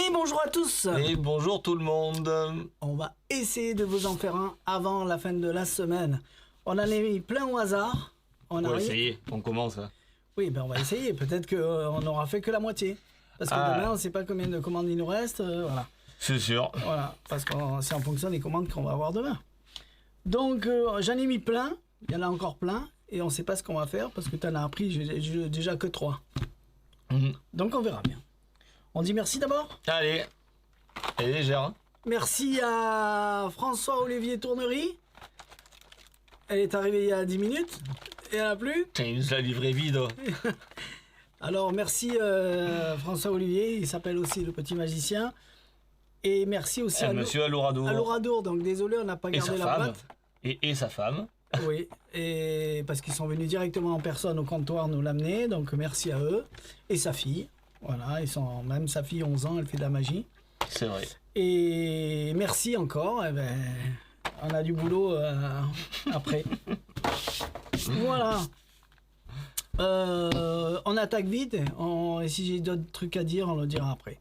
Et bonjour à tous. Et bonjour tout le monde. On va essayer de vous en faire un avant la fin de la semaine. On en a mis plein au hasard. On va essayer, on commence. Oui, ben on va essayer. Peut-être qu'on n'aura fait que la moitié. Parce que demain, on ne sait pas combien de commandes il nous reste. Voilà. C'est sûr. Voilà, parce que c'est en fonction des commandes qu'on va avoir demain. Donc, j'en ai mis plein. Il y en a encore plein. Et on ne sait pas ce qu'on va faire parce que tu en as appris déjà que 3. Donc, on verra bien. On dit merci d'abord. Allez, elle est légère. Merci à François-Olivier Tournery. Elle est arrivée il y a 10 minutes. Et elle n'a plus. Il nous l'a livré vide. Alors, merci François-Olivier. Il s'appelle aussi le petit magicien. Et merci aussi à monsieur Aloradour. Aloradour. Donc, désolé, on n'a pas gardé la boîte. Et sa femme. Oui, et parce qu'ils sont venus directement en personne au comptoir nous l'amener. Donc, merci à eux. Et sa fille. Voilà, même sa fille, 11 ans, elle fait de la magie. C'est vrai. Et merci encore. Eh ben, on a du boulot après. Voilà. On attaque vite. Et si j'ai d'autres trucs à dire, on le dira après.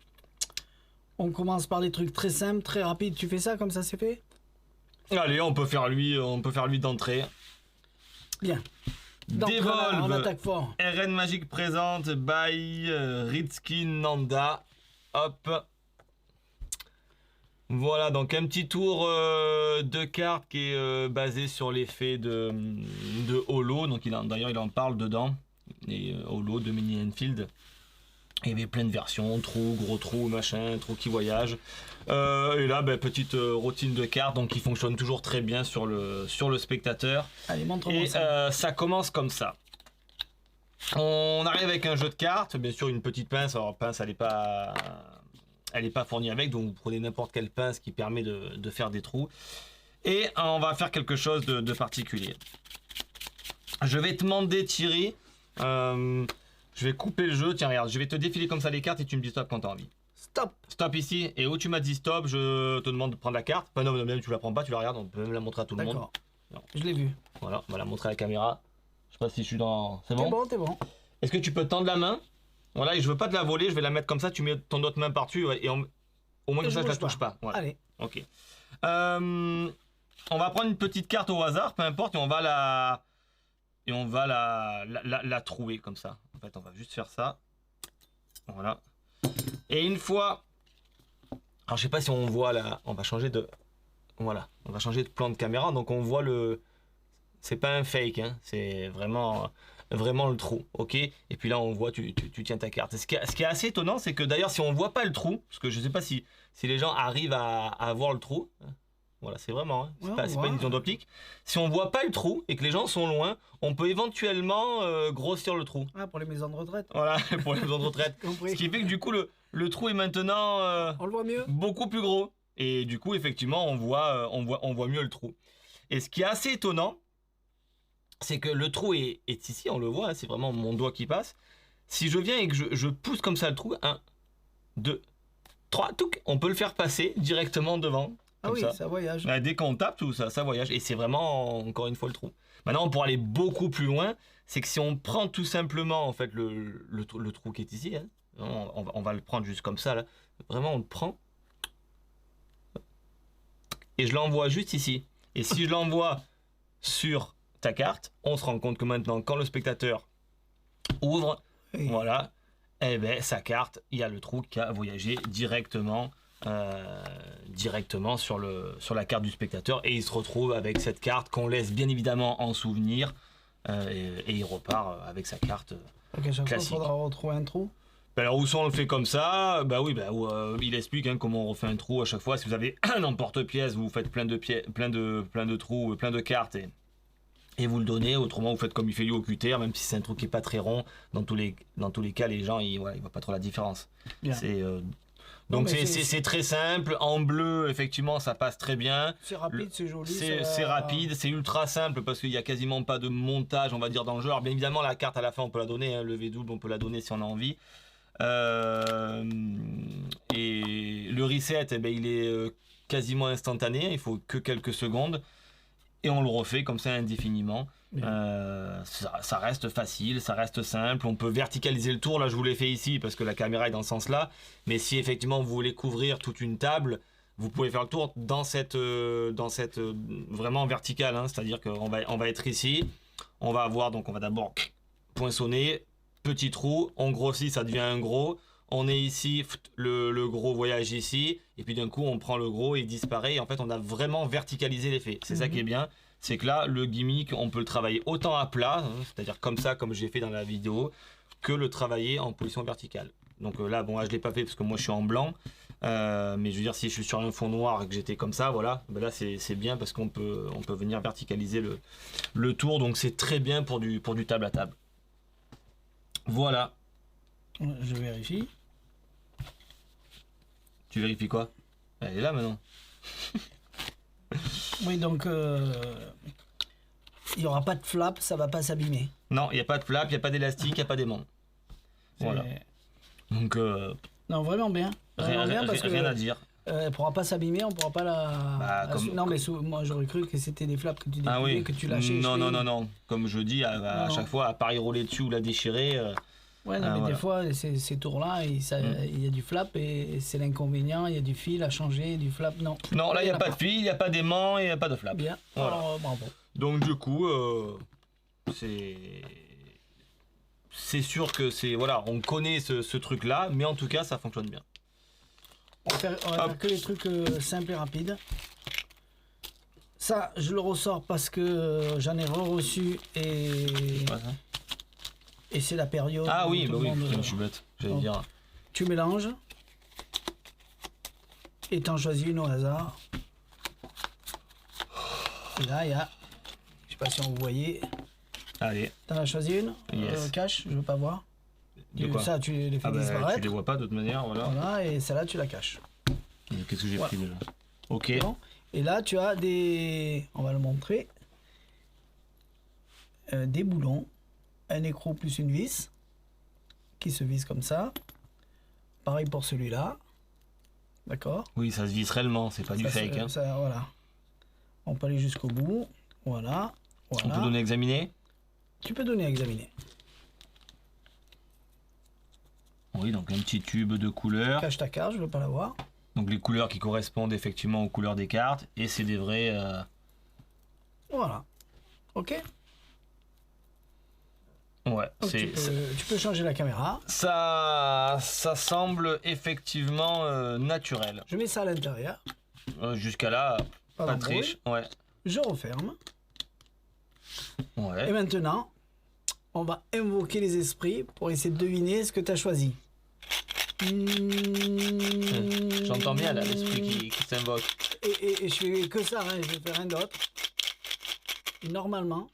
On commence par des trucs très simples, très rapides. Tu fais ça comme ça, c'est fait? Allez, on peut faire lui d'entrée. Bien. Devolve, on attaque fort. RN Magique présente by Ritsuki Nanda. Hop. Voilà, donc un petit tour de cartes qui est basé sur l'effet de Holo. Donc d'ailleurs il en parle dedans. Et Holo de Mini Enfield. Il y avait plein de versions, trou, gros trou, machin, trou qui voyage. Et là, petite routine de cartes, donc qui fonctionne toujours très bien sur le spectateur. Allez, montre-moi et ça. Ça commence comme ça. On arrive avec un jeu de cartes, bien sûr une petite pince. Alors pince, elle est pas fournie avec, donc vous prenez n'importe quelle pince qui permet de faire des trous. Et on va faire quelque chose de particulier. Je vais te demander, Thierry. Je vais couper le jeu. Tiens, regarde, je vais te défiler comme ça les cartes et tu me dis stop quand t'as envie. Stop. Stop ici. Et où tu m'as dit stop, je te demande de prendre la carte. Non, même tu la prends pas, tu la regardes. On peut même la montrer à tout le monde. D'accord. Je l'ai vu. Voilà, on va la montrer à la caméra. Je sais pas si je suis dans. C'est bon? T'es bon. Est-ce que tu peux tendre la main? Voilà, et je veux pas te la voler, je vais la mettre comme ça. Tu mets ton autre main par-dessus et au moins comme ça, je la touche pas. Voilà. Allez. Ok. On va prendre une petite carte au hasard, peu importe, et on va la trouer comme ça. En fait, on va juste faire ça. Voilà. Et une fois... Alors, je sais pas si on voit là... On va changer de... Voilà. On va changer de plan de caméra. Donc, on voit le... C'est pas un fake, hein. C'est vraiment le trou. Ok. Et puis là, on voit, tu tiens ta carte. Ce qui est assez étonnant, c'est que d'ailleurs, si on voit pas le trou, parce que je sais pas si les gens arrivent à voir le trou... Voilà, c'est vraiment, hein. C'est pas une illusion d'optique. Si on voit pas le trou et que les gens sont loin, on peut éventuellement grossir le trou. Ah, pour les maisons de retraite. Voilà, pour les maisons de retraite. Ce qui fait que du coup, le trou est maintenant on le voit mieux. Beaucoup plus gros. Et du coup, effectivement, on voit mieux le trou. Et ce qui est assez étonnant, c'est que le trou est ici, on le voit, hein, c'est vraiment mon doigt qui passe. Si je viens et que je pousse comme ça le trou, 1, 2, 3, touc, on peut le faire passer directement devant. Ah oui, ça voyage. Bah, dès qu'on tape, tout ça voyage. Et c'est vraiment, encore une fois, le trou. Maintenant, pour aller beaucoup plus loin, c'est que si on prend tout simplement en fait, le trou qui est ici, hein, on va le prendre juste comme ça, là. Vraiment, on le prend. Et je l'envoie juste ici. Et si je l'envoie sur ta carte, on se rend compte que maintenant, quand le spectateur ouvre, voilà, eh ben, sa carte, il y a le trou qui a voyagé directement sur la carte du spectateur et il se retrouve avec cette carte qu'on laisse bien évidemment en souvenir et il repart avec sa carte chaque classique. fois, il faudra retrouver un trou. Alors où on le fait comme ça, il explique comment on refait un trou à chaque fois. Si vous avez un emporte-pièce, vous faites plein de trous, plein de cartes et vous le donnez. Autrement, vous faites comme il fait lui au cutter, même si c'est un trou qui est pas très rond. Dans tous les cas, les gens ils voient pas trop la différence. Donc c'est très simple, en bleu effectivement ça passe très bien. C'est rapide, c'est joli. C'est rapide, c'est ultra simple parce qu'il n'y a quasiment pas de montage on va dire dans le jeu. Alors bien évidemment la carte à la fin on peut la donner, hein, levé double on peut la donner si on a envie. Et le reset il est quasiment instantané, il faut que quelques secondes. Et on le refait comme ça indéfiniment. Ça reste facile, ça reste simple. On peut verticaliser le tour. Là, je vous l'ai fait ici parce que la caméra est dans ce sens-là. Mais si effectivement vous voulez couvrir toute une table, vous pouvez faire le tour dans cette vraiment verticale. Hein. C'est-à-dire qu'on va être ici. On va avoir, donc on va d'abord poinçonner, petit trou, on grossit, ça devient un gros. On est ici, le gros voyage ici, et puis d'un coup on prend le gros et il disparaît. Et en fait on a vraiment verticalisé l'effet. C'est ça qui est bien, c'est que là le gimmick on peut le travailler autant à plat, hein, c'est-à-dire comme ça, comme j'ai fait dans la vidéo, que le travailler en position verticale. Donc là, bon, là, je l'ai pas fait parce que moi je suis en blanc. Mais je veux dire, si je suis sur un fond noir et que j'étais comme ça, voilà, ben là c'est bien parce qu'on peut venir verticaliser le tour, donc c'est très bien pour du table à table. Voilà. Je vérifie. Tu vérifies quoi? Elle est là maintenant. Oui, donc il n'y aura pas de flap, ça va pas s'abîmer. Non, il n'y a pas de flap, il n'y a pas d'élastique, il n'y a pas d'aimant. Voilà. Donc non, vraiment bien. Rien à dire. Elle pourra pas s'abîmer, on pourra pas la. Non, mais moi j'aurais cru que c'était des flaps que tu découpais, que tu lâchais. Non. Comme je dis à chaque fois, à part y rouler dessus ou la déchirer. Ouais, non, mais voilà. Des fois, ces tours-là, il y a du flap et c'est l'inconvénient. Il y a du fil à changer, du flap. Non. Non, là il n'y a pas de fil, il n'y a pas d'aimant et il n'y a pas de flap. Bien. Voilà. Alors, bravo. Donc du coup, c'est sûr que voilà, on connaît ce truc-là, mais en tout cas, ça fonctionne bien. On va faire que les trucs simples et rapides. Ça, je le ressors parce que j'en ai reçu et c'est la période. Ah oui, bah oui, je suis bête, j'allais dire. Tu mélanges et t'en choisis une au hasard. Et là, il y a, je sais pas si vous voyez. Allez. T'en as choisi une? Yes. Cache, je veux pas voir. Ça, tu les fais disparaître. Tu les vois pas de toute manière, voilà. Voilà, et celle-là, tu la caches. Qu'est-ce que j'ai pris déjà? Ok. Bon. Et là, tu as on va le montrer, des boulons, un écrou plus une vis, qui se visse comme ça. Pareil pour celui-là. D'accord? Oui, ça se visse réellement, c'est pas du fake. Hein. Voilà. On peut aller jusqu'au bout. Voilà. On peut donner à examiner? Tu peux donner à examiner. Oui, donc un petit tube de couleurs. Cache ta carte, je veux pas la voir. Donc les couleurs qui correspondent effectivement aux couleurs des cartes. Et c'est des vrais... Voilà. Ok? Ouais. Donc tu peux changer la caméra. Ça semble effectivement naturel. Je mets ça à l'intérieur. Jusqu'à là, pas de triche. Ouais. Je referme. Ouais. Et maintenant, on va invoquer les esprits pour essayer de deviner ce que tu as choisi. J'entends bien là l'esprit qui s'invoque. Et je fais que ça, hein, je vais faire rien d'autre. Et normalement,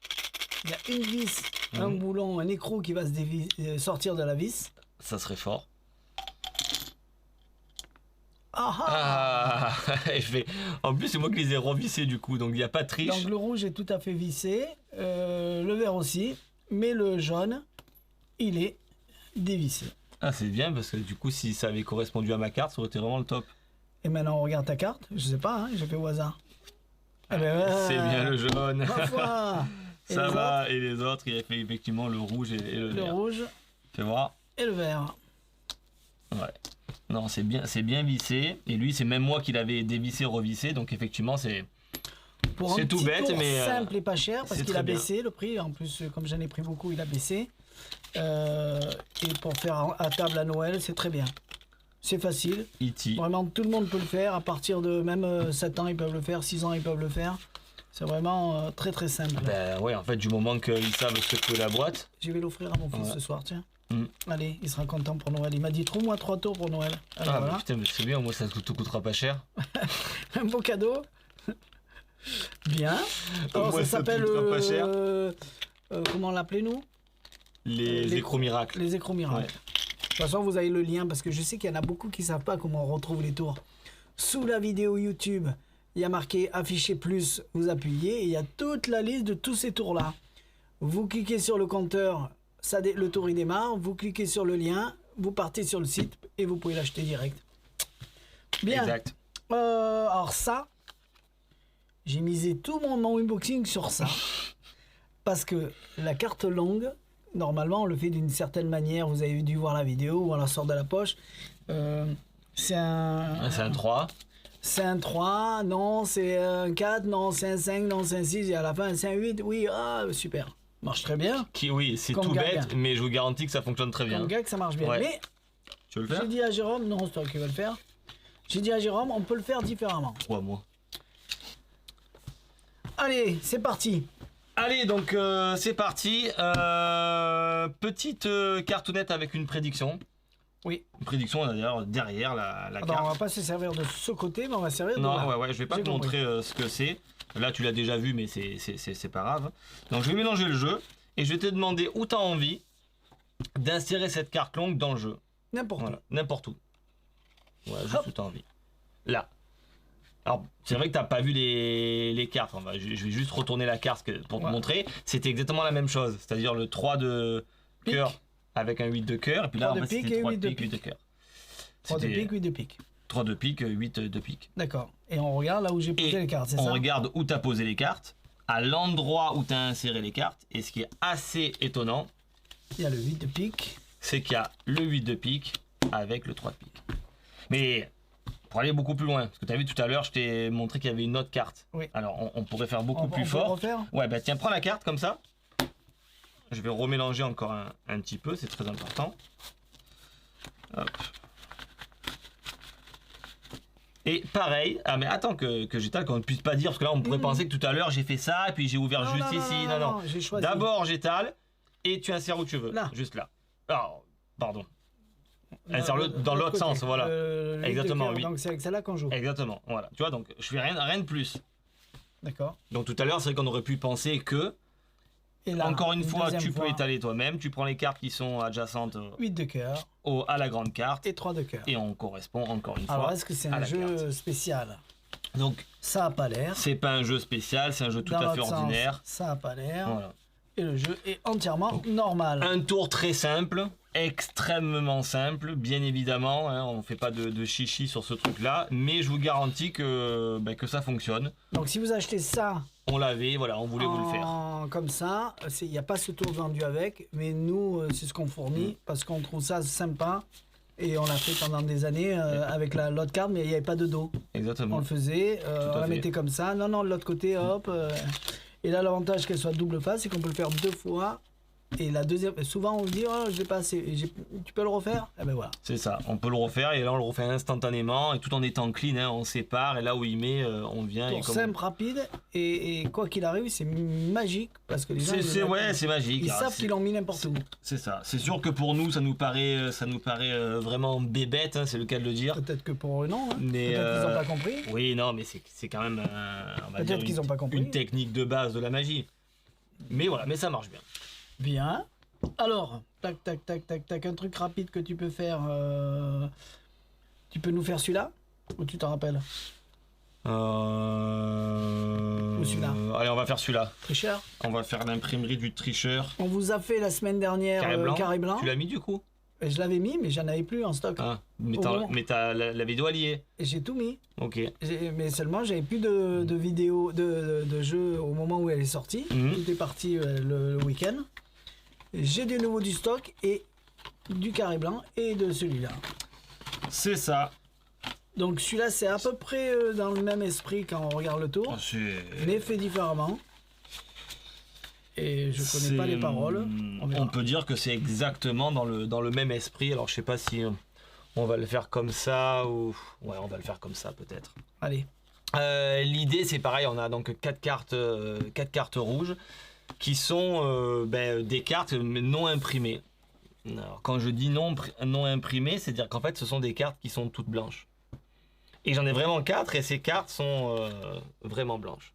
il y a une vis, un boulon, un écrou qui va sortir de la vis. Ça serait fort. Ah En plus, c'est moi qui les ai revissés du coup, donc il n'y a pas de triche. Donc le rouge est tout à fait vissé, le vert aussi, mais le jaune, il est dévissé. Ah, c'est bien parce que du coup, si ça avait correspondu à ma carte, ça aurait été vraiment le top. Et maintenant, on regarde ta carte. Je sais pas, hein, j'ai fait au hasard. C'est bien le jaune. Ma foi. Ça va, et les autres, il a fait effectivement le rouge et le vert. Le rouge. Fais voir. Et le vert. Ouais. Non, c'est bien vissé. Et lui, c'est même moi qui l'avais dévissé, revissé. Donc effectivement, c'est tout bête, mais simple et pas cher parce qu'il a baissé le prix. En plus, comme j'en ai pris beaucoup, il a baissé. Et pour faire à table à Noël, c'est très bien. C'est facile. E.T. Vraiment, tout le monde peut le faire. À partir de même 7 ans, ils peuvent le faire. 6 ans, ils peuvent le faire. C'est vraiment très très simple. Ben ouais, en fait, du moment qu'ils savent ce que la boîte. Je vais l'offrir à mon fils ce soir, tiens. Allez, il sera content pour Noël. Il m'a dit, trouve-moi 3 tours pour Noël. Alors, voilà. Putain, mais c'est bien, moi ça te coûtera pas cher. Un beau cadeau. Bien. Alors, ça s'appelle... comment l'appeler nous? Les écrous miracles. Les écrous miracles. Ouais. De toute façon, vous avez le lien parce que je sais qu'il y en a beaucoup qui ne savent pas comment on retrouve les tours. Sous la vidéo YouTube, il y a marqué afficher plus, vous appuyez et il y a toute la liste de tous ces tours-là. Vous cliquez sur le compteur, le tour il démarre, vous cliquez sur le lien, vous partez sur le site et vous pouvez l'acheter direct. Bien. Exact. Alors ça, j'ai misé tout mon unboxing sur ça. Parce que la carte longue, normalement, on le fait d'une certaine manière. Vous avez dû voir la vidéo où on la sort de la poche. C'est un... C'est un 3. C'est un 3, non, c'est un 4, non, c'est un 5, non, c'est un 6, et à la fin, c'est un 8. Oui, ah, super. Marche très bien. Oui, c'est tout bête, mais je vous garantis que ça fonctionne très bien. Comme gag, ça marche bien. Ouais. Mais tu veux le faire? j'ai dit à Jérôme, non, c'est toi qui vas le faire. J'ai dit à Jérôme, on peut le faire différemment. Ouais, moi. Allez, c'est parti. Allez, donc c'est parti. Petite cartonnette avec une prédiction. Oui. Une prédiction d'ailleurs derrière la carte. On va pas se servir de ce côté, mais on va se servir de là. Non, ouais, je vais pas te montrer ce que c'est. Là, tu l'as déjà vu, mais c'est pas grave. Donc, je vais mélanger le jeu et je vais te demander où tu as envie d'insérer cette carte longue dans le jeu. N'importe où. N'importe où. Ouais, juste où tu as envie. Là. Alors, c'est vrai que tu n'as pas vu les cartes. Je vais juste retourner la carte pour te montrer. C'était exactement la même chose. C'est-à-dire le 3 de cœur avec un 8 de cœur. Et puis là, 3 de pique et 8 de pique. 8 de cœur. 3 de pique, 8 de pique. 3 de pique, 8 de pique. D'accord. Et on regarde là où j'ai posé les cartes, c'est ça? On regarde où tu as posé les cartes, à l'endroit où tu as inséré les cartes. Et ce qui est assez étonnant, il y a le 8 de pique. C'est qu'il y a le 8 de pique avec le 3 de pique. Mais pour aller beaucoup plus loin, parce que tu as vu tout à l'heure, je t'ai montré qu'il y avait une autre carte. Oui. Alors on pourrait faire beaucoup plus fort. Refaire ouais, bah tiens, prends la carte comme ça. Je vais remélanger encore un petit peu, c'est très important. Hop. Et pareil, ah mais attends que j'étale, qu'on ne puisse pas dire, parce que là on pourrait penser que tout à l'heure j'ai fait ça, et puis j'ai ouvert juste ici. Non. D'abord j'étale, et tu insères où tu veux. Là. Juste là. Alors, pardon. Insère-le dans l'autre sens, voilà. Exactement, oui. Donc c'est avec celle-là qu'on joue. Exactement, voilà. Tu vois, donc je fais rien de plus. D'accord. Donc tout à l'heure, c'est vrai qu'on aurait pu penser que, et là, encore une fois, tu peux étaler toi-même, tu prends les cartes qui sont adjacentes 8 de cœur à la grande carte. Et 3 de cœur. Et on correspond encore une fois. Alors est-ce que c'est un jeu spécial? Donc ça a pas l'air. C'est pas un jeu spécial, c'est un jeu tout à fait ordinaire. Ça a pas l'air. Voilà. Et le jeu est entièrement normal. Un tour très simple, extrêmement simple, bien évidemment. Hein, on ne fait pas de chichi sur ce truc-là, mais je vous garantis que ça fonctionne. Donc si vous achetez ça, on l'avait, voilà, on voulait vous le faire. Comme ça, il n'y a pas ce tour vendu avec, mais nous, c'est ce qu'on fournit parce qu'on trouve ça sympa. Et on l'a fait pendant des années avec l'autre carte, mais il n'y avait pas de dos. Exactement. On le faisait, on la mettait comme ça. Non, de l'autre côté, hop. Et là, l'avantage qu'elle soit double face, c'est qu'on peut le faire 2 fois. Et la deuxième, souvent on dit, oh, je l'ai pas assez. Tu peux le refaire? Eh ben voilà. C'est ça, on peut le refaire et là on le refait instantanément et tout en étant clean, hein, on sépare et là où il met, on vient. Pour simple, rapide et quoi qu'il arrive, c'est magique parce que les gens. C'est magique. Ils savent qu'ils l'ont mis n'importe où. C'est ça. C'est sûr que pour nous, ça nous paraît vraiment bébête, hein, c'est le cas de le dire. Peut-être que pour eux non. Hein. Mais peut-être qu'ils n'ont pas compris. Oui, non, mais c'est quand même. Peut-être qu'ils n'ont pas compris. Une technique de base de la magie. Mais voilà, mais ça marche bien. Bien. Alors, tac, un truc rapide que tu peux faire. Tu peux nous faire celui-là? Ou tu t'en rappelles? Ou celui-là? Allez, on va faire celui-là. Tricheur? On va faire l'imprimerie du tricheur. On vous a fait la semaine dernière carré blanc. Tu l'as mis du coup? Je l'avais mis, mais j'en avais plus en stock. Ah, mais t'as la vidéo alliée? J'ai tout mis. Ok. Mais seulement, j'avais plus de vidéo, de jeu au moment où elle est sortie. Tout est parti le week-end. J'ai de nouveau du stock et du carré blanc et de celui-là. C'est ça. Donc celui-là, c'est à peu près dans le même esprit quand on regarde le tour, mais fait différemment. Et je connais pas les paroles. On peut dire que c'est exactement dans le même esprit. Alors je sais pas si on va le faire comme ça ou... Ouais, on va le faire comme ça peut-être. Allez. L'idée c'est pareil, on a donc 4 cartes rouges qui sont des cartes non imprimées. Alors, quand je dis non imprimées, c'est-à-dire qu'en fait ce sont des cartes qui sont toutes blanches. Et j'en ai vraiment 4 et ces cartes sont vraiment blanches.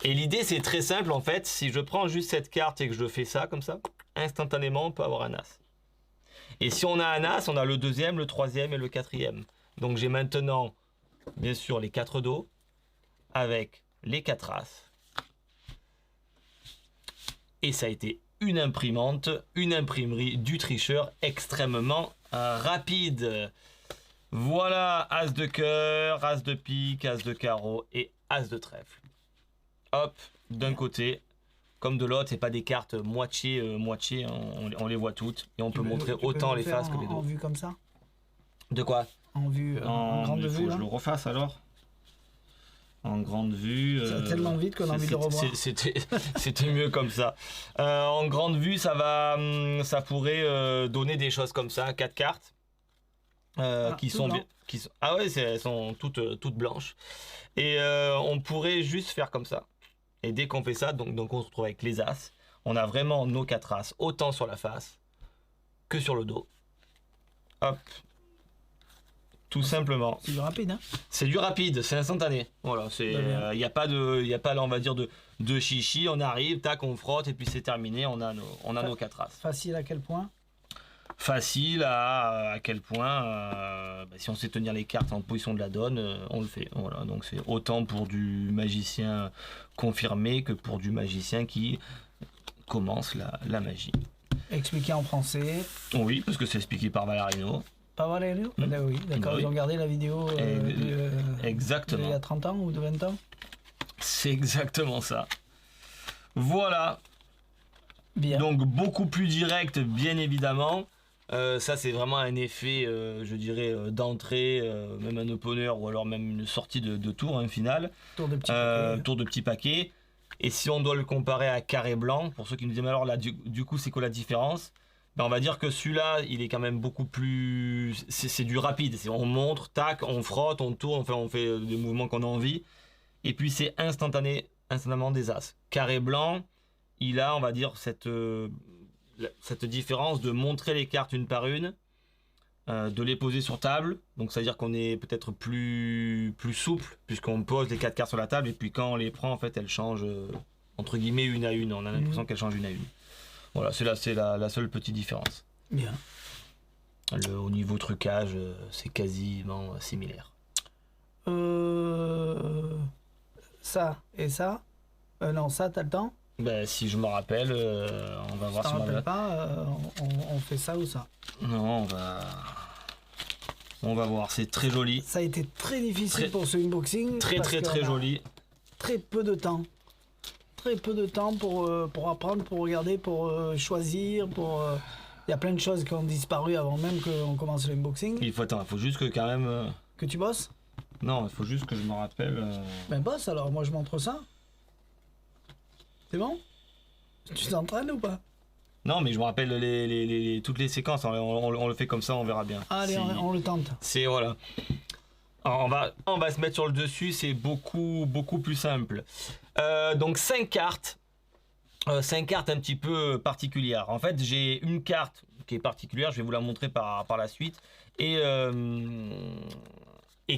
Et l'idée c'est très simple en fait, si je prends juste cette carte et que je fais ça comme ça, instantanément on peut avoir un as. Et si on a un as, on a le deuxième, le troisième et le quatrième. Donc j'ai maintenant bien sûr les 4 dos avec les 4 as. Et ça a été une imprimerie du tricheur extrêmement rapide. Voilà, as de cœur, as de pique, as de carreau et as de trèfle. Hop, d'un côté, comme de l'autre, c'est pas des cartes moitié, moitié, hein, on les voit toutes. Et on peut montrer autant les faces que les dos. En vue comme ça? De quoi? En vue, en grande vue. Il faut que je le refasse alors. En grande vue. Ça va tellement vite qu'on a envie de le revoir. C'était mieux comme ça. En grande vue, ça pourrait donner des choses comme ça, 4 cartes. Qui sont ah ouais, elles sont toutes blanches. Et on pourrait juste faire comme ça. Et dès qu'on fait ça, donc on se retrouve avec les as. On a vraiment nos 4 as, autant sur la face que sur le dos. Hop. Tout simplement. C'est du rapide, hein? C'est du rapide, c'est instantané. Voilà, il n'y a pas là, on va dire de chichi. On arrive, tac, on frotte et puis c'est terminé. On a nos 4 as. Facile à quel point? Facile à quel point si on sait tenir les cartes en position de la donne, on le fait. Voilà, donc c'est autant pour du magicien confirmé que pour du magicien qui commence la magie. Expliqué en français. Oui, parce que c'est expliqué par Valarino. Pas Valarino? Oui, d'accord. Oui. Ils ont gardé la vidéo exactement. il y a 30 ans ou de 20 ans? C'est exactement ça. Voilà. Bien. Donc beaucoup plus direct, bien évidemment. Ça c'est vraiment un effet, je dirais, d'entrée, même un opener ou alors même une sortie de tour, hein, finale. Tour de petit paquet. Tour de petit paquet. Et si on doit le comparer à carré blanc, pour ceux qui nous disent mais alors là du coup c'est quoi la différence? Ben, on va dire que celui-là il est quand même beaucoup plus, c'est du rapide. On montre, tac, on frotte, on tourne, enfin on fait des mouvements qu'on a envie. Et puis c'est instantanément des as. Carré blanc, il a, on va dire, cette différence de montrer les cartes une par une, de les poser sur table. Donc, c'est-à-dire qu'on est peut-être plus souple, puisqu'on pose les 4 cartes sur la table, et puis quand on les prend, en fait, elles changent, entre guillemets, une à une. On a l'impression qu'elles changent une à une. Voilà, c'est la seule petite différence. Bien. Au niveau trucage, c'est quasiment similaire. Ça et ça. Non, ça, t'as le temps? Ben, si je me rappelle, on va voir si on rappelle pas, on fait ça ou ça? Non, on va voir, c'est très joli. Ça a été très difficile pour ce unboxing. Très joli. Très peu de temps. Très peu de temps pour apprendre, pour regarder, pour choisir, Il y a plein de choses qui ont disparu avant même qu'on commence l'unboxing. Il faut juste que quand même... Que tu bosses? Non, il faut juste que je me rappelle... Ben bosse alors, moi je montre ça. C'est bon? Tu t'entraînes ou pas? Non, mais je me rappelle toutes les séquences. On le fait comme ça, on verra bien. Allez, on le tente. C'est voilà. Alors, on va se mettre sur le dessus, c'est beaucoup plus simple. Donc 5 cartes. 5 cartes un petit peu particulières. En fait, j'ai une carte qui est particulière, je vais vous la montrer par la suite. Et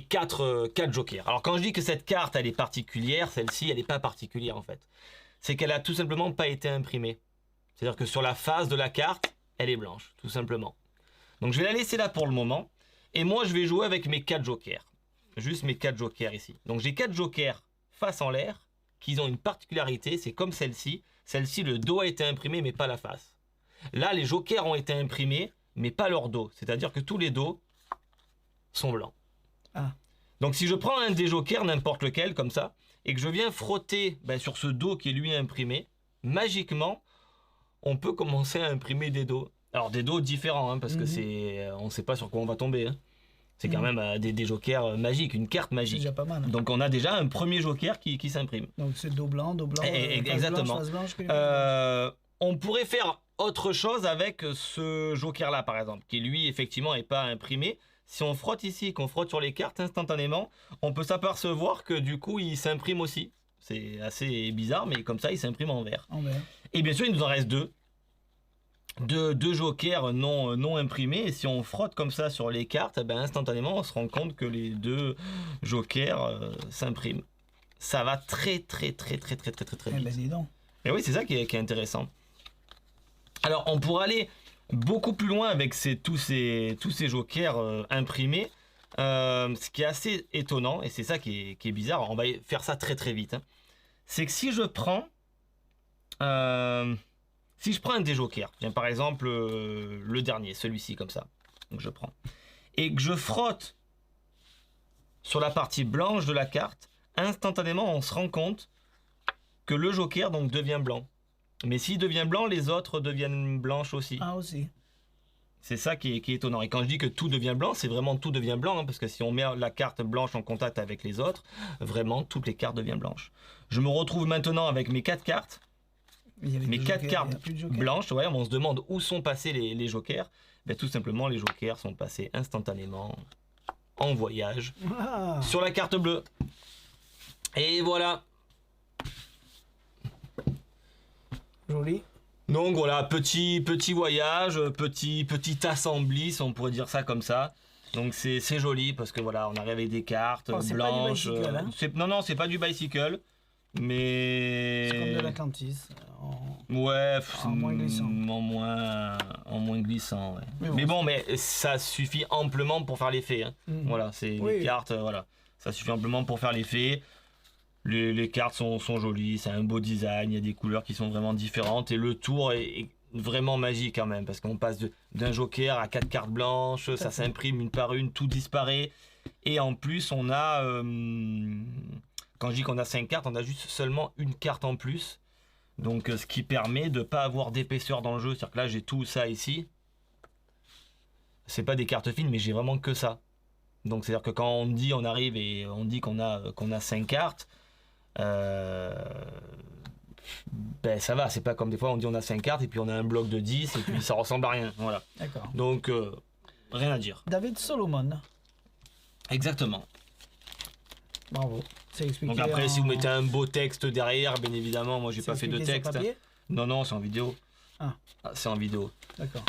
4 jokers. Alors quand je dis que cette carte elle est particulière, celle-ci elle n'est pas particulière en fait. C'est qu'elle a tout simplement pas été imprimée. C'est-à-dire que sur la face de la carte, elle est blanche, tout simplement. Donc je vais la laisser là pour le moment. Et moi je vais jouer avec mes 4 jokers. Juste mes 4 jokers ici. Donc j'ai 4 jokers face en l'air, qui ont une particularité, c'est comme celle-ci. Celle-ci, le dos a été imprimé, mais pas la face. Là, les jokers ont été imprimés, mais pas leur dos. C'est-à-dire que tous les dos sont blancs. Ah. Donc si je prends un des jokers, n'importe lequel, comme ça, et que je viens frotter sur ce dos qui est lui imprimé, magiquement, on peut commencer à imprimer des dos. Alors des dos différents, hein, parce que on ne sait pas sur quoi on va tomber. Hein. C'est quand même des jokers magiques, une carte magique. C'est déjà pas mal. Hein. Donc on a déjà un premier joker qui s'imprime. Donc c'est dos blanc. Exactement. Face blanche, on pourrait faire autre chose avec ce joker-là, par exemple, qui lui, effectivement, n'est pas imprimé. Si on frotte ici, qu'on frotte sur les cartes instantanément, on peut s'apercevoir que du coup, il s'imprime aussi. C'est assez bizarre, mais comme ça, il s'imprime en vert. Et bien sûr, il nous en reste deux. Deux jokers non imprimés. Et si on frotte comme ça sur les cartes, instantanément, on se rend compte que les 2 jokers s'impriment. Ça va très vite. Dis donc. Et oui, c'est ça qui est intéressant. Alors, on pourrait aller beaucoup plus loin avec tous ces jokers imprimés. Ce qui est assez étonnant, et c'est ça qui est bizarre, on va faire ça très vite. Hein. C'est que si je prends un des jokers, par exemple le dernier, celui-ci comme ça, donc je prends, et que je frotte sur la partie blanche de la carte, instantanément on se rend compte que le joker donc devient blanc. Mais s'il devient blanc, les autres deviennent blanches aussi. Ah, aussi. C'est ça qui est étonnant. Et quand je dis que tout devient blanc, c'est vraiment tout devient blanc, hein, parce que si on met la carte blanche en contact avec les autres, vraiment toutes les cartes deviennent blanches. Je me retrouve maintenant avec mes 4 cartes. Mes 4 cartes blanches, ouais, on se demande où sont passés les jokers. Ben, tout simplement, les jokers sont passés instantanément en voyage sur la carte bleue. Et voilà. Joli. Donc voilà, petit voyage, petit assembly, si on pourrait dire ça comme ça. Donc c'est joli parce que voilà, on arrive avec des cartes blanches. Pas du bicycle, hein. Non, c'est pas du bicycle, mais c'est comme de l'Atlantis. Ouais, en moins glissant. En moins glissant, ouais. Mais bon, mais ça suffit amplement pour faire l'effet. Hein. Voilà, c'est les cartes, voilà. Ça suffit amplement pour faire l'effet. Les cartes sont jolies, c'est un beau design, il y a des couleurs qui sont vraiment différentes et le tour est vraiment magique quand même parce qu'on passe d'un joker à 4 cartes blanches, ça s'imprime une par une, tout disparaît et en plus on a, quand je dis qu'on a 5 cartes, on a juste seulement une carte en plus, donc ce qui permet de ne pas avoir d'épaisseur dans le jeu, c'est-à-dire que là j'ai tout ça ici, c'est pas des cartes fines mais j'ai vraiment que ça, donc c'est-à-dire que quand on dit on arrive et on dit qu'on a 5 cartes, ben ça va, c'est pas comme des fois on dit on a 5 cartes et puis on a un bloc de 10 et puis ça ressemble à rien, voilà. D'accord. Donc rien à dire. David Solomon. Exactement. Bravo. C'est expliqué. Donc après si vous mettez un beau texte derrière, bien évidemment, moi j'ai pas fait de texte. Non, c'est en vidéo. Ah, c'est en vidéo. D'accord.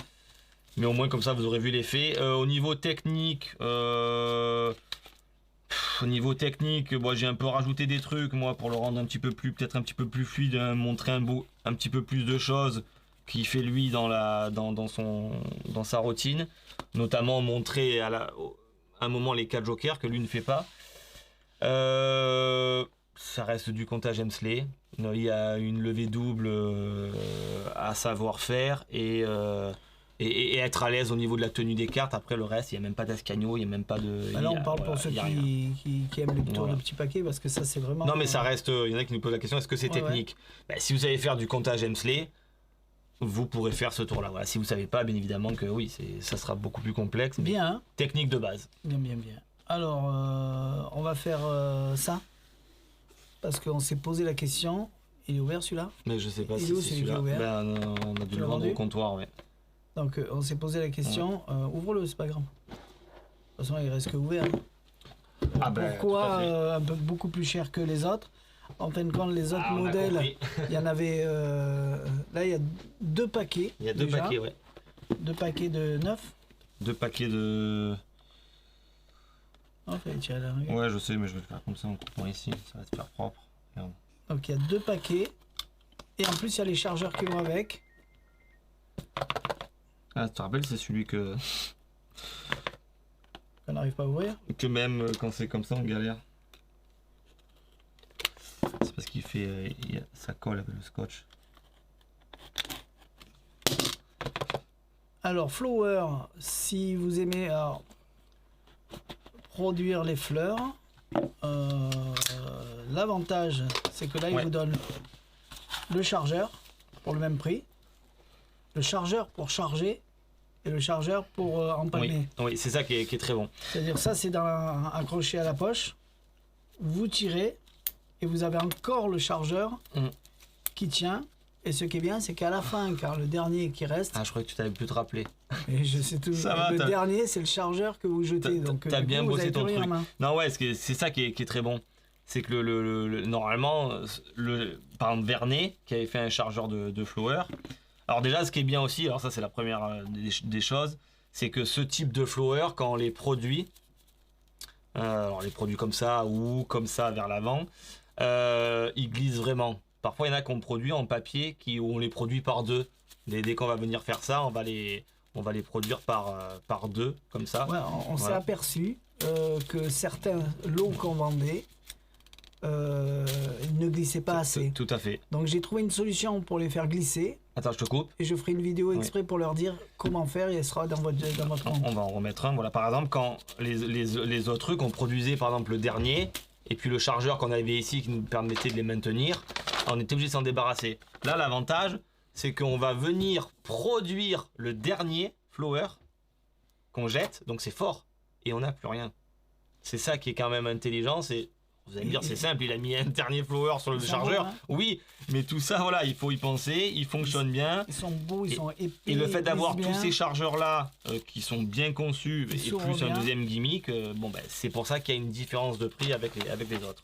Mais au moins comme ça vous aurez vu l'effet. Au niveau technique, moi j'ai un peu rajouté des trucs moi pour le rendre un petit peu plus, peut-être un petit peu plus fluide, hein, montrer un petit peu plus de choses qu'il fait lui dans sa routine, notamment montrer à un moment les 4 jokers que lui ne fait pas. Ça reste du comptage Hemsley. Il y a une levée double à savoir faire et être à l'aise au niveau de la tenue des cartes. Après le reste, il n'y a même pas d'escagno, il n'y a même pas de... Là on parle pour ceux qui aiment les tours de petits paquets parce que ça c'est vraiment... Non mais ça reste, il y en a qui nous posent la question, est-ce que c'est technique? Ben, si vous savez faire du comptage Hemsley, vous pourrez faire ce tour là. Voilà. Si vous ne savez pas, bien évidemment que oui, ça sera beaucoup plus complexe. Mais bien. Hein, technique de base. Bien. Alors on va faire ça parce qu'on s'est posé la question. Il est ouvert celui-là? Mais je sais pas si c'est celui-là. Ben, on a dû le vendre au comptoir, ouais. Donc on s'est posé la question, ouvre-le, c'est pas grave. De toute façon il reste que ouvert. Pourquoi beaucoup plus cher que les autres? En fin de compte, les autres modèles, il y en avait... là il y a 2 paquets. Il y a 2 paquets, ouais. 2 paquets de 9. 2 paquets de... En fait, tiens, là, regarde. Ouais je sais, mais je vais le faire comme ça en coupant ici, ça va se faire propre. Regarde. Donc il y a 2 paquets. Et en plus il y a les chargeurs qui vont avec. Ah, tu te rappelles, c'est celui que... On n'arrive pas à ouvrir. Que même quand c'est comme ça, on galère. C'est parce qu'il fait... ça colle avec le scotch. Alors, Flower, si vous aimez produire les fleurs, l'avantage, c'est que là, il vous donne le chargeur pour le même prix. Le chargeur pour charger et le chargeur pour empalmer. Oui, c'est ça qui est très bon. C'est-à-dire ça, c'est accroché à la poche. Vous tirez et vous avez encore le chargeur qui tient. Et ce qui est bien, c'est qu'à la fin, car le dernier qui reste... Ah, je crois que tu t'avais pu te rappeler. Et je sais tout. Le dernier, c'est le chargeur que vous jetez. Donc t'as bien bossé ton truc. Non, ouais, c'est ça qui est très bon. C'est que normalement, par exemple Vernet, qui avait fait un chargeur de Flower. Alors déjà, ce qui est bien aussi, alors ça c'est la première des choses, c'est que ce type de Flower, quand on les produit, alors les produits comme ça ou comme ça vers l'avant, ils glissent vraiment. Parfois, il y en a qu'on produit en papier où on les produit par 2. Dès qu'on va venir faire ça, on va les produire par 2, comme ça. Ouais, on s'est aperçu que certains lots qu'on vendait ne glissaient pas assez. Tout à fait. Donc j'ai trouvé une solution pour les faire glisser. Attends, je te coupe. Et je ferai une vidéo exprès pour leur dire comment faire et elle sera dans votre compte. On va en remettre un. Voilà, par exemple, quand les autres trucs, on produisait par exemple le dernier et puis le chargeur qu'on avait ici qui nous permettait de les maintenir, on était obligé de s'en débarrasser. Là, l'avantage, c'est qu'on va venir produire le dernier flower qu'on jette, donc c'est fort, et on n'a plus rien. C'est ça qui est quand même intelligent, c'est... Vous allez me dire, c'est simple, il a mis un dernier flower sur le chargeur. Hein. Oui, mais tout ça, voilà, il faut y penser, il fonctionne bien. Ils sont beaux, ils sont épais. Et le fait d'avoir tous ces chargeurs-là qui sont bien conçus et plus un deuxième gimmick, c'est pour ça qu'il y a une différence de prix avec les autres.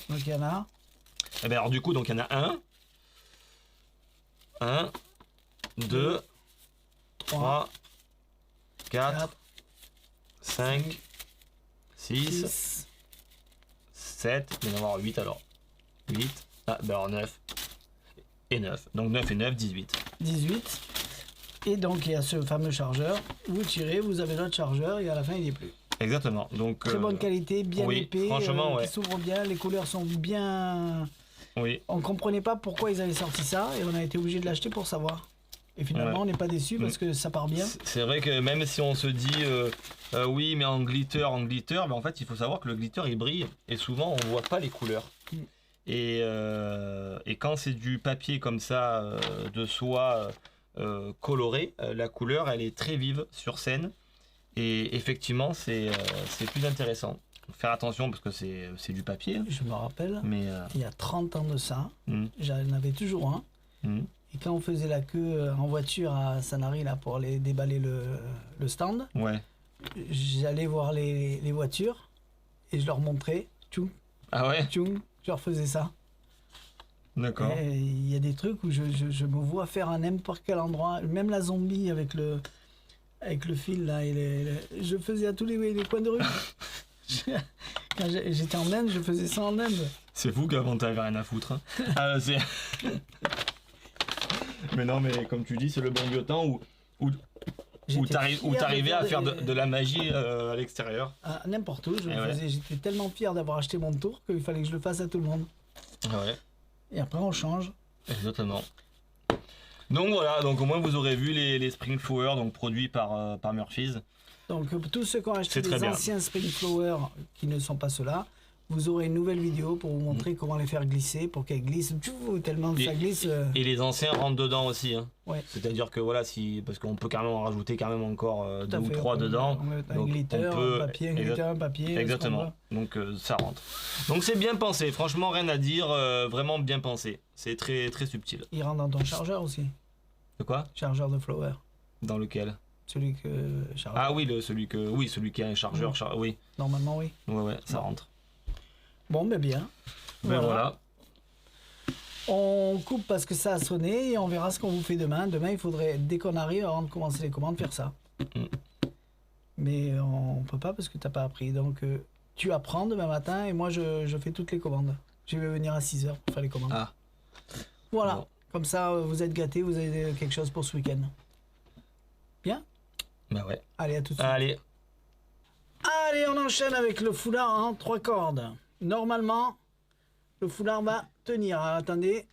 Donc il y en a. Et bien alors du coup, donc il y en a 1, 2, 3, 4, 5, 6, 7, il va y en avoir 8 alors. 8, alors 9. Et 9. Donc 9 et 9, 18. 18. Et donc il y a ce fameux chargeur. Vous tirez, vous avez l'autre chargeur et à la fin il n'y est plus. Exactement. Donc, très bonne qualité, bien épais, franchement, qui s'ouvre bien, les couleurs sont bien... Oui. On ne comprenait pas pourquoi ils avaient sorti ça et on a été obligé de l'acheter pour savoir. Et finalement, on n'est pas déçu parce que ça part bien. C'est vrai que même si on se dit oui, mais en glitter, ben en fait, il faut savoir que le glitter il brille et souvent on voit pas les couleurs. Et quand c'est du papier comme ça, de soie coloré, la couleur elle est très vive sur scène et effectivement c'est plus intéressant. Faire attention parce que c'est du papier. Je me rappelle, mais il y a 30 ans de ça, j'en avais toujours un. Et quand on faisait la queue en voiture à Sanary là, pour aller déballer le stand, j'allais voir les voitures et je leur montrais. Tchoum, ah ouais tchoum, je leur faisais ça. D'accord. Il y a des trucs où je me vois faire à n'importe quel endroit, même la zombie avec le fil là, je faisais à tous les coins de rue. Quand j'étais en Inde, je faisais ça en Inde. C'est fou qu'avant t'avais rien à foutre. Hein. Mais non, mais comme tu dis, c'est le bon vieux temps où t'arrivais à faire de la magie à l'extérieur. N'importe où, j'étais tellement fier d'avoir acheté mon tour qu'il fallait que je le fasse à tout le monde. Ouais. Et après on change. Exactement. Donc voilà, donc au moins vous aurez vu les Spring Flower, donc produits par Murphy's. Donc tous ceux qui ont acheté des anciens Spring Flower qui ne sont pas ceux-là, vous aurez une nouvelle vidéo pour vous montrer comment les faire glisser, pour qu'elles glissent tellement que ça glisse. Et les anciens rentrent dedans aussi. Hein. Ouais. C'est-à-dire que voilà, parce qu'on peut carrément en rajouter encore 2 ou 3 dedans. Un glitter, un papier, un glitter, un papier. Exactement. Donc ça rentre. Donc c'est bien pensé. Franchement, rien à dire. Vraiment bien pensé. C'est très très subtil. Il rentre dans ton chargeur aussi. De quoi? Chargeur de Flower. Dans lequel? Celui que chargeur. Ah oui, celui qui a un chargeur. Oui. Normalement oui. Ouais, ça rentre. Bon, mais bien. Voilà. On coupe parce que ça a sonné et on verra ce qu'on vous fait demain. Demain, il faudrait, dès qu'on arrive, avant de commencer les commandes, faire ça. Mais on peut pas parce que t'as pas appris. Donc, tu apprends demain matin et moi, je fais toutes les commandes. Je vais venir à 6h pour faire les commandes. Ah. Voilà. Bon. Comme ça, vous êtes gâtés, vous avez quelque chose pour ce week-end. Bien? Bah ouais. Allez, à tout de suite. Allez, on enchaîne avec le foulard en 3 cordes. Normalement, le foulard va tenir. Alors, attendez.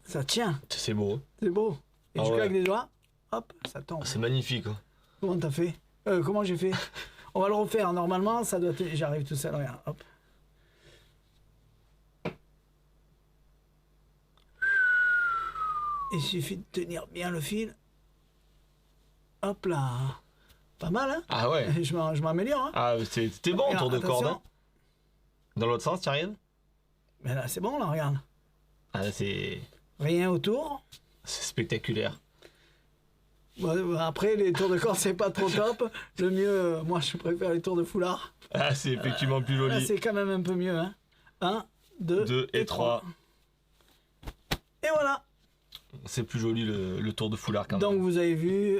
Ça tient. c'est beau. C'est beau. Et tu claques les doigts, hop, ça tombe. C'est magnifique. Hein. Comment t'as fait? Comment j'ai fait? On va le refaire. Normalement, ça doit... J'arrive tout seul, regarde. Hop. Il suffit de tenir bien le fil. Hop là. Pas mal, hein? Ah ouais. Je m'améliore, hein? Ah, c'était bon, tour de corde. Hein. Dans l'autre sens, tu arrives? Mais là, c'est bon, là, regarde. Ah, là, c'est... Rien autour. C'est spectaculaire. Bon, après, les tours de corde, c'est pas trop top. Le mieux, moi, je préfère les tours de foulard. Ah, c'est effectivement plus joli. Là, c'est quand même un peu mieux, hein? 1, 2 et 3. Et voilà. C'est plus joli le tour de foulard quand même. Donc vous avez vu,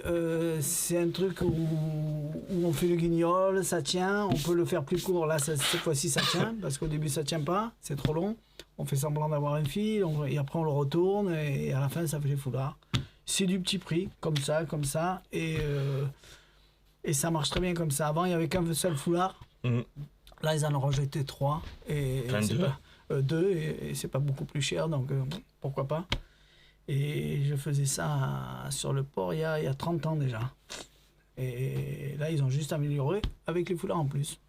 c'est un truc où on fait le guignol, ça tient, on peut le faire plus court, là cette fois-ci ça tient, parce qu'au début ça tient pas, c'est trop long, on fait semblant d'avoir un fil, et après on le retourne, et à la fin ça fait les foulards. C'est du petit prix, comme ça, et ça marche très bien comme ça. Avant il n'y avait qu'un seul foulard, là ils en ont rejeté 3, et 2, et c'est pas beaucoup plus cher, donc pourquoi pas. Et je faisais ça sur le port il y a 30 ans déjà. Et là, ils ont juste amélioré avec les foulards en plus.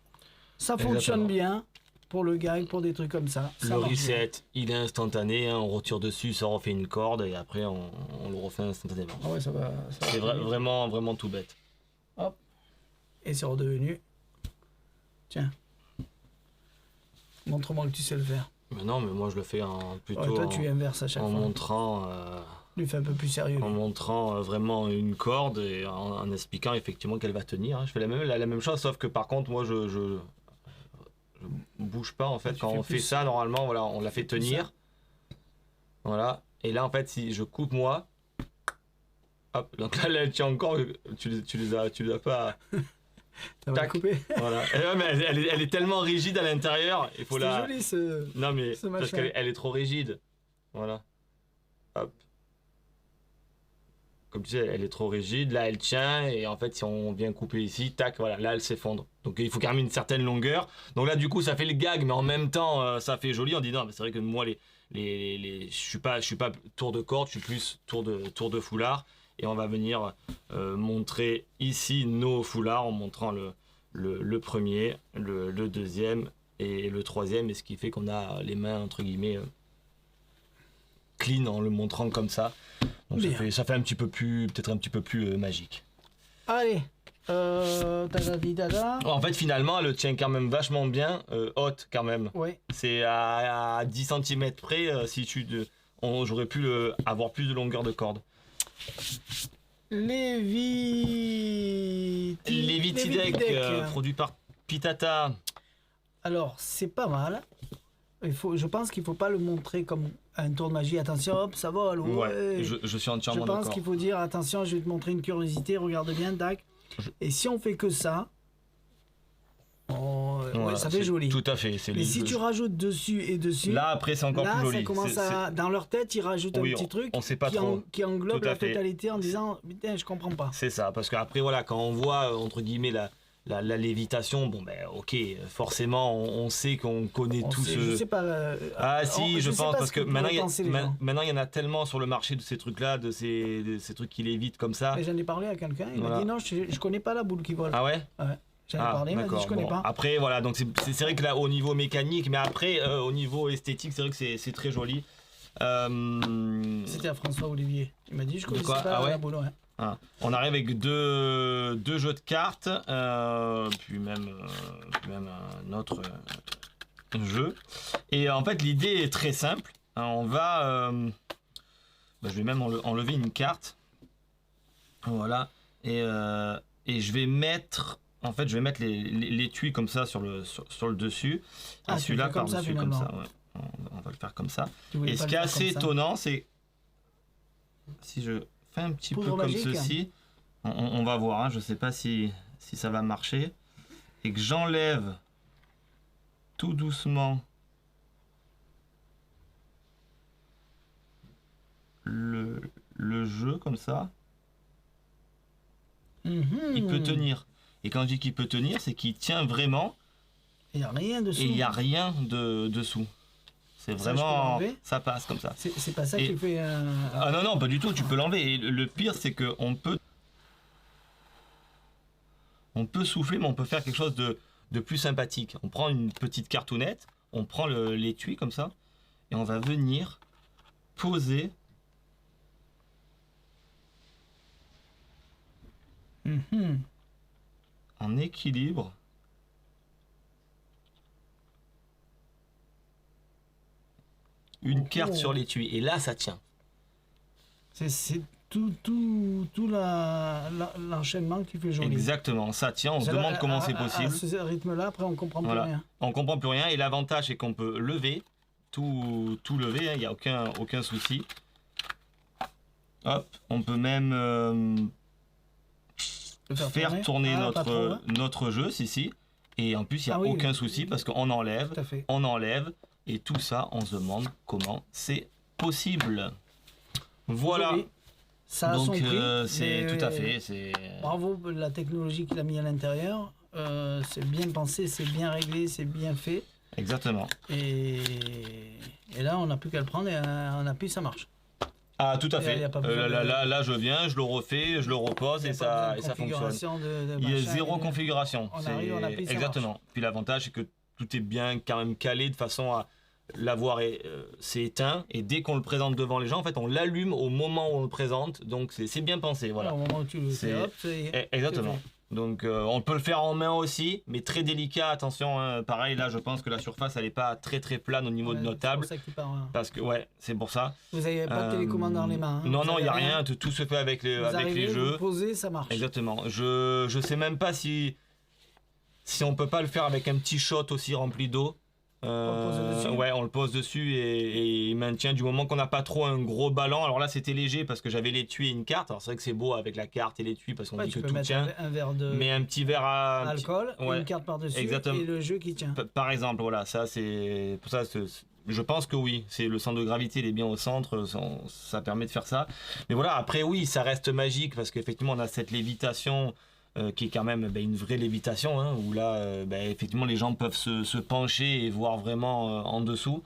Ça fonctionne Exactement. bien pour le gag, pour des trucs comme ça. Ça Le marche bien. reset, il est instantané, hein, on retire dessus, ça refait une corde et après on le refait instantanément. Ah ouais, ça va. C'est vraiment, vraiment tout bête. Hop. Et c'est redevenu. Tiens. Montre-moi que tu sais le faire. Mais non, mais moi je le fais plutôt Ouais, toi, tu inverses à chaque en fois. montrant, Lui fait un peu plus sérieux. lui. en montrant vraiment une corde et en expliquant effectivement qu'elle va tenir. Hein. Je fais la même chose, sauf que par contre, moi je bouge pas en fait. Tu Quand fais on fait plus ça, normalement, voilà, on la fait comme tenir. ça. Voilà. Et là, en fait, si je coupe moi, hop, donc là, elle tient encore, tu les as pas. Ça va Tac. couper. Voilà. Et ouais, mais elle est tellement rigide à l'intérieur, il faut C'est la. joli ce. Non, mais ce parce machin. qu'elle est trop rigide. Voilà. Hop. Comme tu sais, elle est trop rigide, là elle tient, et en fait, si on vient couper ici, tac, voilà, là elle s'effondre. Donc il faut quand même une certaine longueur. Donc là, du coup, ça fait le gag, mais en même temps, ça fait joli. On dit non, mais c'est vrai que moi, je suis pas tour de corde, je suis plus tour de foulard. Et on va venir montrer ici nos foulards en montrant le premier, le deuxième et le troisième, et ce qui fait qu'on a les mains entre guillemets clean en le montrant comme ça. Donc ça fait un petit peu plus, peut-être un petit peu plus magique. Allez. Tadadi dada. En fait, finalement, elle tient quand même vachement bien, haute quand même. Ouais. C'est à 10 cm près, si j'aurais pu avoir plus de longueur de corde. Levitidec. Levitidec, produit par Pitata. Alors, c'est pas mal. Je pense qu'il faut pas le montrer comme un tour de magie. Attention, hop, ça vole. Ouais. Je suis Je entièrement pense d'accord. qu'il faut dire attention, je vais te montrer une curiosité, regarde bien, tac. Et si on fait que ça, Voilà, ça fait c'est joli. Tout à fait. Mais si tu rajoutes dessus et dessus, Là, après, c'est encore là, plus joli. ça commence à. Dans leur tête, ils rajoutent Oui, un petit truc on sait pas trop. qui englobe Tout à la fait. totalité en disant putain, je comprends pas. C'est ça, parce qu'après, voilà, quand on voit, entre guillemets, la lévitation, bon, ben, ok, forcément, on sait qu'on connaît tous Je sais pas. Ah si, je sais pense, pas parce ce que pourraient maintenant, penser les gens. maintenant, il y en a tellement sur le marché de ces trucs-là, de ces trucs qui lévitent comme ça. Mais j'en ai parlé à quelqu'un, il m'a Voilà. dit non, je connais pas la boule qui vole. Ah ouais? Ouais. J'en ai parlé, il m'a dit d'accord. je connais Bon, pas. Après, voilà, donc c'est vrai que là, au niveau mécanique, mais après, au niveau esthétique, c'est vrai que c'est très joli. C'était à François Olivier. Il m'a dit je connaissais quoi? pas Ah ouais la boule. Ouais. On arrive avec deux jeux de cartes, puis même un autre jeu. Et en fait, l'idée est très simple. On va... je vais même enlever une carte. Voilà. Et je vais mettre... En fait, je vais mettre l'étui comme ça sur le dessus. Ah, et tu celui-là fais comme ça, par-dessus comme ça. finalement. Ouais. On va le faire comme ça. Tu voulais Et pas ce le qui est faire assez comme ça. étonnant, c'est... Si je fais un petit Poudre peu comme magique. ceci, on va voir, hein, je sais pas si ça va marcher, et que j'enlève tout doucement le jeu comme ça, il peut tenir. Et quand je dis qu'il peut tenir, c'est qu'il tient vraiment Il n'y a rien dessous. et il n'y a rien dessous. C'est Ça, je peux vraiment... l'enlever Ça passe comme ça. C'est pas ça Et- qui fait. Ah non, pas du tout, tu peux l'enlever. Et le pire, c'est qu'on peut souffler, mais on peut faire quelque chose de plus sympathique. On prend une petite cartonnette, on prend l'étui comme ça, et on va venir poser Mhm. en équilibre une carte sur l'étui. Et là, ça tient. C'est tout l'enchaînement qui fait joli. Exactement, ça tient. On se demande comment c'est possible. À ce rythme-là, après, on comprend Voilà. plus rien. On comprend plus rien. Et l'avantage, c'est qu'on peut lever, tout lever, hein, il n'y a aucun souci. Hop, on peut même Le faire tourner pas trop, hein. notre jeu, si. Et en plus, il n'y a Ah oui, aucun oui. souci parce qu'on enlève, Tout à fait. et tout ça, on se demande comment c'est possible. Voilà. Joli. Ça a Donc, son prix. c'est mais tout à fait. C'est Bravo pour la technologie qu'il a mis à l'intérieur. C'est bien pensé, c'est bien réglé, c'est bien fait. exactement. Et là, on n'a plus qu'à le prendre et on appuie, ça marche. Ah, tout à Il y a fait. pas besoin de- Là, je viens, je le refais, je le repose Il y et a pas ça besoin de fonctionne. configuration de Il y a machin, zéro et- configuration. On arrive, on appuie, ça Exactement. Puis l'avantage, c'est que tout est bien quand même calé de façon à l'avoir c'est éteint. Et dès qu'on le présente devant les gens, en fait, on l'allume au moment où on le présente. Donc c'est bien pensé. Voilà. Au moment où tu le C'est- fais, hop, c'est Exactement. c'est fait. Donc on peut le faire en main aussi, mais très délicat. Attention, hein. Pareil, là, je pense que la surface, elle n'est pas très plane au niveau de Ouais, notre table. C'est pour ça qu'il part, hein. Parce que, ouais, c'est pour ça. Vous n'avez pas de télécommande dans les mains. Hein. Non, Vous non, il avez n'y a rien. Tout se fait avec Vous les arrivez, vous jeux. posez, ça marche. Exactement. Je sais même pas si on peut pas le faire avec un petit shot aussi rempli d'eau. On le pose dessus. Ouais, on le pose dessus et il maintient du moment qu'on n'a pas trop un gros ballon. Alors là, c'était léger parce que j'avais l'étui et une carte. Alors c'est vrai que c'est beau avec la carte et l'étui parce qu'on Ouais, dit tu que peux tout mettre tient. un verre de Mais un petit verre à alcool, ouais, une carte par-dessus exactement. et le jeu qui tient. Par exemple, voilà, ça c'est pour ça. Je pense que oui, c'est le centre de gravité, il est bien au centre, ça permet de faire ça. Mais voilà, après oui, ça reste magique parce qu'effectivement on a cette lévitation qui est quand même une vraie lévitation, hein, où là, effectivement les gens peuvent se pencher et voir vraiment en dessous.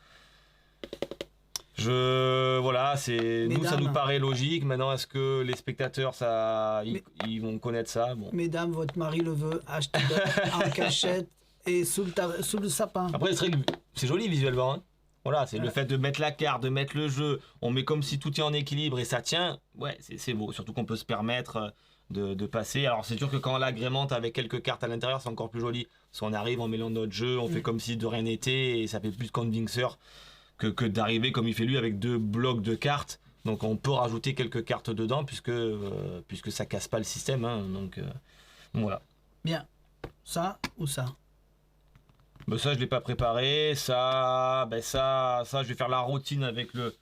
Voilà, nous ça nous paraît logique. Maintenant, est-ce que les spectateurs, ils vont connaître ça? Bon. Mesdames, votre mari le veut, achetez en cachette et sous le sapin. Après, c'est joli visuellement. Hein. Voilà, c'est le Ouais. fait de mettre la carte, de mettre le jeu, on met comme si tout est en équilibre et ça tient. Ouais, c'est beau. Surtout qu'on peut se permettre de passer. Alors, c'est sûr que quand on l'agrémente avec quelques cartes à l'intérieur, c'est encore plus joli. Parce qu'on arrive, on mélange notre jeu, on fait comme si de rien n'était et ça fait plus convinceur que d'arriver comme il fait lui avec 2 blocs de cartes. Donc, on peut rajouter quelques cartes dedans puisque ça casse pas le système. Hein. Donc, voilà. Bien. Ça ou ça? Ben ça, je l'ai pas préparé. Ça, je vais faire la routine avec le.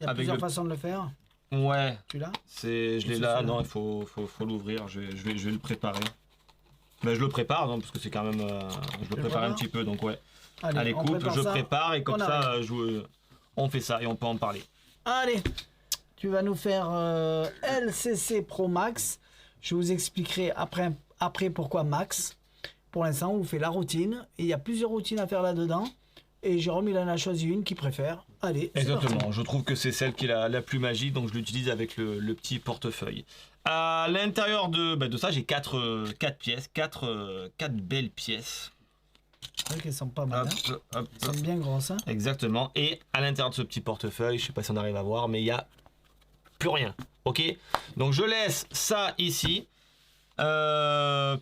Il y a Avec plusieurs le- façons de le faire. Ouais, Tu l'as? je Et l'ai c'est là. ça. Non, il faut l'ouvrir. Je vais le préparer. Ben, je le prépare, non, parce que c'est quand même. Je le prépare un prépares petit peu, donc ouais. Allez, Allez, on coupe, prépare je ça. prépare et comme On ça, on fait ça et on peut en parler. Allez, tu vas nous faire LCC Pro Max. Je vous expliquerai après pourquoi Max. Pour l'instant, on vous fait la routine. Et il y a plusieurs routines à faire là-dedans. Et Jérôme, il en a choisi une qu'il préfère. Allez, c'est parti. Exactement, je trouve que c'est celle qui est la plus magique, donc je l'utilise avec le petit portefeuille. À l'intérieur de ça, j'ai 4 pièces, 4 belles pièces. C'est vrai qu'elles sont pas mal. Hop, Hein. hop, Elles sont bien grosses. Hein. Exactement. Et à l'intérieur de ce petit portefeuille, je sais pas si on arrive à voir, mais il y a plus rien. Ok. Donc je laisse ça ici.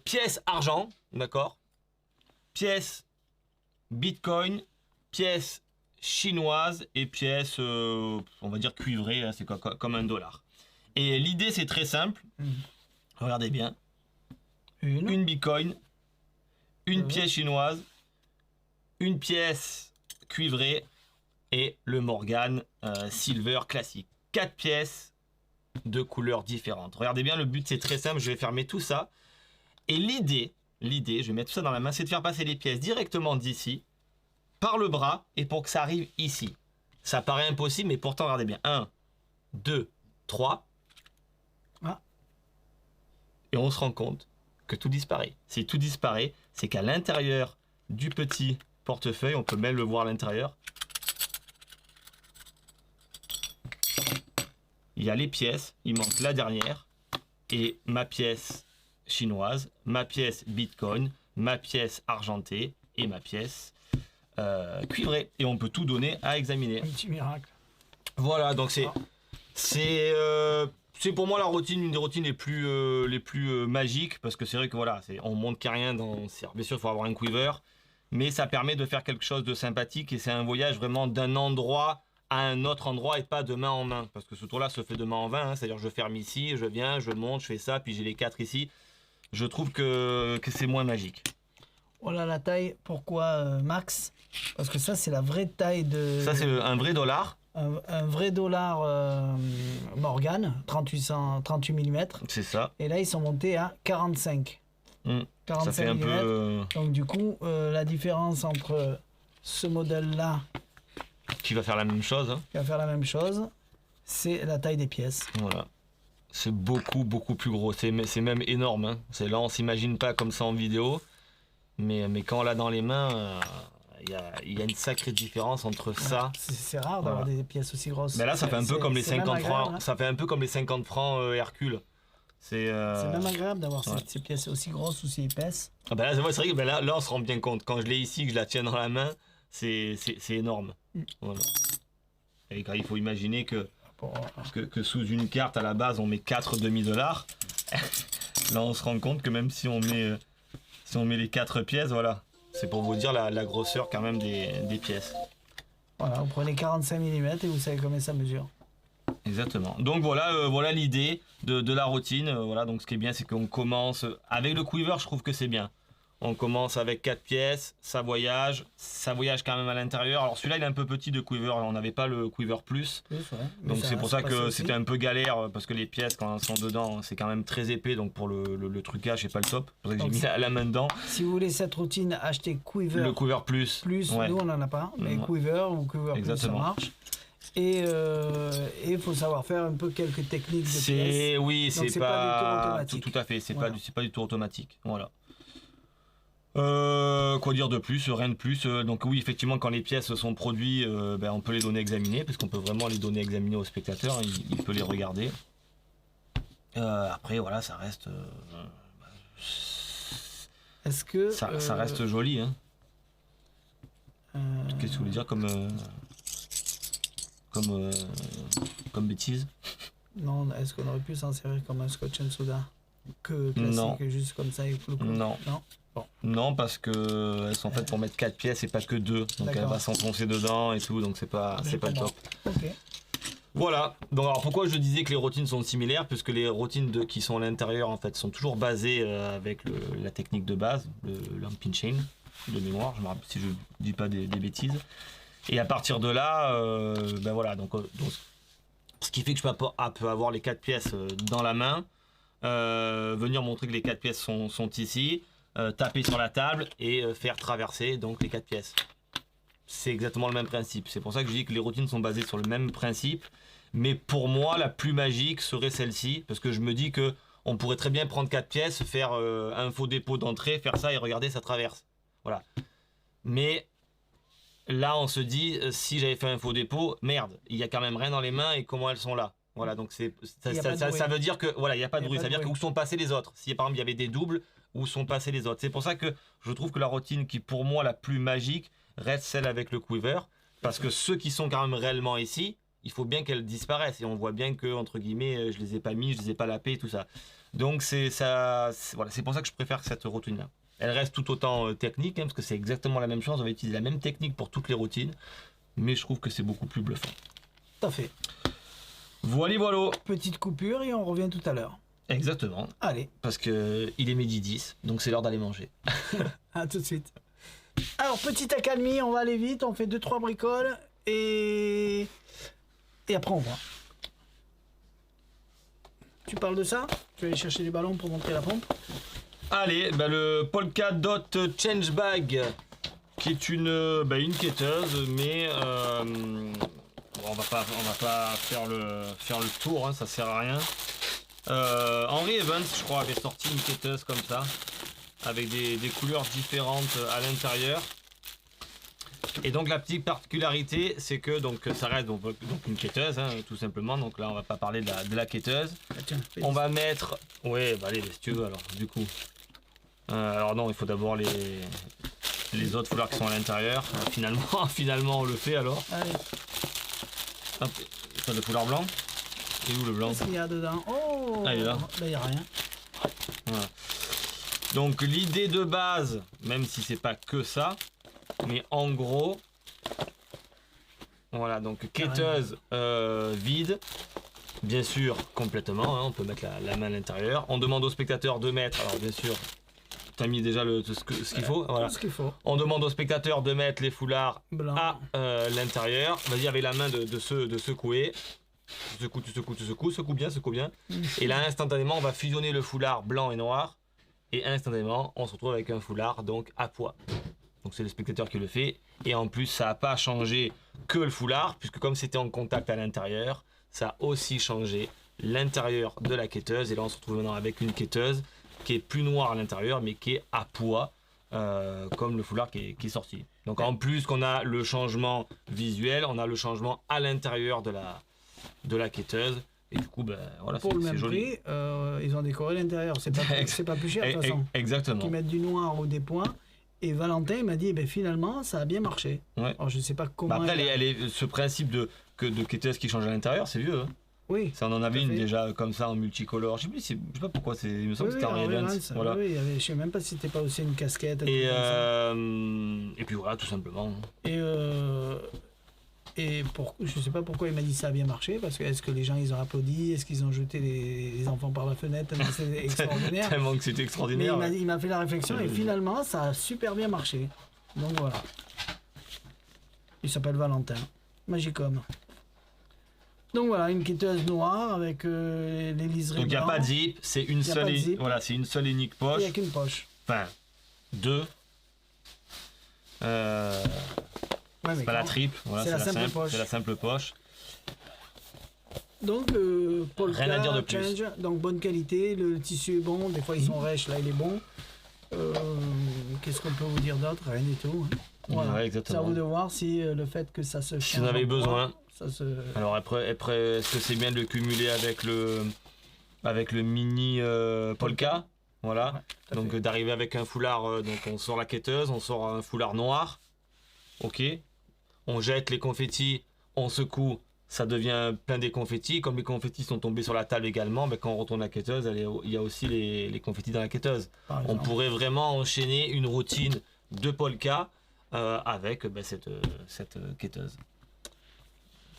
Pièce argent, d'accord. Pièce Bitcoin, pièce chinoise et pièce, on va dire cuivrée. Hein, c'est comme $1. Et l'idée c'est très simple. Regardez bien. Une Bitcoin, une pièce chinoise, une pièce cuivrée et le Morgan Silver classique. 4 pièces de couleurs différentes. Regardez bien, le but c'est très simple, je vais fermer tout ça. Et l'idée, je vais mettre tout ça dans la main, c'est de faire passer les pièces directement d'ici, par le bras, et pour que ça arrive ici. Ça paraît impossible, mais pourtant, regardez bien. 1, 2, 3. Ah. Et on se rend compte que tout disparaît. Si tout disparaît, c'est qu'à l'intérieur du petit portefeuille, on peut même le voir à l'intérieur, il y a les pièces, il manque la dernière, et ma pièce chinoise, ma pièce Bitcoin, ma pièce argentée et ma pièce cuivrée. Et on peut tout donner à examiner. Un petit miracle. Voilà, donc c'est pour moi la routine, une des routines les plus magiques, parce que c'est vrai que voilà, on monte qu'à rien dans. Bien sûr, il faut avoir un quiver, mais ça permet de faire quelque chose de sympathique et c'est un voyage vraiment d'un endroit à un autre endroit et pas de main en main, parce que ce tour-là se fait de main en main, hein, c'est-à-dire je ferme ici, je viens, je monte, je fais ça, puis j'ai les 4 ici. Je trouve que c'est moins magique. Voilà la taille. Pourquoi Max? Parce que ça, c'est la vraie taille de. Ça, c'est un vrai $. Un vrai dollar Morgan, 38 mm. C'est ça. Et là, ils sont montés à 45. 45 Ça fait un mm. peu. Donc, du coup, la différence entre ce modèle-là, Qui va faire la même chose. Hein. qui va faire la même chose, c'est la taille des pièces. Voilà. C'est beaucoup plus gros. C'est même énorme. Hein. Là, on s'imagine pas comme ça en vidéo. Mais quand on l'a dans les mains, il y a une sacrée différence entre ça. C'est rare d'avoir des pièces aussi grosses. Mais là, ça fait un peu comme les 50 francs. Hein. Ça fait un peu comme les 50 francs Hercule. C'est même agréable d'avoir ces pièces aussi grosses, aussi épaisses. Ah ben là, c'est vrai que là, on se rend bien compte. Quand je l'ai ici, que je la tiens dans la main, c'est énorme. Voilà. Et quand il faut imaginer que sous une carte, à la base, on met 4 demi-dollars. Là, on se rend compte que même si on met les 4 pièces, voilà. C'est pour vous dire la grosseur quand même des pièces. Voilà, vous prenez 45 mm et vous savez combien ça mesure. Exactement. Donc voilà l'idée de la routine. Voilà, donc ce qui est bien, c'est qu'on commence avec le quiver. Je trouve que c'est bien. On commence avec 4 pièces, ça voyage quand même à l'intérieur. Alors celui-là, il est un peu petit de quiver. On n'avait pas le quiver plus. Donc c'est pour ça que c'était un peu galère parce que les pièces quand elles sont dedans, c'est quand même très épais. Donc pour le trucage, c'est pas le top. C'est pour ça que j'ai mis la main dedans. Si vous voulez cette routine, achetez quiver. Le quiver plus. Ouais. Nous on n'en a pas, mais quiver ou quiver Exactement. Plus, ça marche. Et il faut savoir faire un peu quelques techniques de pièces. Oui, c'est pas tout à fait. C'est pas du tout automatique. Voilà. Quoi dire de plus? Rien de plus. Donc oui, effectivement, quand les pièces sont produites, on peut les donner examiner, parce qu'on peut vraiment les donner examiner au spectateur. Il peut les regarder. Après, voilà, ça reste. Est-ce que ça reste joli, hein? Qu'est-ce que vous voulez dire comme bêtise? Non, est-ce qu'on aurait pu s'en servir comme un scotch and soda que classique, non. Juste comme ça avec le coup? Non. Bon. Non, parce que elles sont faites pour mettre 4 pièces et pas que 2. Donc elle va s'enfoncer dedans et tout, donc c'est pas le top. Okay. Voilà. Donc alors pourquoi je disais que les routines sont similaires, puisque les routines qui sont à l'intérieur en fait sont toujours basées avec la technique de base, le lamping chain de mémoire, je me rappelle si je dis pas des bêtises. Et à partir de là, voilà, donc ce qui fait que je peux avoir les 4 pièces dans la main, venir montrer que les 4 pièces sont ici. Taper sur la table et faire traverser donc les 4 pièces. C'est exactement le même principe. C'est pour ça que je dis que les routines sont basées sur le même principe. Mais pour moi, la plus magique serait celle-ci. Parce que je me dis que on pourrait très bien prendre 4 pièces, faire un faux dépôt d'entrée, faire ça et regarder, ça traverse. Voilà. Mais là, on se dit, si j'avais fait un faux dépôt, merde, il y a quand même rien dans les mains et comment elles sont là. Voilà, donc ça veut dire que voilà, il n'y a pas de bruit. Ça veut dire que où sont passés les autres. Si par exemple il y avait des doubles, où sont passés les autres. C'est pour ça que je trouve que la routine qui pour moi la plus magique reste celle avec le quiver, parce que ceux qui sont quand même réellement ici, il faut bien qu'elles disparaissent et on voit bien que entre guillemets je les ai pas mis, je les ai pas lapés, tout ça. Donc c'est pour ça que je préfère cette routine là. Elle reste tout autant technique, hein, parce que c'est exactement la même chose. On va utiliser la même technique pour toutes les routines, mais je trouve que c'est beaucoup plus bluffant. Tout à fait. Voilà. Petite coupure et on revient tout à l'heure. Exactement. Allez. Parce que il est midi 10, donc c'est l'heure d'aller manger. À tout de suite. Alors, petite accalmie, on va aller vite, on fait 2-3 bricoles et après on voit. Tu parles de ça? Tu vas aller chercher des ballons pour monter la pompe? Allez, le Polka Dot Change Bag, qui est une quêteuse, mais on va pas faire le tour, hein, ça sert à rien. Henry Evans, je crois, avait sorti une quêteuse comme ça, avec des couleurs différentes à l'intérieur. Et donc la petite particularité, c'est que ça reste donc une quêteuse, hein, tout simplement. Donc là, on va pas parler de la quêteuse. On va mettre, allez, si tu veux alors, du coup. Alors non, il faut d'abord les autres foulards qui sont à l'intérieur. Finalement, on le fait alors. Allez. Hop, ça le foulard blanc. Et où le blanc? Qu'est-ce qu'il y a dedans? Oh, il est là. Là, il n'y a rien. Voilà. Donc l'idée de base, même si c'est pas que ça, mais en gros, voilà, donc quêteuse vide, bien sûr complètement, hein, on peut mettre la main à l'intérieur. On demande au spectateur de mettre, alors bien sûr, tu as mis déjà ce qu'il faut, voilà. Tout ce qu'il faut. On demande au spectateur de mettre les foulards blanc à l'intérieur. Vas-y avec la main de secouer. Tu secoues, secoue bien. Et là, instantanément, on va fusionner le foulard blanc et noir. Et instantanément, on se retrouve avec un foulard donc à poids. Donc c'est le spectateur qui le fait. Et en plus, ça n'a pas changé que le foulard, puisque comme c'était en contact à l'intérieur, ça a aussi changé l'intérieur de la quêteuse. Et là, on se retrouve maintenant avec une quêteuse qui est plus noire à l'intérieur, mais qui est à poids. comme le foulard qui est sorti. Donc en plus qu'on a le changement visuel, on a le changement à l'intérieur de la quêteuse. Et du coup, voilà, pour le même joli. prix, ils ont décoré l'intérieur. C'est pas plus cher de toute façon. Exactement. Qu'ils mettent du noir ou des points. Et Valentin m'a dit, finalement, ça a bien marché. Ouais. Alors je sais pas comment. Après, ce principe de quêteuse qui change à l'intérieur, c'est vieux. Hein. Oui. Ça, on en avait une déjà comme ça en multicolore. Je sais pas pourquoi. Il me semble que c'était en Evans. Voilà. Oui, je sais même pas si c'était pas aussi une casquette. Et puis voilà, tout simplement. Et je sais pas pourquoi il m'a dit ça a bien marché, parce que est-ce que les gens ils ont applaudi, est-ce qu'ils ont jeté les enfants par la fenêtre, c'est extraordinaire. Tellement que c'était extraordinaire. Mais il m'a fait la réflexion et finalement ça a super bien marché. Donc voilà. Il s'appelle Valentin, Magicom. Donc voilà, une quêteuse noire avec les liserés. Donc il n'y a pas de zip, c'est une seule et unique poche. Il n'y a qu'une poche. Enfin, deux. C'est pas la triple, voilà, c'est la simple poche. Donc, polka, rien à dire de plus. change, donc bonne qualité, le tissu est bon, des fois ils sont rêches, là il est bon. Qu'est-ce qu'on peut vous dire d'autre? Rien du tout. Hein. Voilà. Ouais, exactement. C'est à vous de voir si le fait que ça se change. Si vous en avez besoin. Se... Alors après, est-ce que c'est bien de le cumuler avec le mini polka? Voilà. Ouais, donc d'arriver avec un foulard, donc on sort la quêteuse, on sort un foulard noir. Ok. On jette les confettis, on secoue, ça devient plein des confettis. Comme les confettis sont tombés sur la table également, quand on retourne la quêteuse, il y a aussi les confettis dans la quêteuse. On pourrait vraiment enchaîner une routine de polka avec cette quêteuse.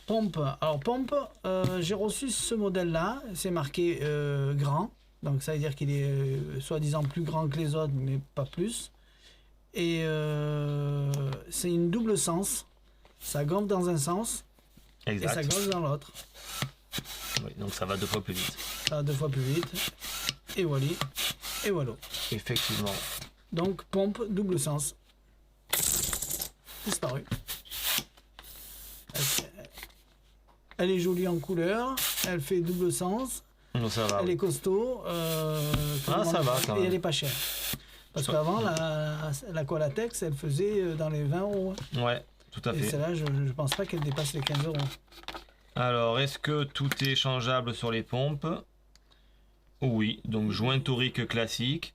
Pompe. Alors pompe, j'ai reçu ce modèle-là, c'est marqué grand. Donc ça veut dire qu'il est soi-disant plus grand que les autres, mais pas plus. Et c'est une double sens. Ça gonfle dans un sens et ça gonfle dans l'autre. Oui, donc ça va 2 fois plus vite. Ça va 2 fois plus vite. Et voilà. Et voilà. Effectivement. Donc pompe, double sens. Disparu. Elle est jolie en couleur. Elle fait double sens. Non, ça va. Elle est costaud. Ça va quand même. Et elle est pas chère. Parce qu'avant, la Collatex, elle faisait dans les 20 €. Ouais, tout à fait. Et celle-là, je ne pense pas qu'elle dépasse les 15 €. Alors, est-ce que tout est changeable sur les pompes? Oui, donc joint torique classique,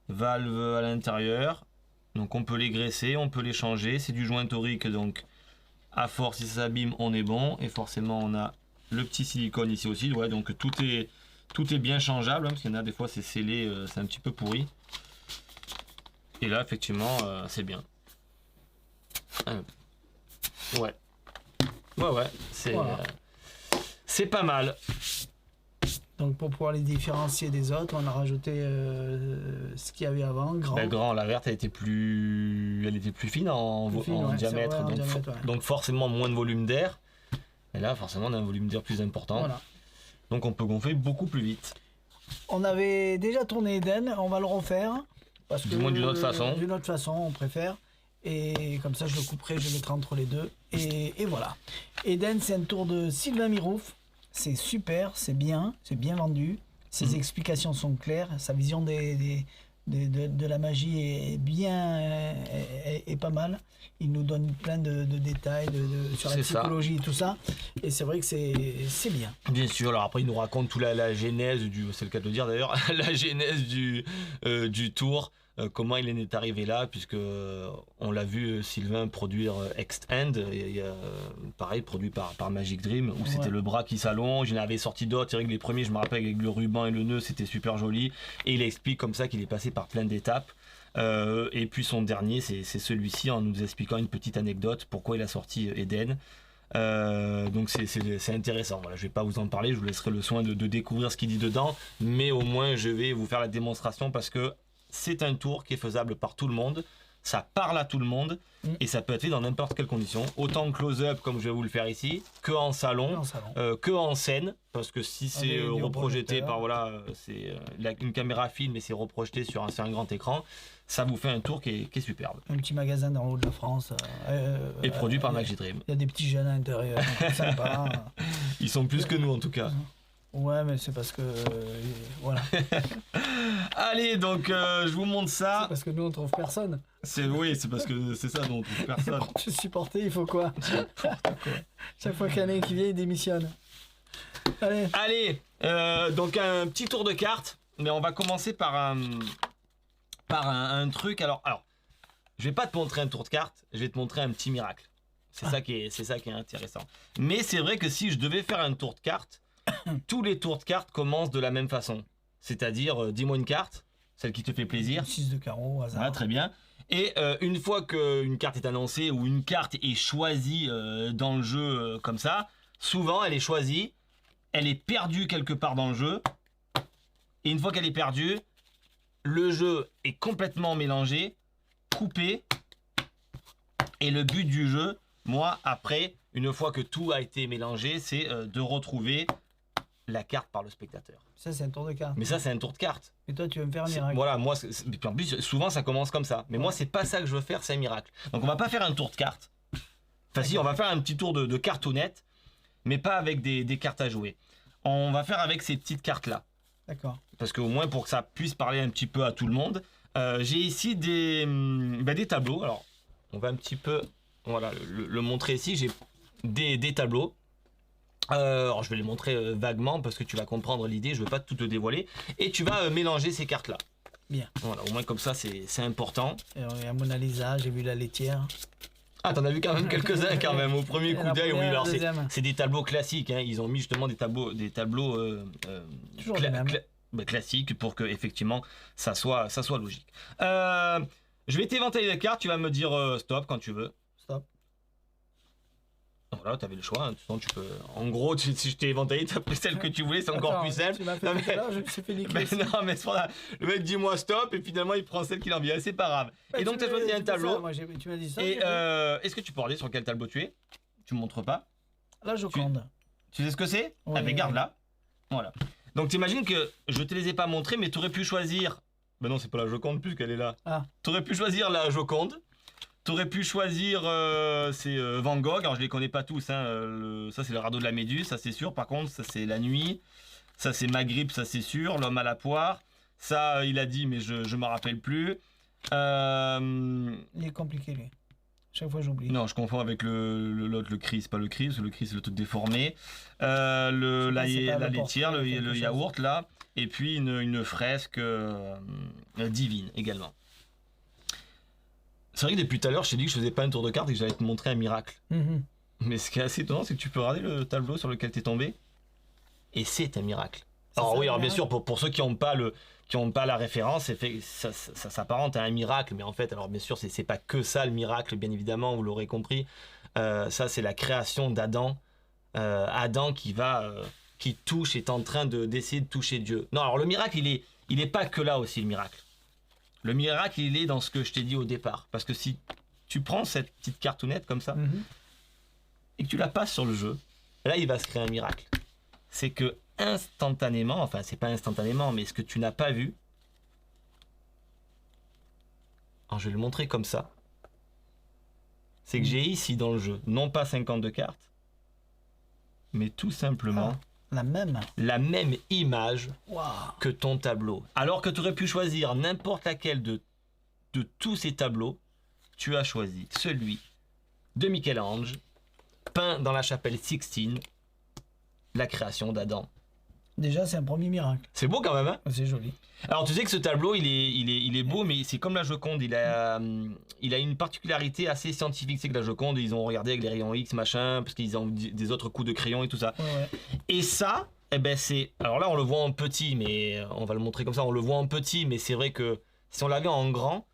valve à l'intérieur. Donc on peut les graisser, on peut les changer. C'est du joint torique, donc à force, si ça s'abîme, on est bon. Et forcément, on a le petit silicone ici aussi. Ouais, donc tout est bien changeable, parce qu'il y en a des fois, c'est scellé, c'est un petit peu pourri. Et là, effectivement, c'est bien. Ouais, c'est pas mal. Donc pour pouvoir les différencier des autres, on a rajouté ce qu'il y avait avant, grand. La verte, elle était plus fine en diamètre, donc forcément moins de volume d'air. Et là, forcément, on a un volume d'air plus important. Voilà. Donc on peut gonfler beaucoup plus vite. On avait déjà tourné Eden, on va le refaire. Parce que d'une autre façon. D'une autre façon, on préfère. Et comme ça, je le couperai, je le mettrai entre les deux. Et voilà. Eden, c'est un tour de Sylvain Mirouf. C'est super, c'est bien vendu. Ses explications sont claires. Sa vision de la magie est bien est pas mal. Il nous donne plein de détails sur la psychologie et tout ça. Et c'est vrai que c'est bien. Bien sûr. Alors après, il nous raconte toute la genèse c'est le cas de le dire d'ailleurs, la genèse du tour. Comment il en est arrivé là, puisque on l'a vu Sylvain produire Extend, pareil produit par Magic Dream, où c'était le bras qui s'allonge. Il en avait sorti d'autres, c'est vrai que les premiers, je me rappelle, avec le ruban et le nœud, c'était super joli, et il explique comme ça qu'il est passé par plein d'étapes. Et puis son dernier, c'est celui-ci, en nous expliquant une petite anecdote, pourquoi il a sorti Eden. Donc c'est intéressant. Voilà, je vais pas vous en parler, je vous laisserai le soin de découvrir ce qu'il dit dedans, mais au moins je vais vous faire la démonstration, parce que c'est un tour qui est faisable par tout le monde, ça parle à tout le monde, et ça peut être fait dans n'importe quelle condition, autant close-up comme je vais vous le faire ici, que en salon, que en scène, parce que si c'est reprojeté par c'est une caméra film et c'est reprojeté sur un grand écran, ça vous fait un tour qui est superbe. Un petit magasin dans le haut de la France. Et produit par Magic Dream. Il y a des petits jeunes à l'intérieur, sympa. Ils sont plus que nous en tout cas. Ouais, mais c'est parce que voilà. Allez, donc je vous montre C'est ça. parce que nous on trouve personne. Oui, c'est parce que c'est ça, non, on trouve personne. Pour te supporter, il faut quoi? Chaque fois qu'il y en a un qui vient, il démissionne. Allez. Allez, donc un petit tour de cartes, mais on va commencer par un truc. Alors, je vais pas te montrer un tour de cartes, je vais te montrer un petit miracle. C'est ça qui est intéressant. Mais c'est vrai que si je devais faire un tour de cartes, tous les tours de cartes commencent de la même façon. C'est-à-dire, dis-moi une carte, celle qui te fait plaisir. 6 de carreau au hasard. Ah, très bien. Et une fois qu'une carte est annoncée ou une carte est choisie dans le jeu comme ça, souvent elle est choisie, elle est perdue quelque part dans le jeu. Et une fois qu'elle est perdue, le jeu est complètement mélangé, coupé. Et le but du jeu, moi, après, une fois que tout a été mélangé, c'est de retrouver la carte par le spectateur. Ça, c'est un tour de carte. Mais ça, c'est un tour de carte. Et toi, tu veux me faire un miracle. Voilà, moi, en plus, souvent ça commence comme ça. Mais moi, c'est pas ça que je veux faire, c'est un miracle. Donc, on va pas faire un tour de cartes. Enfin, si, on va faire un petit tour de cartonnette, mais pas avec des cartes à jouer. On va faire avec ces petites cartes-là. D'accord. Parce qu'au moins, pour que ça puisse parler un petit peu à tout le monde, j'ai ici des tableaux. Alors, on va un petit peu le montrer ici. J'ai des tableaux. Alors je vais les montrer vaguement parce que tu vas comprendre l'idée, je ne veux pas tout te dévoiler. Et tu vas mélanger ces cartes-là. Bien. Voilà, au moins comme ça, c'est important. Et il y a Mona Lisa, j'ai vu la laitière. Ah, t'en as vu quand même quelques-uns quand même, au premier coup d'œil. Oui, alors c'est des tableaux classiques, hein. Ils ont mis justement des tableaux classiques pour que effectivement ça soit logique. Je vais t'éventailler les cartes, tu vas me dire stop quand tu veux. Stop. Voilà, tu avais le choix, hein. Sinon, tu peux. En gros, si je t'ai éventaillé, tu as pris celle que tu voulais, c'est encore plus simple. Tu m'as fait tout à l'heure, je me suis fait niquer. Non, mais c'est pas là. Le mec dit moi stop, et finalement il prend celle qu'il a envie. C'est pas grave. Et donc, tu as choisi un tableau. Moi, tu m'as dit ça. Et est-ce que tu peux regarder sur quel tableau tu es? Tu me montres pas? La Joconde. Tu sais ce que c'est? Oui, ah, mais garde là. Voilà. Donc, t'imagines que je te les ai pas montrés, mais tu aurais pu choisir. Ben non, c'est pas la Joconde, puisqu'elle est là. Ah. Tu aurais pu choisir la Joconde. T'aurais pu choisir Van Gogh, alors je les connais pas tous, hein. Ça c'est le radeau de la Méduse, ça c'est sûr. Par contre, ça c'est La Nuit, ça c'est Magritte, ça c'est sûr. L'homme à la poire, ça il a dit, mais je m'en rappelle plus. Il est compliqué lui. Chaque fois j'oublie. Non, je confonds avec l'autre, le Cris, c'est pas le Cris, parce que le Cris c'est le truc déformé. La laitière, le yaourt là, et puis une fresque divine également. C'est vrai que depuis tout à l'heure, je t'ai dit que je faisais pas un tour de cartes et que j'allais te montrer un miracle. Mais ce qui est assez étonnant, c'est que tu peux regarder le tableau sur lequel tu es tombé. Et c'est un miracle. Alors oui, alors bien sûr, pour ceux qui n'ont pas la référence, ça s'apparente à un miracle. Mais en fait, alors bien sûr, c'est pas que ça le miracle, bien évidemment, vous l'aurez compris. Ça, c'est la création d'Adam. Adam qui touche, est en train d'essayer de toucher Dieu. Non, alors le miracle, il est pas que là aussi, le miracle. Le miracle, il est dans ce que je t'ai dit au départ. Parce que si tu prends cette petite cartonnette comme ça, et que tu la passes sur le jeu, là, il va se créer un miracle. C'est que instantanément, enfin, c'est pas instantanément, mais ce que tu n'as pas vu, alors je vais le montrer comme ça, c'est que j'ai ici dans le jeu, non pas 52 cartes, mais tout simplement... La même image que ton tableau. Alors que tu aurais pu choisir n'importe laquelle de tous ces tableaux, tu as choisi celui de Michel-Ange, peint dans la chapelle Sixtine, la création d'Adam. Déjà, c'est un premier miracle. C'est beau quand même, hein? C'est joli. Alors tu sais que ce tableau, il est beau, mais c'est comme la Joconde. Il a une particularité assez scientifique. C'est que la Joconde, ils ont regardé avec les rayons X, machin, parce qu'ils ont des autres coups de crayon et tout ça. Ouais. Et ça, eh ben c'est... Alors là, on le voit en petit, mais on va le montrer comme ça. On le voit en petit, mais c'est vrai que si on l'avait en grand,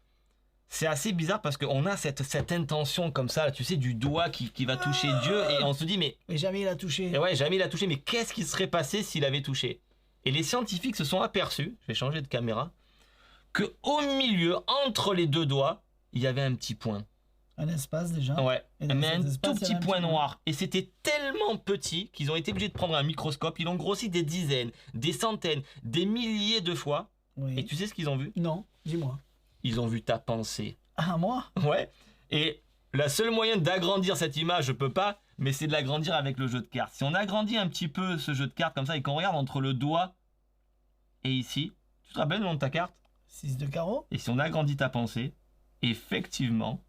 c'est assez bizarre parce qu'on a cette intention comme ça, tu sais, du doigt qui va toucher Dieu, et on se dit, mais jamais il a touché. Et ouais, jamais il a touché, mais qu'est-ce qui serait passé s'il avait touché? Et les scientifiques se sont aperçus, je vais changer de caméra, que au milieu, entre les deux doigts, il y avait un petit point. Un espace déjà. Ouais, mais un tout petit point noir. Et c'était tellement petit qu'ils ont été obligés de prendre un microscope. Ils l'ont grossi des dizaines, des centaines, des milliers de fois. Oui. Et tu sais ce qu'ils ont vu? Non, dis-moi. Ils ont vu ta pensée. Ah, moi? Ouais. Et le seul moyen d'agrandir cette image, je peux pas, mais c'est de l'agrandir avec le jeu de cartes. Si on agrandit un petit peu ce jeu de cartes comme ça et qu'on regarde entre le doigt et ici, Tu te rappelles le nom de ta carte? 6 de carreau. Et si on agrandit ta pensée, effectivement,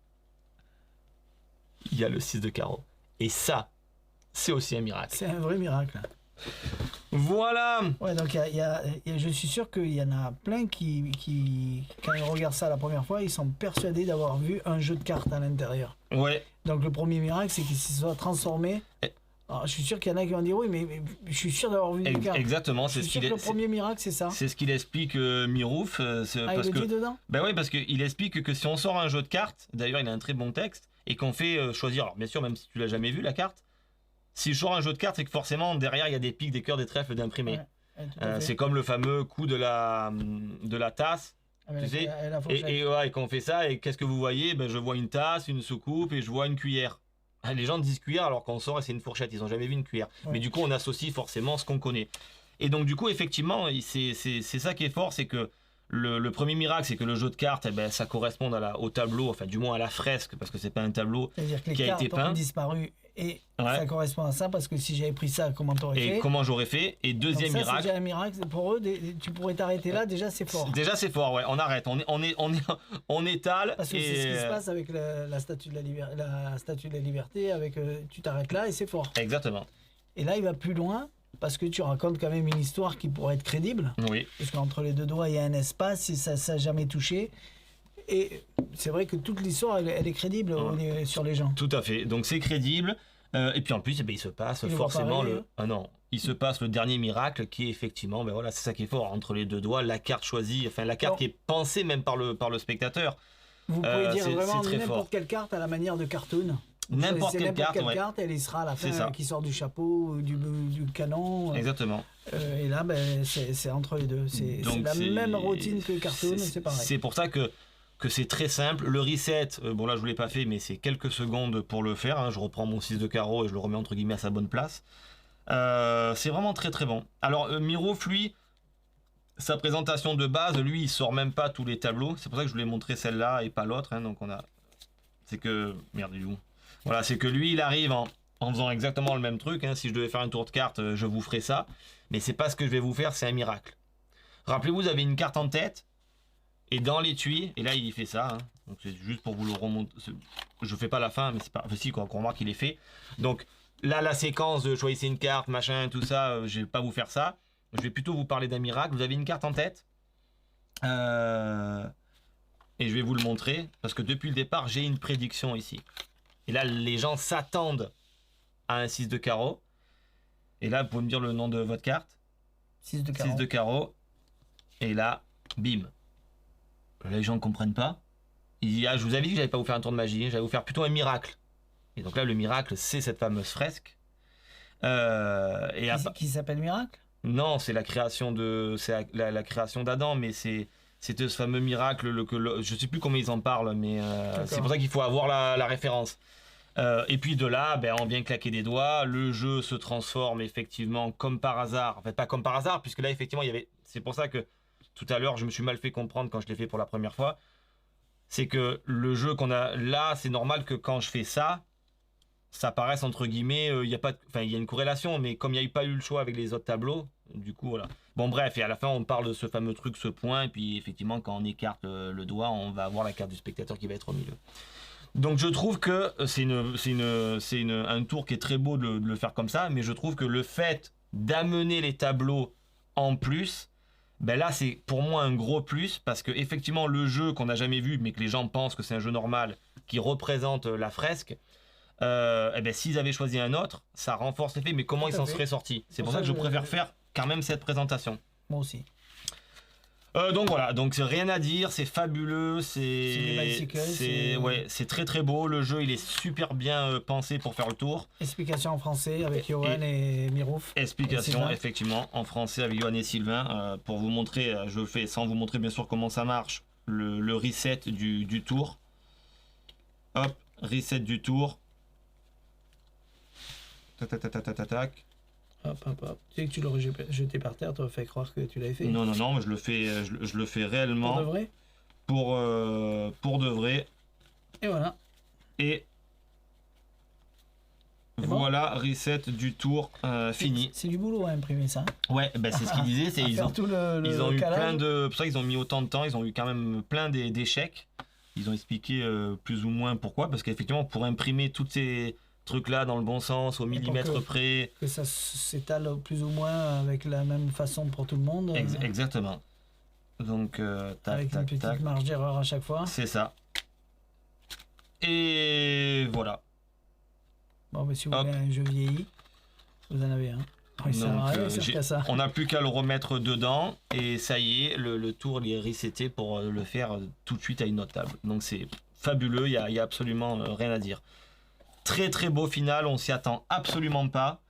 il y a le 6 de carreau. Et ça, c'est aussi un miracle. C'est un vrai miracle. Voilà. Ouais, donc je suis sûr qu'il y en a plein qui, quand ils regardent ça la première fois, ils sont persuadés d'avoir vu un jeu de cartes à l'intérieur. Ouais. Donc le premier miracle, c'est qu'il se soit transformé. Alors, je suis sûr qu'il y en a qui vont dire oui, mais je suis sûr d'avoir vu des cartes. Exactement, c'est ce qu'il est. Le premier miracle, c'est ça. C'est ce qu'il explique Mirouf. Il le dit dedans. Ben oui, parce qu'il explique que si on sort un jeu de cartes, d'ailleurs il a un très bon texte, et qu'on fait choisir, alors bien sûr, même si tu l'as jamais vu la carte, si je sors un jeu de cartes, c'est que forcément derrière il y a des pics, des cœurs, des trèfles d'imprimés. Ouais, c'est comme le fameux coup de la tasse. Tu sais, et quand on fait ça, et qu'est-ce que vous voyez? Ben, je vois une tasse, une soucoupe et je vois une cuillère. Les gens disent cuillère alors qu'on sort et c'est une fourchette, ils n'ont jamais vu une cuillère. Ouais. Mais du coup, on associe forcément ce qu'on connaît. Et donc, du coup, effectivement, c'est ça qui est fort, c'est que le premier miracle, c'est que le jeu de cartes, eh ben, ça correspond au tableau, enfin, du moins à la fresque, parce que c'est pas un tableau qui a été peint. Ont disparu et ça correspond à ça, parce que si j'avais pris ça, comment t'aurais fait? Et comment j'aurais fait? Et deuxième donc ça, miracle. C'est déjà un miracle pour eux, tu pourrais t'arrêter là, déjà c'est fort. Déjà c'est fort, ouais, on arrête, on étale. Parce que c'est ce qui se passe avec la statue de la liberté, avec tu t'arrêtes là et c'est fort. Exactement. Et là, il va plus loin. Parce que tu racontes quand même une histoire qui pourrait être crédible. Oui. Parce qu'entre les deux doigts, il y a un espace et ça n'a jamais touché. Et c'est vrai que toute l'histoire, elle est crédible sur les gens. Tout à fait. Donc c'est crédible. Et puis en plus, il se passe forcément il se passe le dernier miracle qui est effectivement, voilà, c'est ça qui est fort. Entre les deux doigts, la carte choisie, enfin la carte qui est pensée même par le spectateur. Vous pouvez dire vraiment n'importe quelle carte à la manière de cartoon. N'importe quelle carte, elle y sera à la fin qui sort du chapeau, du canon. Exactement. Et là, c'est entre les deux. C'est la même routine que cartoon, c'est pareil. C'est pour ça que c'est très simple. Le reset, bon là je ne l'ai pas fait, mais c'est quelques secondes pour le faire. Hein. Je reprends mon 6 de carreau et je le remets entre guillemets à sa bonne place. C'est vraiment très très bon. Alors Mirouf, lui, sa présentation de base, lui, il sort même pas tous les tableaux. C'est pour ça que je voulais montrer celle-là et pas l'autre. Hein. Donc c'est que... Merde, du coup. Voilà, c'est que lui, il arrive en faisant exactement le même truc. Hein. Si je devais faire un tour de carte, je vous ferai ça. Mais c'est pas ce que je vais vous faire, c'est un miracle. Rappelez-vous, vous avez une carte en tête. Et dans l'étui, et là, il fait ça. Hein. Donc c'est juste pour vous le remonter. Je fais pas la fin, mais c'est pas... Enfin, si, qu'on remarque qu'il est fait. Donc là, la séquence de choisissez une carte, machin, tout ça, je vais pas vous faire ça. Je vais plutôt vous parler d'un miracle. Vous avez une carte en tête. Et je vais vous le montrer. Parce que depuis le départ, j'ai une prédiction ici. Et là, les gens s'attendent à un 6 de carreau. Et là, vous pouvez me dire le nom de votre carte. 6 de carreau. 6 de carreau. Et là, bim. Là, les gens ne comprennent pas. Il dit, je vous avais dit que je n'allais pas vous faire un tour de magie. J'allais vous faire plutôt un miracle. Et donc là, le miracle, c'est cette fameuse fresque. Qui s'appelle Miracle? Non, c'est la création la création d'Adam, mais c'était ce fameux miracle, je ne sais plus comment ils en parlent, mais c'est pour ça qu'il faut avoir la référence. Et puis de là, on vient claquer des doigts, le jeu se transforme effectivement comme par hasard. En fait, pas comme par hasard, puisque là, effectivement, c'est pour ça que tout à l'heure, je me suis mal fait comprendre quand je l'ai fait pour la première fois. C'est que le jeu qu'on a là, c'est normal que quand je fais ça paraisse entre guillemets, il y a une corrélation, mais comme il n'y a pas eu le choix avec les autres tableaux, du coup voilà. Bon bref, et à la fin on parle de ce fameux truc, ce point, et puis effectivement quand on écarte le doigt, on va avoir la carte du spectateur qui va être au milieu. Donc je trouve que c'est un tour qui est très beau de le faire comme ça, mais je trouve que le fait d'amener les tableaux en plus, là c'est pour moi un gros plus, parce que effectivement le jeu qu'on n'a jamais vu, mais que les gens pensent que c'est un jeu normal, qui représente la fresque, s'ils avaient choisi un autre, ça renforce l'effet, mais comment ils s'en seraient sortis? C'est pour ça que je préfère faire quand même cette présentation. Moi aussi. Donc voilà, donc rien à dire, c'est fabuleux, c'est très très beau, le jeu il est super bien pensé pour faire le tour. Explication en français avec Johan et Mirouf. Explication effectivement en français avec Johan et Sylvain, pour vous montrer, je le fais sans vous montrer bien sûr comment ça marche, le reset du tour. Hop, reset du tour. Tac. Hop. Tu sais que tu l'aurais jeté par terre, t'aurais fait croire que tu l'avais fait. Non, mais je le fais réellement. Pour de vrai? Pour de vrai. Et voilà. Et Voilà, reset du tour fini. C'est du boulot à imprimer ça. Ouais, bah c'est ce qu'ils disaient. Ils ont eu plein de. C'est pour ça qu'ils ont mis autant de temps. Ils ont eu quand même plein d'échecs. Ils ont expliqué plus ou moins pourquoi. Parce qu'effectivement, pour imprimer tous ces trucs-là dans le bon sens, au millimètre près. Que ça s'étale plus ou moins avec la même façon pour tout le monde. Exactement. Donc, avec une petite marge d'erreur à chaque fois. C'est ça. Et voilà. Bon, mais si vous voulez un jeu vieilli, vous en avez un. On n'a plus qu'à le remettre dedans et ça y est, le tour il est reseté pour le faire tout de suite à une autre table. Donc c'est fabuleux, il y a absolument rien à dire. Très très beau final, on s'y attend absolument pas.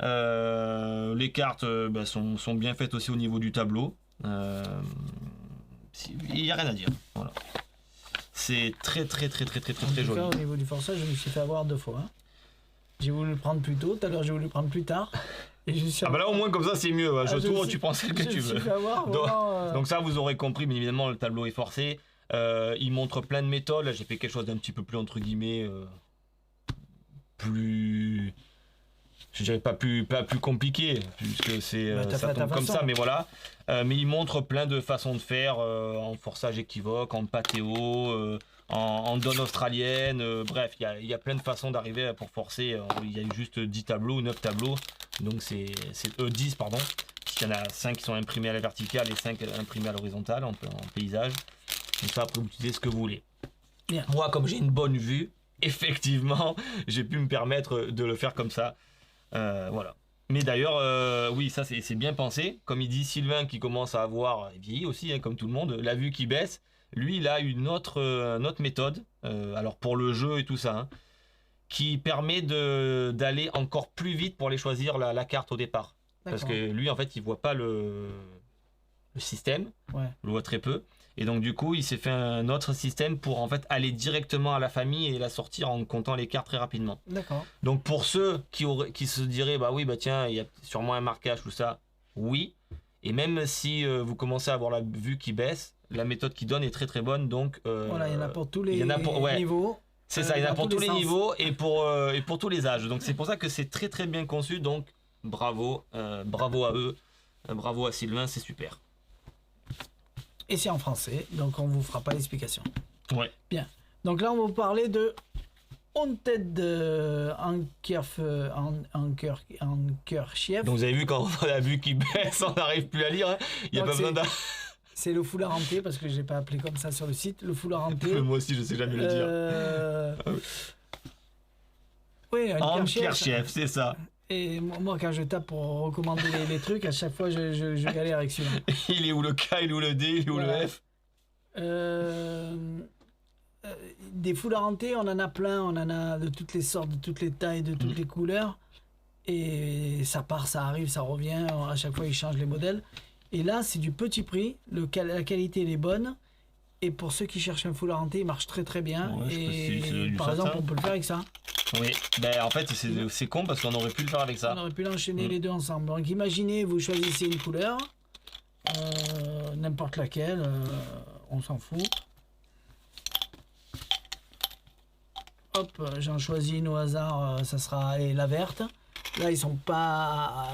Les cartes sont bien faites aussi au niveau du tableau. Il n'y a rien à dire. Voilà. C'est très joli. Au niveau du forçage, je me suis fait avoir 2 fois. Hein. J'ai voulu le prendre plus tôt, tout à l'heure j'ai voulu le prendre plus tard. Et bah là au moins comme ça c'est mieux. Je tourne, tu prends celle que tu veux. Donc ça vous aurez compris, mais évidemment le tableau est forcé. Il montre plein de méthodes. Là j'ai fait quelque chose d'un petit peu plus entre guillemets plus. Je dirais pas plus compliqué, puisque ça tombe comme ça, mais voilà. Mais il montre plein de façons de faire, en forçage équivoque, en patéo, en donne australienne, bref, il y a plein de façons d'arriver pour forcer. Il y a juste 10 tableaux ou 9 tableaux, donc c'est 10, pardon, puisqu'il y en a 5 qui sont imprimés à la verticale et 5 imprimés à l'horizontale, en paysage. Donc ça, après, vous utilisez ce que vous voulez. Bien. Moi, comme j'ai une bonne vue, effectivement, j'ai pu me permettre de le faire comme ça. Voilà. Mais d'ailleurs, oui, ça c'est bien pensé. Comme il dit Sylvain qui commence à avoir vieilli aussi, hein, comme tout le monde, la vue qui baisse. Lui, il a une autre méthode, alors pour le jeu et tout ça, hein, qui permet d'aller encore plus vite pour aller choisir la carte au départ. Parce que lui, en fait, il voit pas le système, il le voit très peu. Et donc du coup, il s'est fait un autre système pour en fait aller directement à la famille et la sortir en comptant les cartes très rapidement. D'accord. Donc pour ceux qui se diraient bah oui bah tiens il y a sûrement un marquage tout ça, oui. Et même si vous commencez à avoir la vue qui baisse, la méthode qu'il donne est très très bonne. Donc voilà, il y en a pour tous les niveaux. C'est ça, il y en a pour tous les niveaux et pour tous les âges. Donc c'est pour ça que c'est très très bien conçu. Donc bravo à eux, bravo à Sylvain, c'est super. Et c'est en français, donc on vous fera pas l'explication. Ouais. Bien. Donc là, on va vous parler de Haunted Handkerchief. Donc vous avez vu quand on a la vue qui baisse, on n'arrive plus à lire. Hein. Il y a pas besoin d'un. C'est le foulard hanté parce que j'ai pas appelé comme ça sur le site. Le foulard hanté. Moi aussi, je sais jamais le dire. Oui, Handkerchief, c'est ça. Et moi, quand je tape pour recommander les trucs, à chaque fois, je galère avec celui-là. Il est où le K, il est où le D, il est où le F? Des foulards hantés, on en a plein. On en a de toutes les sortes, de toutes les tailles, de toutes les couleurs. Et ça part, ça arrive, ça revient. À chaque fois, ils changent les modèles. Et là, c'est du petit prix. La qualité, elle est bonne. Et pour ceux qui cherchent un foulard hanté, il marche très très bien. Ouais, et par exemple, on peut le faire avec ça. Oui, ben, en fait c'est con parce qu'on aurait pu le faire avec ça. On aurait pu l'enchaîner les deux ensemble. Donc imaginez, vous choisissez une couleur, n'importe laquelle, on s'en fout. Hop, j'en choisis une au hasard, ça sera la verte. Là, ils sont pas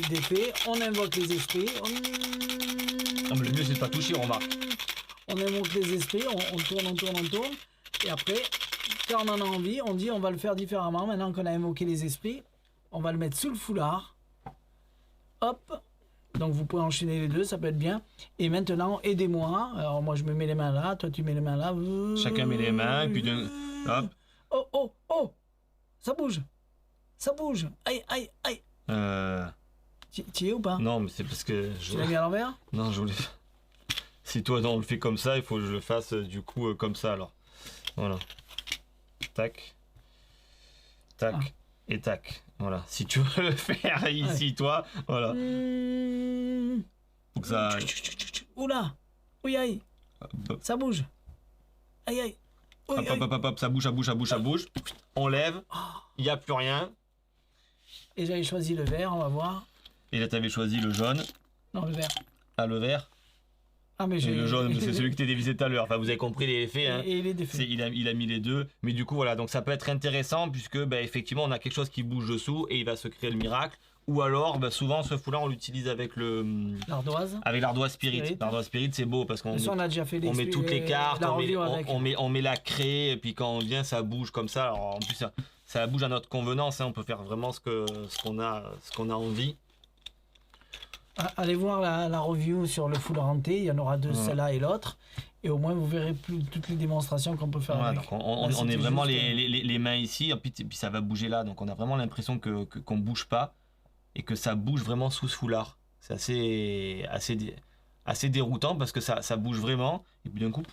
d'épée. On invoque les esprits. Non, mais le mieux c'est de pas toucher, on remarque. On invoque les esprits, on tourne. Et après, quand on en a envie, on dit on va le faire différemment. Maintenant qu'on a invoqué les esprits, on va le mettre sous le foulard. Hop. Donc vous pouvez enchaîner les deux, ça peut être bien. Et maintenant, aidez-moi. Alors moi je me mets les mains là, toi tu mets les mains là. Chacun met les mains, et puis hop. Oh. Ça bouge. Aïe. Tu y es ou pas? Non, mais c'est parce que... Tu l'as mis à l'envers? Non, je voulais... Si toi on le fait comme ça, il faut que je le fasse du coup comme ça alors. Voilà. Tac. Et tac. Voilà. Si tu veux le faire ici, toi, voilà. Faut que ça... Oula. Oui, aïe. Ça bouge. Aïe. Hop, ça bouge. On lève. Il n'y a plus rien. Et j'avais choisi le vert, on va voir. Et là, tu avais choisi le jaune. Non, le vert. Ah, le vert. Ah, mais Et le jaune, c'est celui que tu dévisé tout à l'heure. Enfin, vous avez compris les effets. Hein. Et il est défait. Il a mis les deux. Mais du coup, voilà. Donc, ça peut être intéressant puisque, effectivement, on a quelque chose qui bouge dessous et il va se créer le miracle. Ou alors, souvent, ce foulard, on l'utilise avec l'ardoise. Avec l'ardoise spirit. L'ardoise spirit, c'est beau parce qu'on on a déjà fait on met toutes les cartes, on met la craie, et puis quand on vient, ça bouge comme ça. Alors, en plus, ça bouge à notre convenance. Hein. On peut faire vraiment ce qu'on a envie. Allez voir la review sur le foulard hanté, il y en aura deux, celle-là et l'autre. Et au moins, vous verrez toutes les démonstrations qu'on peut faire avec. Donc on est vraiment les mains ici, et puis ça va bouger là. Donc on a vraiment l'impression qu'on bouge pas et que ça bouge vraiment sous ce foulard. C'est assez déroutant parce que ça bouge vraiment. Et puis d'un coup,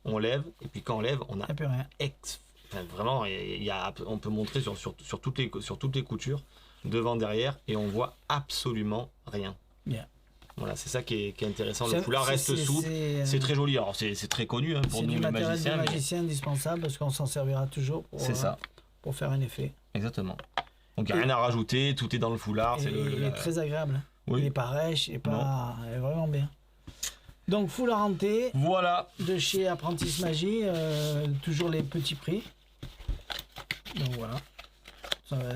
on lève. Et puis quand on lève, on a plus rien. Vraiment, on peut montrer sur toutes les coutures, devant, derrière, et on voit absolument rien. Bien. Voilà, c'est ça qui est intéressant. Le foulard reste souple, c'est très joli. Alors c'est très connu hein, pour nous les magiciens. C'est du magicien indispensable parce qu'on s'en servira toujours pour faire un effet. Exactement. Donc il n'y a rien à rajouter, tout est dans le foulard. Il est très agréable. Oui. Il n'est pas rêche, il est vraiment bien. Donc foulard hanté. Voilà. De chez Apprentice Magie, toujours les petits prix. Donc voilà.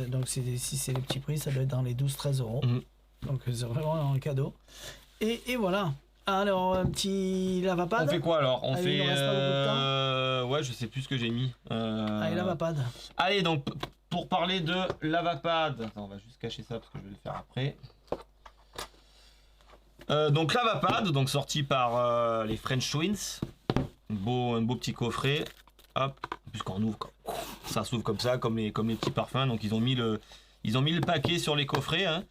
Donc si c'est les petits prix, ça doit être dans les 12-13 euros. Donc c'est vraiment un cadeau. Et voilà. Alors un petit lavapad. On fait quoi alors? On fait. Ouais, je sais plus ce que j'ai mis. Allez, lavapad. Allez, donc pour parler de lavapad. Attends, on va juste cacher ça parce que je vais le faire après. Donc lavapad, donc sorti par les French Twins. Un beau petit coffret. Hop, puisqu'on ouvre, ça s'ouvre comme ça, comme les petits parfums. Donc ils ont mis le paquet sur les coffrets. Hein.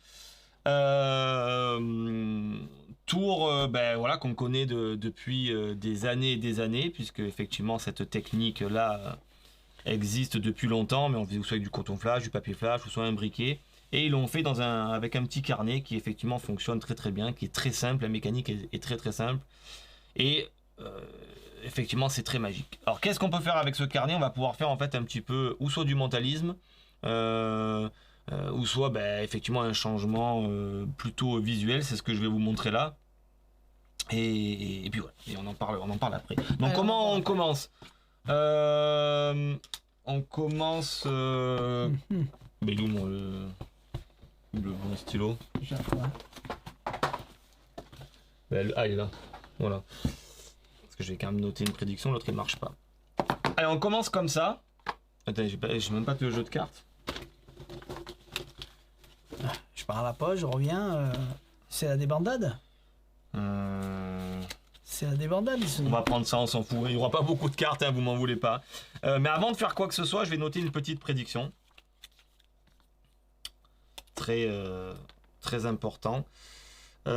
Tour voilà, qu'on connaît depuis des années et des années, puisque effectivement cette technique là existe depuis longtemps, mais on faisait soit avec du coton flash, du papier flash, ou soit un briquet, et ils l'ont fait avec un petit carnet qui effectivement fonctionne très très bien, qui est très simple, la mécanique est très très simple, et effectivement c'est très magique. Alors qu'est-ce qu'on peut faire avec ce carnet? On va pouvoir faire en fait un petit peu, ou soit du mentalisme, ou soit effectivement un changement plutôt visuel, c'est ce que je vais vous montrer là. Et puis voilà, et on en parle après. Donc comment on commence? On commence. Mais où le bon stylo? Il est là. Voilà. Parce que je vais quand même noter une prédiction, l'autre il marche pas. Allez, on commence comme ça. Attends, j'ai même pas le jeu de cartes. Je pars à la pause, je reviens. C'est la débandade. C'est la débandade. On va prendre ça, on s'en fout. Il n'y aura pas beaucoup de cartes, hein, vous m'en voulez pas. Mais avant de faire quoi que ce soit, je vais noter une petite prédiction. Très important. Donc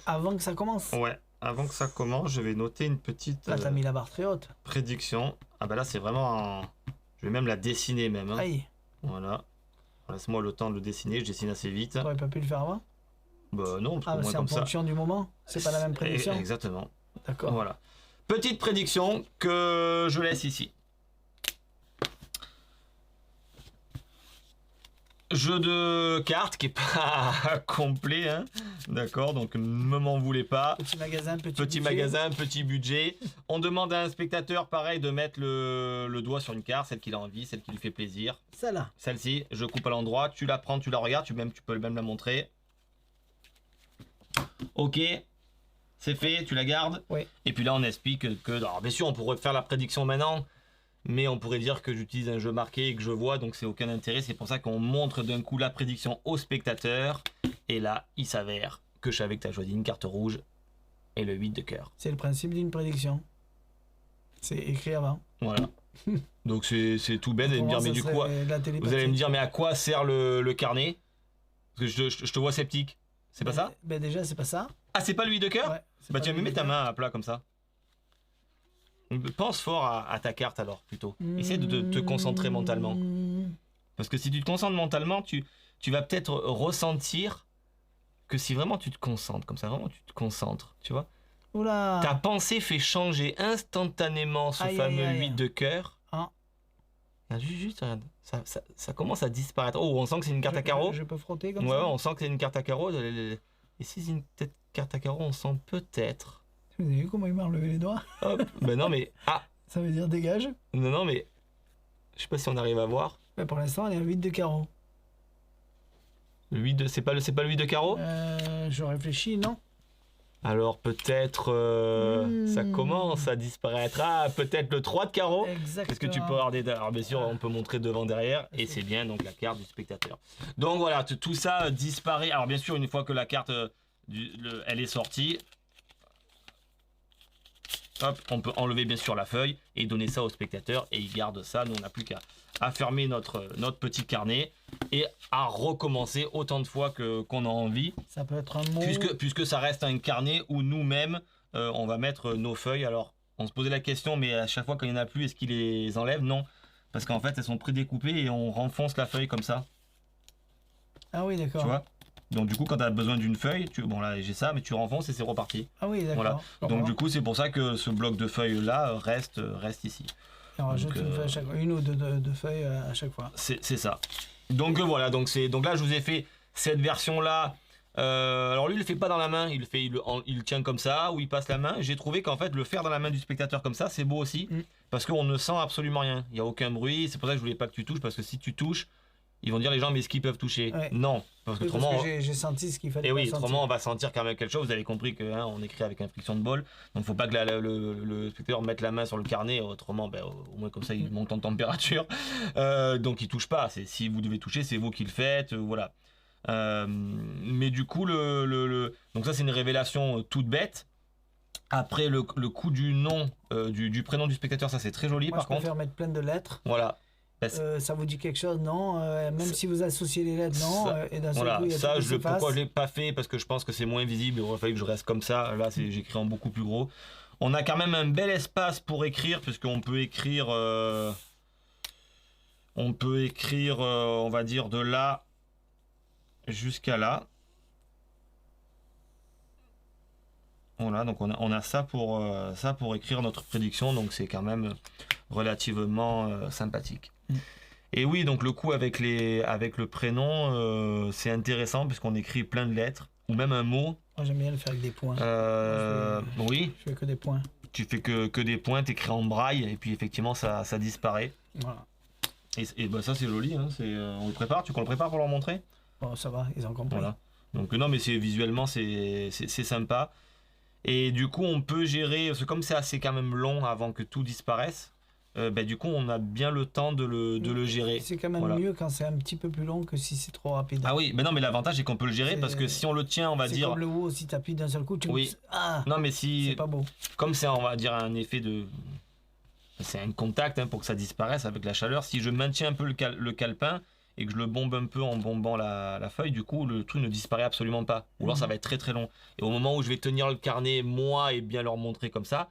avant que ça commence. Ouais, avant que ça commence, je vais noter une petite. Là, t'as mis la barre très haute. Prédiction. Ah bah là, c'est vraiment. Je vais même la dessiner même. Hein. Aïe. Voilà. Laisse-moi le temps de le dessiner, je dessine assez vite. T'aurais pas pu le faire avant? Bah non, parce que c'est en fonction du moment. C'est pas la même prédiction. Exactement. D'accord. Voilà. Petite prédiction que je laisse ici. Jeu de cartes qui est pas complet, hein. D'accord, donc ne m'en voulez pas. Petit magasin, petit budget. On demande à un spectateur, pareil, de mettre le doigt sur une carte, celle qu'il a envie, celle qui lui fait plaisir. Celle-là. Celle-ci, je coupe à l'endroit, tu la prends, tu la regardes, tu peux même la montrer. Ok, c'est fait, tu la gardes. Oui. Et puis là, on explique que alors, bien sûr, on pourrait faire la prédiction maintenant. Mais on pourrait dire que j'utilise un jeu marqué et que je vois, donc c'est aucun intérêt. C'est pour ça qu'on montre d'un coup la prédiction au spectateur. Et là, il s'avère que je savais que tu as choisi une carte rouge et le 8 de cœur. C'est le principe d'une prédiction. C'est écrit avant. Voilà. Donc c'est tout bête. Vous allez me dire, mais du coup, vous allez me dire, mais à quoi sert le carnet? Parce que je te vois sceptique. C'est pas ça? Ben déjà, c'est pas ça. Ah, c'est pas le 8 de cœur? Ouais, bah tu vas me mettre ta main à plat comme ça. Pense fort à ta carte alors plutôt. Essaie de te concentrer mentalement. Parce que si tu te concentres mentalement, tu vas peut-être ressentir que si vraiment tu te concentres, comme ça, vraiment tu te concentres, tu vois. Oula. Ta pensée fait changer instantanément ce fameux 8 de cœur. Ah. Juste, regarde, ça commence à disparaître. Oh, on sent que c'est une carte à carreau. Je peux frotter comme ça. ça. Ouais, on sent que c'est une carte à carreau. Et si c'est une carte à carreaux, on sent peut-être. Vous avez vu comment il m'a enlevé les doigts? Hop, ben non mais... Ah, Ça veut dire dégage? non mais... Je sais pas si on arrive à voir. Mais pour l'instant, on est à 8 de carreau. Le 8 de... C'est pas le 8 de carreau? Je réfléchis, non? Alors peut-être ça commence à disparaître. Ah, peut-être le 3 de carreau. Exactement. Est-ce que tu peux avoir des... Alors bien sûr, on peut montrer devant, derrière. Et c'est bien donc la carte du spectateur. Donc voilà, tout ça disparaît. Alors bien sûr, une fois que la carte elle est sortie, hop, on peut enlever bien sûr la feuille et donner ça au spectateur. Et il garde ça. Nous, on n'a plus qu'à fermer notre petit carnet et à recommencer autant de fois qu'on a envie. Ça peut être un mot. Puisque ça reste un carnet où nous-mêmes, on va mettre nos feuilles. Alors, on se posait la question, mais à chaque fois quand il n'y en a plus, est-ce qu'ils les enlèvent? Non. Parce qu'en fait, elles sont prédécoupées et on renfonce la feuille comme ça. Ah oui, d'accord. Tu vois? Donc du coup, quand tu as besoin d'une feuille, bon là j'ai ça, mais tu renfonces et c'est reparti. Ah oui, d'accord. Voilà. Donc du coup, c'est pour ça que ce bloc de feuilles là reste ici. Et on rajoute une feuille à chaque fois, une ou deux feuilles à chaque fois. C'est ça. Donc voilà, donc là je vous ai fait cette version là. Alors lui il le fait pas dans la main, il le tient comme ça ou il passe la main. J'ai trouvé qu'en fait le faire dans la main du spectateur comme ça c'est beau aussi parce qu'on ne sent absolument rien. Il n'y a aucun bruit. C'est pour ça que je voulais pas que tu touches parce que si tu touches, ils vont dire les gens mais est-ce qu'ils peuvent toucher? Ouais. Non, parce que Oui, autrement. parce que j'ai senti ce qu'il fallait. Et oui, pas autrement sentir. on va sentir quand même quelque chose. Vous avez compris que on écrit avec un friction de bol, donc faut pas que le spectateur mette la main sur le carnet. Autrement, au moins comme ça il monte en température. Donc il touche pas. Si vous devez toucher, c'est vous qui le faites. Voilà. Mais du coup, donc ça c'est une révélation toute bête. Après le coup du nom, du prénom du spectateur, ça c'est très joli. Moi, par je contre. préfère mettre plein de lettres. Voilà. Ça vous dit quelque chose? Non. Même si vous associez les lettres, non. Ça, Et d'un seul voilà, coup, il y a ça, tout qui s'efface. pourquoi je l'ai pas fait? Parce que je pense que c'est moins visible. Il aurait fallu que je reste comme ça. Là, j'écris en beaucoup plus gros. On a quand même un bel espace pour écrire, puisqu'on peut écrire. On va dire de là jusqu'à là. Voilà, donc on a ça pour écrire notre prédiction. Donc c'est quand même relativement sympathique. Et oui, donc le coup avec le prénom, c'est intéressant puisqu'on écrit plein de lettres ou même un mot. Moi, j'aime bien le faire avec des points. Oui. Je fais que des points. Tu fais que des points, t'écris en braille et puis effectivement ça disparaît. Voilà. Et ça c'est joli, hein, on le prépare, qu'on le prépare pour leur montrer? Bon, ça va, ils ont compris. Voilà. Donc non mais visuellement c'est sympa. Et du coup on peut gérer, parce que comme c'est assez quand même long avant que tout disparaisse, du coup on a bien le temps de le gérer. C'est quand même mieux quand c'est un petit peu plus long que si c'est trop rapide. Ah oui, mais non mais l'avantage c'est qu'on peut le gérer parce que si on le tient on va dire... C'est comme le haut, si tu appuies d'un seul coup, tu non mais si... c'est pas beau. Comme c'est on va dire un effet de... C'est un contact pour que ça disparaisse avec la chaleur. Si je maintiens un peu le calepin et que je le bombe un peu en bombant la feuille, du coup le truc ne disparaît absolument pas. Ou alors ça va être très très long. Et au moment où je vais tenir le carnet moi et bien leur montrer comme ça,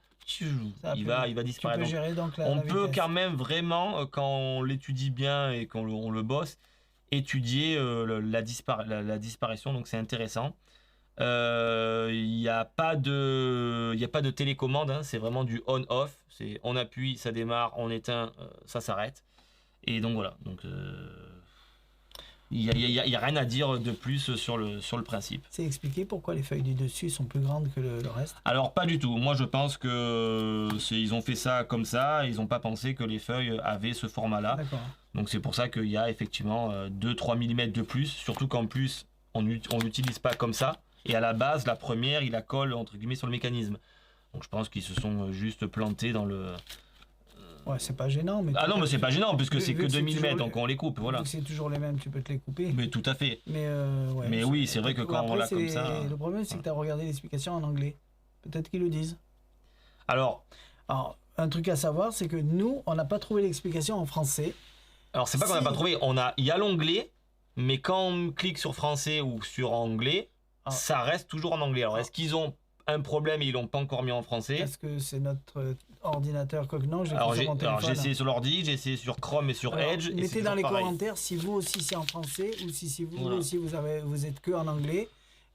il va disparaître. Tu peux gérer donc on peut quand même vraiment, quand on l'étudie bien et qu'on le bosse, étudier la disparition. Donc c'est intéressant. Il n'y a pas de télécommande, hein, c'est vraiment du on-off. C'est on appuie, ça démarre, on éteint, ça s'arrête. Et donc voilà. Donc il y a rien à dire de plus sur le principe. C'est expliqué pourquoi les feuilles du dessus sont plus grandes que le reste? Alors pas du tout. Moi je pense que ils ont fait ça comme ça. Ils n'ont pas pensé que les feuilles avaient ce format-là. D'accord. Donc c'est pour ça qu'il y a effectivement 2-3 mm de plus. Surtout qu'en plus on l'utilise pas comme ça. Et à la base, la première, il la colle entre guillemets sur le mécanisme. Donc je pense qu'ils se sont juste plantés dans le... Ouais, c'est pas gênant. Mais non, mais c'est pas gênant puisque c'est que 2 mm, donc on les coupe, voilà. C'est toujours les mêmes, tu peux te les couper. Mais tout à fait. Mais oui, c'est vrai que quand après, on l'a comme ça... Le problème, c'est que tu as regardé l'explication en anglais. Peut-être qu'ils le disent. Alors, un truc à savoir, c'est que nous, on n'a pas trouvé l'explication en français. Alors, c'est pas qu'on n'a pas trouvé. Il y a l'onglet, mais quand on clique sur français ou sur anglais, ça reste toujours en anglais. Alors, est-ce qu'ils ont un problème et ils l'ont pas encore mis en français? Est-ce que c'est notre ordinateur non, j'ai essayé sur l'ordi, j'ai essayé sur Chrome et sur Edge. Mettez dans les commentaires si vous aussi c'est en français ou si vous aussi vous êtes que en anglais.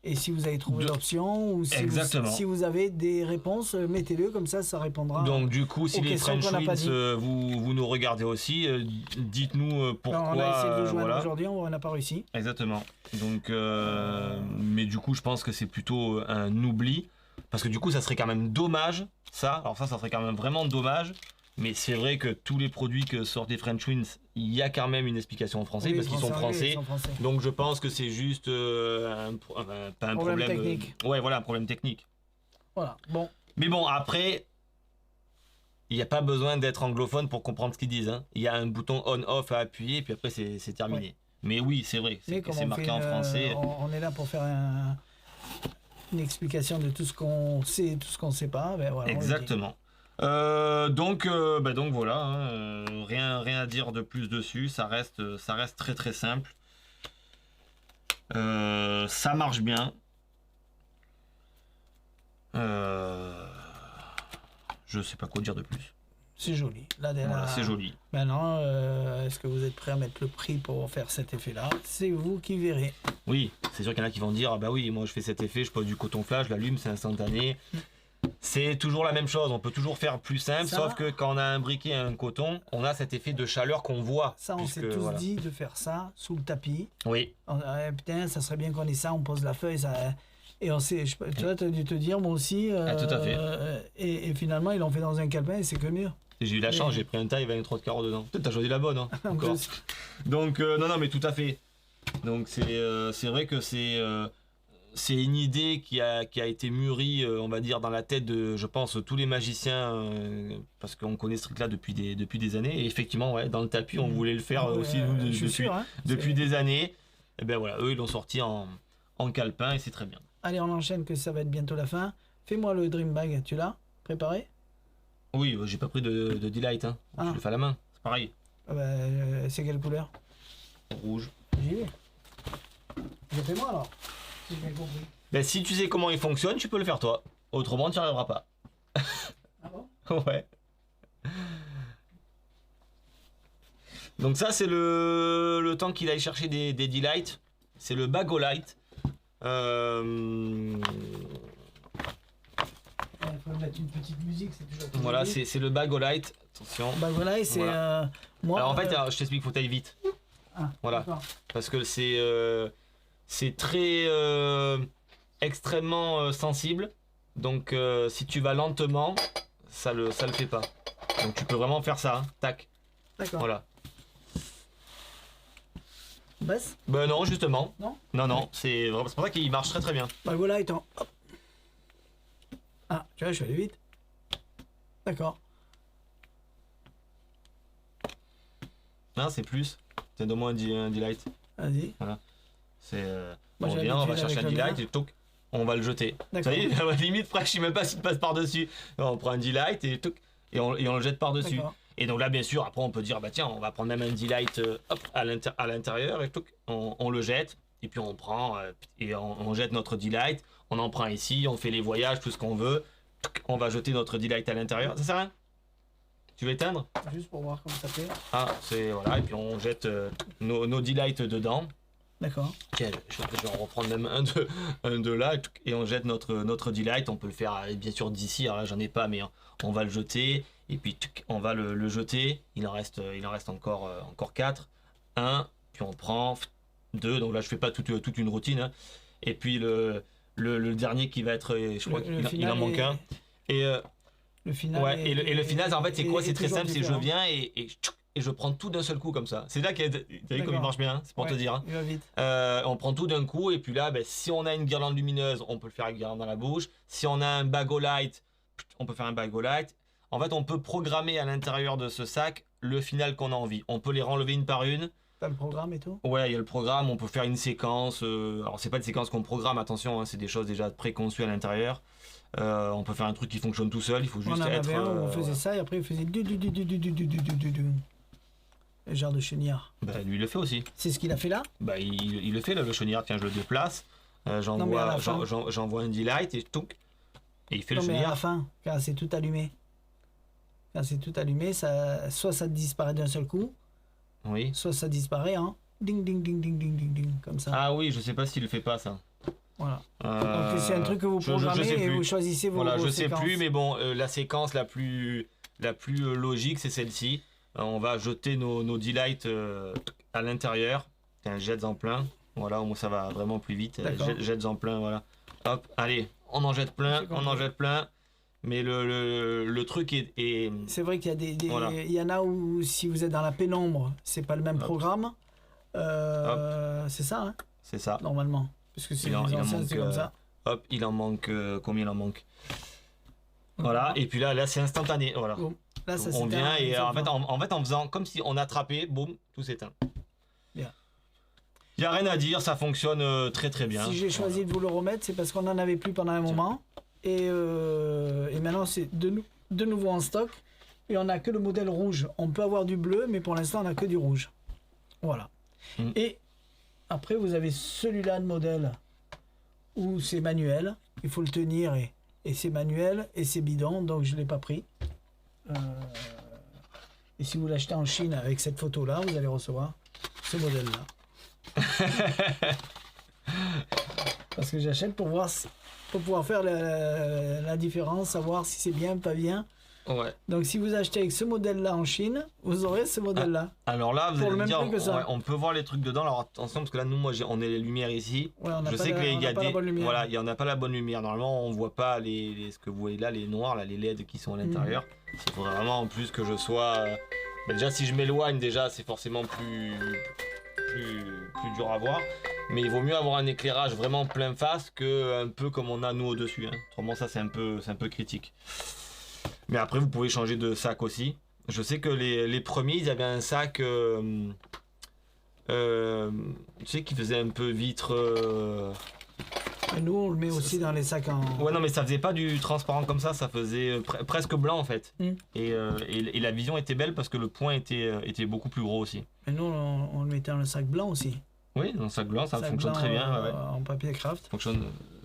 Et si vous avez trouvé l'option ou si vous avez des réponses, mettez-le, comme ça répondra. Donc du coup, si les French Wins, vous nous regardez aussi, dites-nous pourquoi. Alors, on a essayé de le joindre aujourd'hui, on n'a pas réussi. Exactement. Donc, mais du coup, je pense que c'est plutôt un oubli. Parce que du coup, ça serait quand même dommage, ça. Alors ça serait quand même vraiment dommage. Mais c'est vrai que tous les produits que sortent les French Wins, il y a quand même une explication en français, parce qu'ils sont français. Donc je pense que c'est juste pas un problème technique. Ouais, voilà, un problème technique. Voilà, bon. Mais bon, après, il n'y a pas besoin d'être anglophone pour comprendre ce qu'ils disent. Hein. Il y a un bouton on-off à appuyer, et puis après c'est terminé. Oui. Mais oui, c'est vrai, c'est marqué en français. On est là pour faire une explication de tout ce qu'on sait et tout ce qu'on ne sait pas. Ben voilà, exactement. Donc voilà, hein, rien à dire de plus dessus, ça reste très très simple. Ça marche bien. Je sais pas quoi dire de plus. C'est joli. Là, voilà, c'est joli. Maintenant, est-ce que vous êtes prêt à mettre le prix pour faire cet effet-là? C'est vous qui verrez. Oui, c'est sûr qu'il y en a qui vont dire, ah bah oui, moi je fais cet effet, je pose du coton flash, je l'allume, c'est instantané. C'est toujours la même chose, on peut toujours faire plus simple, sauf que quand on a un briquet et un coton, on a cet effet de chaleur qu'on voit. Ça, on s'est tous dit de faire ça sous le tapis. Oui. Putain, ça serait bien qu'on ait ça, on pose la feuille, ça... Et on sait, tu vois, tu as dû te dire, moi aussi. Tout à fait. Et finalement, ils l'ont fait dans un calepin et c'est que mieux. J'ai eu la chance, j'ai pris un taille 23 de carreaux dedans. Peut-être t'as choisi la bonne, hein, encore. Donc, non, mais tout à fait. Donc, c'est vrai que c'est une idée qui a été mûrie, on va dire, dans la tête de, je pense, tous les magiciens, parce qu'on connaît ce truc-là depuis des années. Et effectivement, ouais, dans le tapis, on voulait le faire aussi depuis des années. Et ben voilà, eux, ils l'ont sorti en calepin et c'est très bien. Allez, on enchaîne, que ça va être bientôt la fin. Fais-moi le Dream Bag, tu l'as préparé? Oui, j'ai pas pris de Delight, hein. Je le fais à la main, c'est pareil. C'est quelle couleur? Rouge. J'y vais. Je fais moi alors. Si j'ai bien compris. Ben, si tu sais comment il fonctionne, tu peux le faire toi. Autrement, tu n'y arriveras pas. Ah bon? Ouais. Donc ça, c'est le temps qu'il aille chercher des Delight. C'est le Bagolite. Il faut mettre une petite musique, c'est toujours. Voilà, c'est le Bagolite. Attention. Bagolite, c'est moi. Alors en fait, je t'explique, faut que tu ailles vite. Ah, voilà. Parce que c'est très extrêmement sensible. Donc si tu vas lentement, ça le fait pas. Donc tu peux vraiment faire ça, hein. Tac. D'accord. Voilà. Baisse? Ben non, justement. Non? Non, c'est pour ça qu'il marche très très bien. Bagolite, hop. Ah, tu vois, je suis allé vite. D'accord. Non, c'est plus. Tiens, donne-moi un Delight. Vas-y. Voilà. On vient, on va chercher un Delight et touc, on va le jeter. Ça y est, limite, frère, je sais même pas s'il passe par-dessus. On prend un Delight et touc, et on le jette par-dessus. Et donc là, bien sûr, après, on peut dire, bah tiens, on va prendre même un Delight à l'intérieur et touc, on le jette. Et puis on prend et on jette notre Delight. On en prend ici, on fait les voyages, tout ce qu'on veut. Touc, on va jeter notre Delight à l'intérieur. Ça sert à rien? Tu veux éteindre? Juste pour voir comment ça fait. Ah, c'est voilà. Et puis on jette nos Delight dedans. D'accord. Tiens, je vais en reprendre même un de là et on jette notre Delight. On peut le faire bien sûr d'ici. Alors là, j'en ai pas, mais on va le jeter. Et puis on va le jeter. Il en reste encore 4. 1, puis on prend 2. Donc là, je fais pas toute une routine. Hein. Et puis le dernier qui va être, je crois qu'il en manque un. Et le final. Ouais. Et le final, en fait, c'est quoi? C'est très simple. C'est je viens et je prends tout d'un seul coup comme ça. C'est là qu'il t'as vu comme il marche bien, hein, c'est pour te dire. Hein. Il va vite. On prend tout d'un coup et puis là, si on a une guirlande lumineuse, on peut le faire avec guirlande dans la bouche. Si on a un Bagolite, on peut faire un Bagolite. En fait, on peut programmer à l'intérieur de ce sac le final qu'on a envie. On peut les renlever une par une. T'as le programme et tout? Ouais, il y a le programme. On peut faire une séquence. Alors, c'est pas une séquence qu'on programme, attention, hein, c'est des choses déjà préconçues à l'intérieur. On peut faire un truc qui fonctionne tout seul. Il faut juste être. On faisait ça et après, il faisait le genre de chenillard. Bah, lui, il le fait aussi. C'est ce qu'il a fait là? Bah, il le fait, là, le chenillard. Tiens, je le déplace. J'envoie un Delight et tout. Et il fait le chenillard. Mais à la fin, quand c'est tout allumé. Soit ça disparaît d'un seul coup. Oui. Soit ça disparaît, hein. Ding, ding, ding, ding, ding, ding, ding, comme ça. Ah oui, je sais pas s'il le fait pas, ça. Voilà. Donc c'est un truc que vous programmez et vous choisissez vos Voilà, je séquences. sais plus, mais bon, la séquence la plus logique, c'est celle-ci. On va jeter nos delights à l'intérieur. Jette en plein. Voilà, au moins ça va vraiment plus vite. Jette en plein, voilà. Hop, allez, on en jette plein, on en jette plein. Mais le truc est... C'est vrai qu'il y a voilà. il y en a où si vous êtes dans la pénombre, c'est pas le même programme. C'est ça, hein, c'est ça. normalement. Parce que c'est les anciens, c'est comme ça. Hop, il en manque... combien il en manque? Voilà, et puis là c'est instantané. Voilà. Bon. Là, ça on vient et en fait en faisant comme si on attrapait, boum, tout s'éteint. Bien. Il n'y a rien à dire, ça fonctionne très très bien. Si j'ai choisi de vous le remettre, c'est parce qu'on n'en avait plus pendant un moment. Et maintenant, c'est de nouveau en stock. Et on n'a que le modèle rouge. On peut avoir du bleu, mais pour l'instant, on n'a que du rouge. Voilà. Et après, vous avez celui-là de modèle où c'est manuel. Il faut le tenir et c'est manuel et c'est bidon, donc je ne l'ai pas pris. Et si vous l'achetez en Chine avec cette photo-là, vous allez recevoir ce modèle-là. Parce que j'achète pour pouvoir faire la différence, savoir si c'est bien, pas bien. Ouais. Donc si vous achetez avec ce modèle-là en Chine, vous aurez ce modèle-là. Alors là, vous allez me dire, ouais, on peut voir les trucs dedans. Alors attention, parce que là, nous, on est les lumières ici. Ouais, je sais qu'il y a des... Voilà, il n'y en a pas la bonne lumière. Normalement, on ne voit pas ce que vous voyez là, les noirs, là, les LED qui sont à l'intérieur. Il faudrait vraiment en plus que je sois... déjà, si je m'éloigne, déjà, c'est forcément plus dur à voir. Mais il vaut mieux avoir un éclairage vraiment plein face que un peu comme on a nous au-dessus. Hein. Autrement, ça, c'est un peu critique. Mais après, vous pouvez changer de sac aussi. Je sais que les premiers, ils avaient un sac, tu sais, qui faisait un peu vitre. Et nous, on le met aussi dans les sacs en... Ouais, non, mais ça faisait pas du transparent comme ça faisait presque blanc en fait. Et la vision était belle parce que le point était beaucoup plus gros aussi. Et nous, on le mettait dans le sac blanc aussi. Oui, dans le sac blanc, ça fonctionne très bien. Ouais. En papier craft.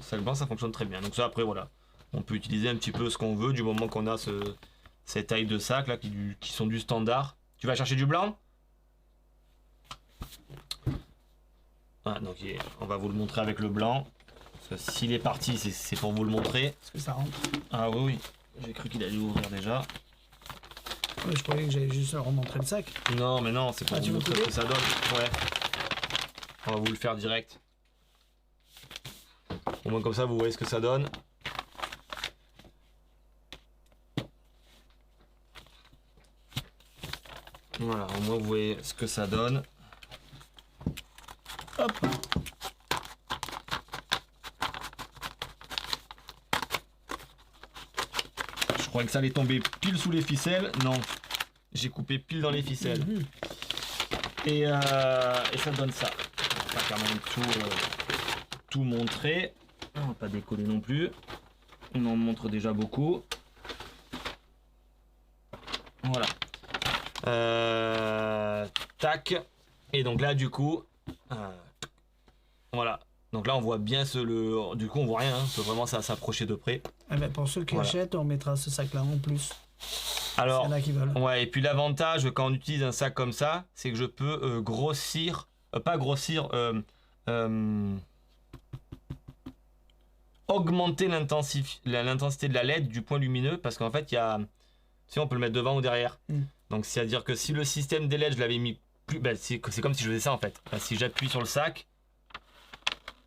Sac blanc, ça fonctionne très bien. Donc ça, après, voilà. On peut utiliser un petit peu ce qu'on veut du moment qu'on a cette taille de sac là qui sont du standard. Tu vas chercher du blanc? Ah, donc on va vous le montrer avec le blanc. S'il est parti, c'est pour vous le montrer. Est-ce que ça rentre? Ah oui. J'ai cru qu'il allait ouvrir déjà. Oui, je croyais que j'allais juste remontrer le sac. Non, mais non, c'est pour vous montrer ce que ça donne. Ouais. On va vous le faire direct. Au moins comme ça, vous voyez ce que ça donne. Voilà, au moins vous voyez ce que ça donne. Hop. Je croyais que ça allait tomber pile sous les ficelles. Non, j'ai coupé pile dans les ficelles. Et ça donne ça. On va pas quand même tout montrer. On va pas décoller non plus. On en montre déjà beaucoup. Voilà. Tac. Et donc là du coup voilà, donc là on voit bien du coup on voit rien, hein. On peut vraiment s'approcher de près. Eh ben, pour ceux qui achètent, on mettra ce sac là en plus. Alors il y en a qui veulent. Ouais, et puis l'avantage quand on utilise un sac comme ça, c'est que je peux grossir, pas grossir, augmenter l'intensité de la LED du point lumineux, parce qu'en fait si on peut le mettre devant ou derrière. Donc c'est-à-dire que si le système des LED je l'avais mis plus, ben, c'est comme si je faisais ça en fait. Ben, si j'appuie sur le sac,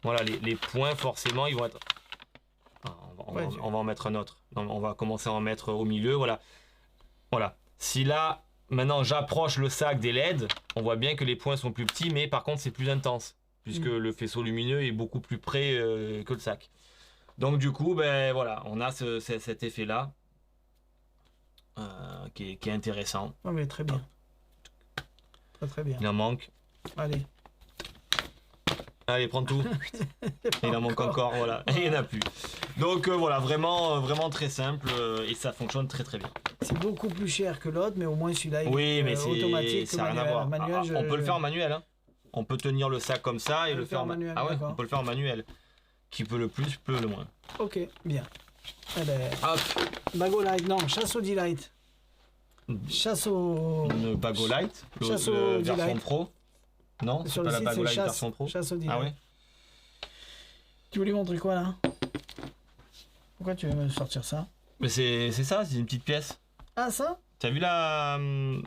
voilà, les points forcément ils vont être... on va en mettre un autre. On va commencer à en mettre au milieu, voilà. Voilà. Si là, maintenant j'approche le sac des LED, on voit bien que les points sont plus petits, mais par contre c'est plus intense, puisque le faisceau lumineux est beaucoup plus près que le sac. Donc du coup, ben voilà, on a cet effet-là. Qui est intéressant. Oh, mais très bien. Très bien. Il en manque. Allez, prends tout. Il en manque encore, voilà. Et il n'y en a plus. Donc voilà, vraiment très simple et ça fonctionne très très bien. C'est beaucoup plus cher que l'autre, mais au moins celui-là il est automatique. Ça n'a rien à voir. On peut le faire en manuel. Hein. On peut tenir le sac comme ça et le faire en manuel. Ah ouais, on peut le faire en manuel. Qui peut le plus, peut le moins. Ok, bien. Eh ben, hop. Bagolight, non, Chasso D-Light. Chasso. Une Bagolight, Chasso version pro. Non, c'est pas la Bagolight version pro. Chasso D-Light. Ah ouais. Tu voulais montrer quoi là? Pourquoi tu veux me sortir ça? Mais c'est ça, c'est une petite pièce. Ah ça? T'as vu la...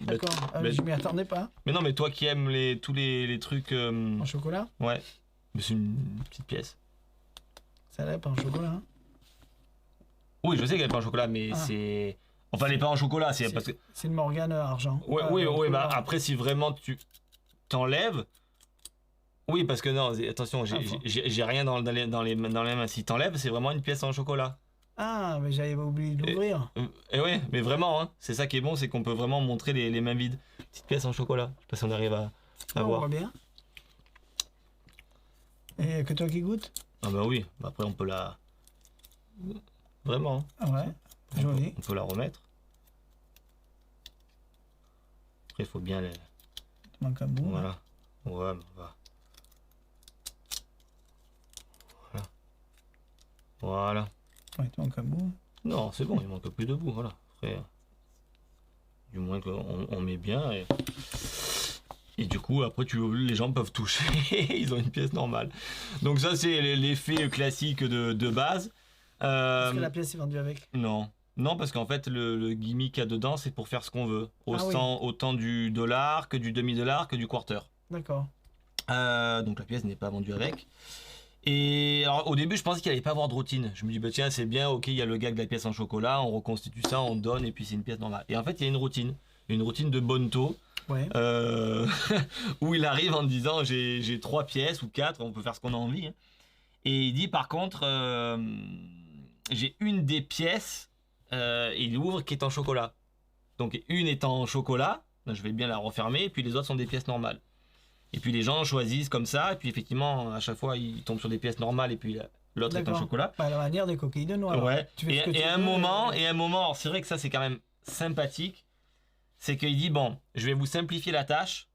D'accord, je m'y attendais pas. Mais non, mais toi qui aimes tous les trucs... En chocolat? Ouais, mais c'est une petite pièce. Ça n'est pas en chocolat. Hein? Oui, je sais qu'elle est pas en chocolat, mais c'est... Enfin, elle est pas en chocolat, c'est parce que... C'est une Morgane argent. Ouais, oui, bah après, si vraiment tu t'enlèves... Oui, parce que non, attention, j'ai rien dans les mains. Si t'enlèves, c'est vraiment une pièce en chocolat. Ah, mais j'avais oublié de l'ouvrir. Et ouais, mais vraiment, hein, c'est ça qui est bon, c'est qu'on peut vraiment montrer les mains vides. Petite pièce en chocolat, je sais pas si on arrive à On voir. voit bien. Et que toi qui goûtes? Ah bah oui, bah après on peut la... Vraiment. Hein. Ah ouais, joli. On peut la remettre. Après, il faut bien les... Il manque un bout. Voilà. Ouais, bah, voilà. Voilà. Ouais, il manque un bout. Non, c'est bon, il manque plus de bout, voilà. Après, du moins qu'on met bien et du coup, après, les gens peuvent toucher, ils ont une pièce normale. Donc ça, c'est l'effet classique de base. Est-ce que la pièce est vendue avec? Non. Non, parce qu'en fait, le gimmick qu'il y a dedans, c'est pour faire ce qu'on veut. Autant du dollar que du demi-dollar que du quarter. D'accord. Donc la pièce n'est pas vendue avec. Et alors au début je pensais qu'il allait pas avoir de routine. Je me dis bah tiens c'est bien, ok il y a le gag de la pièce en chocolat, on reconstitue ça, on donne et puis c'est une pièce normale. Et en fait il y a une routine de Bonto. Ouais. Où il arrive en disant j'ai 3 pièces ou 4, on peut faire ce qu'on a envie. Hein. Et il dit par contre j'ai une des pièces, il ouvre qui est en chocolat. Donc une est en chocolat, je vais bien la refermer et puis les autres sont des pièces normales. Et puis les gens choisissent comme ça, et puis effectivement, à chaque fois, ils tombent sur des pièces normales, et puis l'autre est en chocolat. À la manière des coquilles de noix. Ouais. Et à un moment, alors c'est vrai que ça c'est quand même sympathique, c'est qu'il dit bon, je vais vous simplifier la tâche,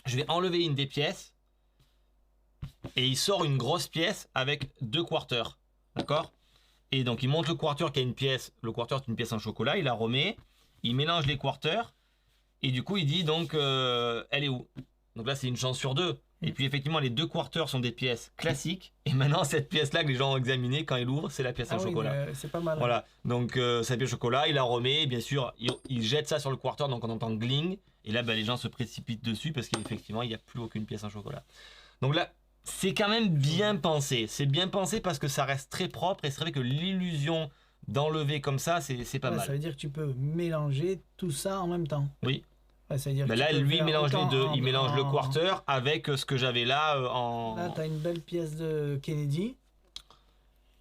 je vais enlever une des pièces, et il sort une grosse pièce avec 2 quarters, d'accord? Et donc il monte le quarter qui a une pièce, le quarter c'est une pièce en chocolat, il la remet, il mélange les quarters, et du coup il dit donc elle est où? Donc là, c'est une chance sur 2. Et puis effectivement, les 2 quarters sont des pièces classiques. Et maintenant, cette pièce-là que les gens ont examinée, quand ils l'ouvrent, c'est la pièce en chocolat. C'est pas mal. Voilà. Donc, cette pièce au chocolat, il la remet. Bien sûr, il jette ça sur le quarter, donc on entend gling. Et là, les gens se précipitent dessus parce qu'effectivement, il n'y a plus aucune pièce en chocolat. Donc là, c'est quand même bien pensé. C'est bien pensé parce que ça reste très propre. Et c'est vrai que l'illusion d'enlever comme ça, c'est pas mal. Ça veut dire que tu peux mélanger tout ça en même temps. Oui. Mais là, lui, il mélange les deux. Il mélange le quarter avec ce que j'avais là en... Là, tu as une belle pièce de Kennedy.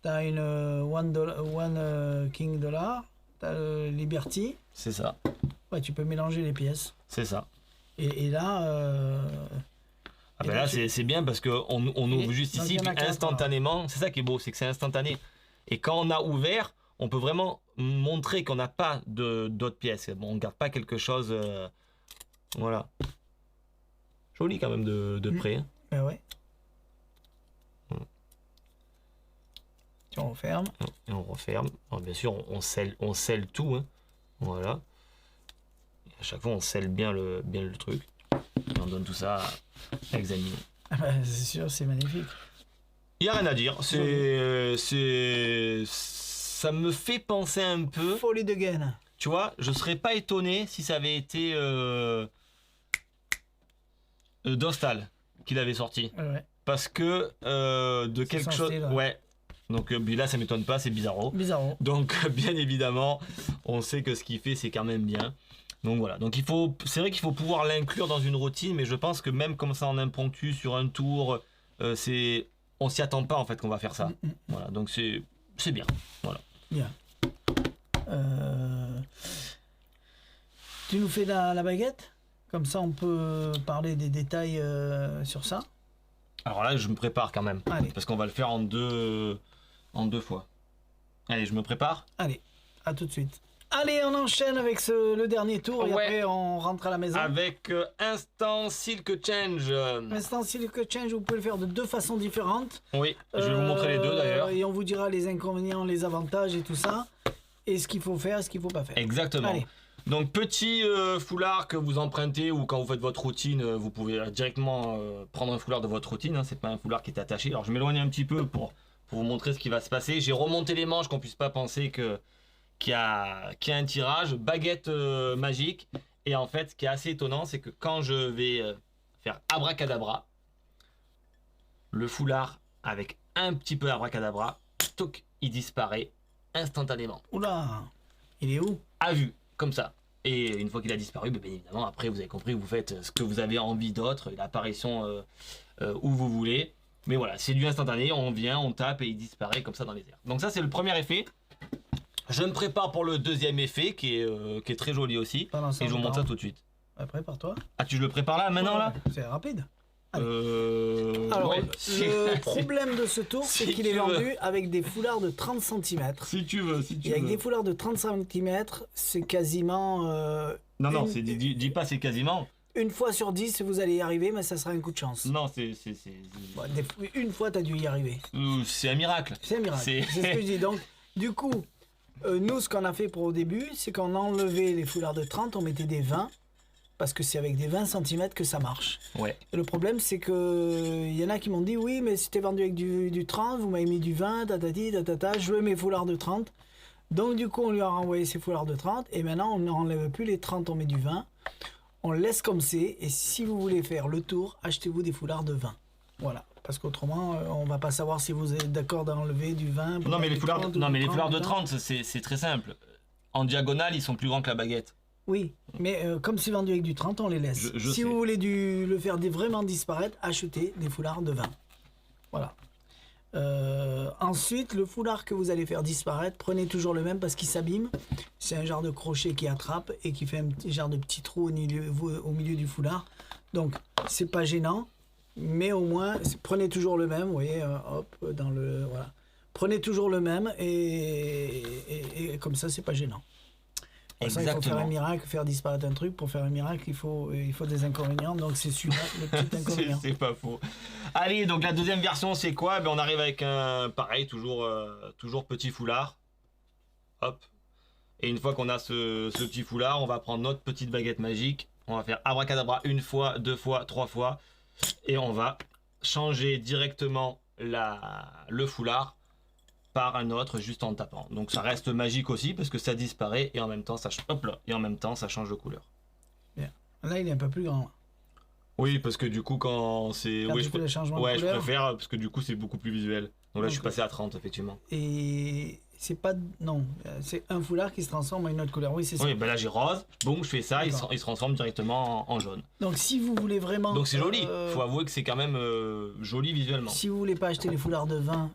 Tu as une One King Dollar. Tu as le Liberty. C'est ça. Ouais, tu peux mélanger les pièces. C'est ça. Et là... là, c'est bien parce qu'on ouvre juste ici, puis instantanément... C'est ça qui est beau, c'est que c'est instantané. Et quand on a ouvert, on peut vraiment montrer qu'on n'a pas d'autres pièces. Bon, on ne garde pas quelque chose... Voilà. Joli quand même de près. Hein. Ben ouais. Tu refermes. Et on referme. Alors, bien sûr, on scelle tout. Hein. Voilà. Et à chaque fois, on scelle bien le truc. Et on donne tout ça à examiner. Ah ben, c'est sûr, c'est magnifique. Il n'y a rien à dire. Ça me fait penser un peu... Folie de gaine. Tu vois, je serais pas étonné si ça avait été Dostal qui l'avait sorti. Ouais. Parce que de quelque chose... Style, ouais. Donc là, ça m'étonne pas, c'est Bizarro. Bizarro. Donc bien évidemment, on sait que ce qu'il fait, c'est quand même bien. Donc voilà. Donc c'est vrai qu'il faut pouvoir l'inclure dans une routine, mais je pense que même comme ça en impromptu sur un tour, on s'y attend pas en fait qu'on va faire ça. Voilà. Donc c'est bien. Voilà. Bien. Tu nous fais la baguette? Comme ça, on peut parler des détails sur ça. Alors là, je me prépare quand même. Allez. Parce qu'on va le faire en deux fois. Allez, je me prépare. Allez, à tout de suite. Allez, on enchaîne avec le dernier tour et après on rentre à la maison. Avec Instant Silk Change. Instant Silk Change, vous pouvez le faire de 2 façons différentes. Oui, je vais vous montrer les deux d'ailleurs. Et on vous dira les inconvénients, les avantages et tout ça. Et ce qu'il faut faire, ce qu'il ne faut pas faire. Exactement. Allez. Donc petit foulard que vous empruntez ou quand vous faites votre routine, vous pouvez directement prendre un foulard de votre routine, hein, c'est pas un foulard qui est attaché. Alors je m'éloigne un petit peu pour vous montrer ce qui va se passer. J'ai remonté les manches qu'on puisse pas penser qu'il y a un tirage, baguette magique. Et en fait ce qui est assez étonnant c'est que quand je vais faire abracadabra, le foulard avec un petit peu d'abracadabra, toc, il disparaît instantanément. Oula, il est où? À vue, comme ça. Et une fois qu'il a disparu, bien évidemment, après vous avez compris, vous faites ce que vous avez envie d'autre, l'apparition où vous voulez. Mais voilà, c'est du instantané, on vient, on tape et il disparaît comme ça dans les airs. Donc ça c'est le premier effet. Je me prépare pour le deuxième effet qui est très joli aussi. Et je vous montre ça tout de suite. Prépare-toi. Ah, je le prépare là, maintenant là? C'est rapide. Alors, ouais, le problème de ce tour, c'est qu'il est vendu avec des foulards de 30 cm. Si tu veux, Et avec des foulards de 30 cm, c'est quasiment... non, dis pas c'est quasiment. Une fois sur 10, vous allez y arriver, mais ça sera un coup de chance. Non, c'est... Bon, une fois, tu as dû y arriver. C'est un miracle. C'est un miracle. C'est ce que je dis. Donc, du coup, nous, ce qu'on a fait pour au début, c'est qu'on a enlevé les foulards de 30, on mettait des 20. Parce que c'est avec des 20 cm que ça marche. Ouais. Et le problème, c'est que il y en a qui m'ont dit oui, mais c'était vendu avec du 30, vous m'avez mis du 20, tatati, tatata, je veux mes foulards de 30. Donc du coup, on lui a renvoyé ses foulards de 30 et maintenant on n'enlève plus les 30, on met du 20. On laisse comme c'est et si vous voulez faire le tour, achetez-vous des foulards de 20. Voilà. Parce qu'autrement, on va pas savoir si vous êtes d'accord d'enlever du 20. Non, mais les foulards de 30, c'est très simple. En diagonale, ils sont plus grands que la baguette. Oui, mais comme c'est vendu avec du 30, on les laisse. Si vous voulez le faire vraiment disparaître, achetez des foulards de 20. Voilà. Ensuite, le foulard que vous allez faire disparaître, prenez toujours le même parce qu'il s'abîme. C'est un genre de crochet qui attrape et qui fait un petit genre de petit trou au milieu du foulard. Donc, c'est pas gênant, mais au moins, prenez toujours le même. Vous voyez, hop, dans le... Voilà. Prenez toujours le même et comme ça, c'est pas gênant. Exactement. Il faut faire un miracle, faire disparaître un truc. Pour faire un miracle, il faut des inconvénients. Donc c'est celui-là, le petit inconvénient. C'est pas faux. Allez, donc la deuxième version, c'est quoi? On arrive avec un, pareil, toujours petit foulard. Hop. Et une fois qu'on a ce petit foulard, on va prendre notre petite baguette magique. On va faire abracadabra une fois, deux fois, trois fois. Et on va changer directement le foulard par un autre juste en tapant. Donc ça reste magique aussi parce que ça disparaît et en même temps ça, change de couleur. Bien. Là il est un peu plus grand. Oui, parce que du coup quand c'est... Oui, je préfère parce que du coup c'est beaucoup plus visuel. Donc là je suis passé à 30 effectivement. Et c'est pas... Non, c'est un foulard qui se transforme en une autre couleur. Oui, c'est ça. Oui, ben là j'ai rose, bon je fais ça, il se transforme directement en jaune. Donc si vous voulez vraiment... Donc c'est joli, faut avouer que c'est quand même joli visuellement. Si vous voulez pas acheter les foulards de 20,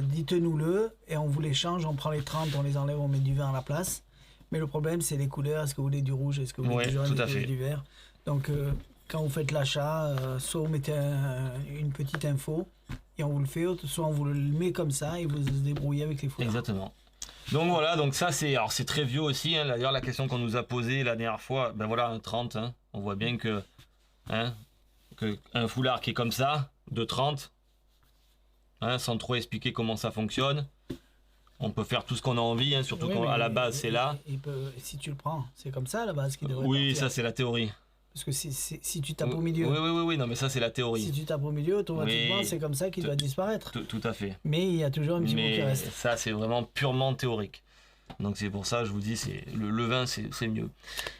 dites-nous-le et on vous les change, on prend les 30, on les enlève, on met du 20 à la place. Mais le problème c'est les couleurs, est-ce que vous voulez du rouge, est-ce que vous voulez du jaune, est-ce que vous voulez du vert. Donc quand vous faites l'achat, soit vous mettez une petite info et on vous le fait, soit on vous le met comme ça et vous se débrouillez avec les foulards. Exactement. Donc voilà, donc ça c'est très vieux aussi. Hein. D'ailleurs la question qu'on nous a posée la dernière fois, ben voilà un 30. Hein. On voit bien que un foulard qui est comme ça, de 30, hein, sans trop expliquer comment ça fonctionne. On peut faire tout ce qu'on a envie, hein, surtout quand à la base c'est là. Si tu le prends, c'est comme ça à la base qui devrait Oui, partir. ça c'est la théorie. Parce que si tu tapes au milieu... Oui, non mais ça c'est la théorie. Si tu tapes au milieu, automatiquement c'est comme ça qu'il doit disparaître. Tout à fait. Mais il y a toujours un petit bout qui reste. Ça c'est vraiment purement théorique. Donc c'est pour ça je vous dis, le vin c'est mieux.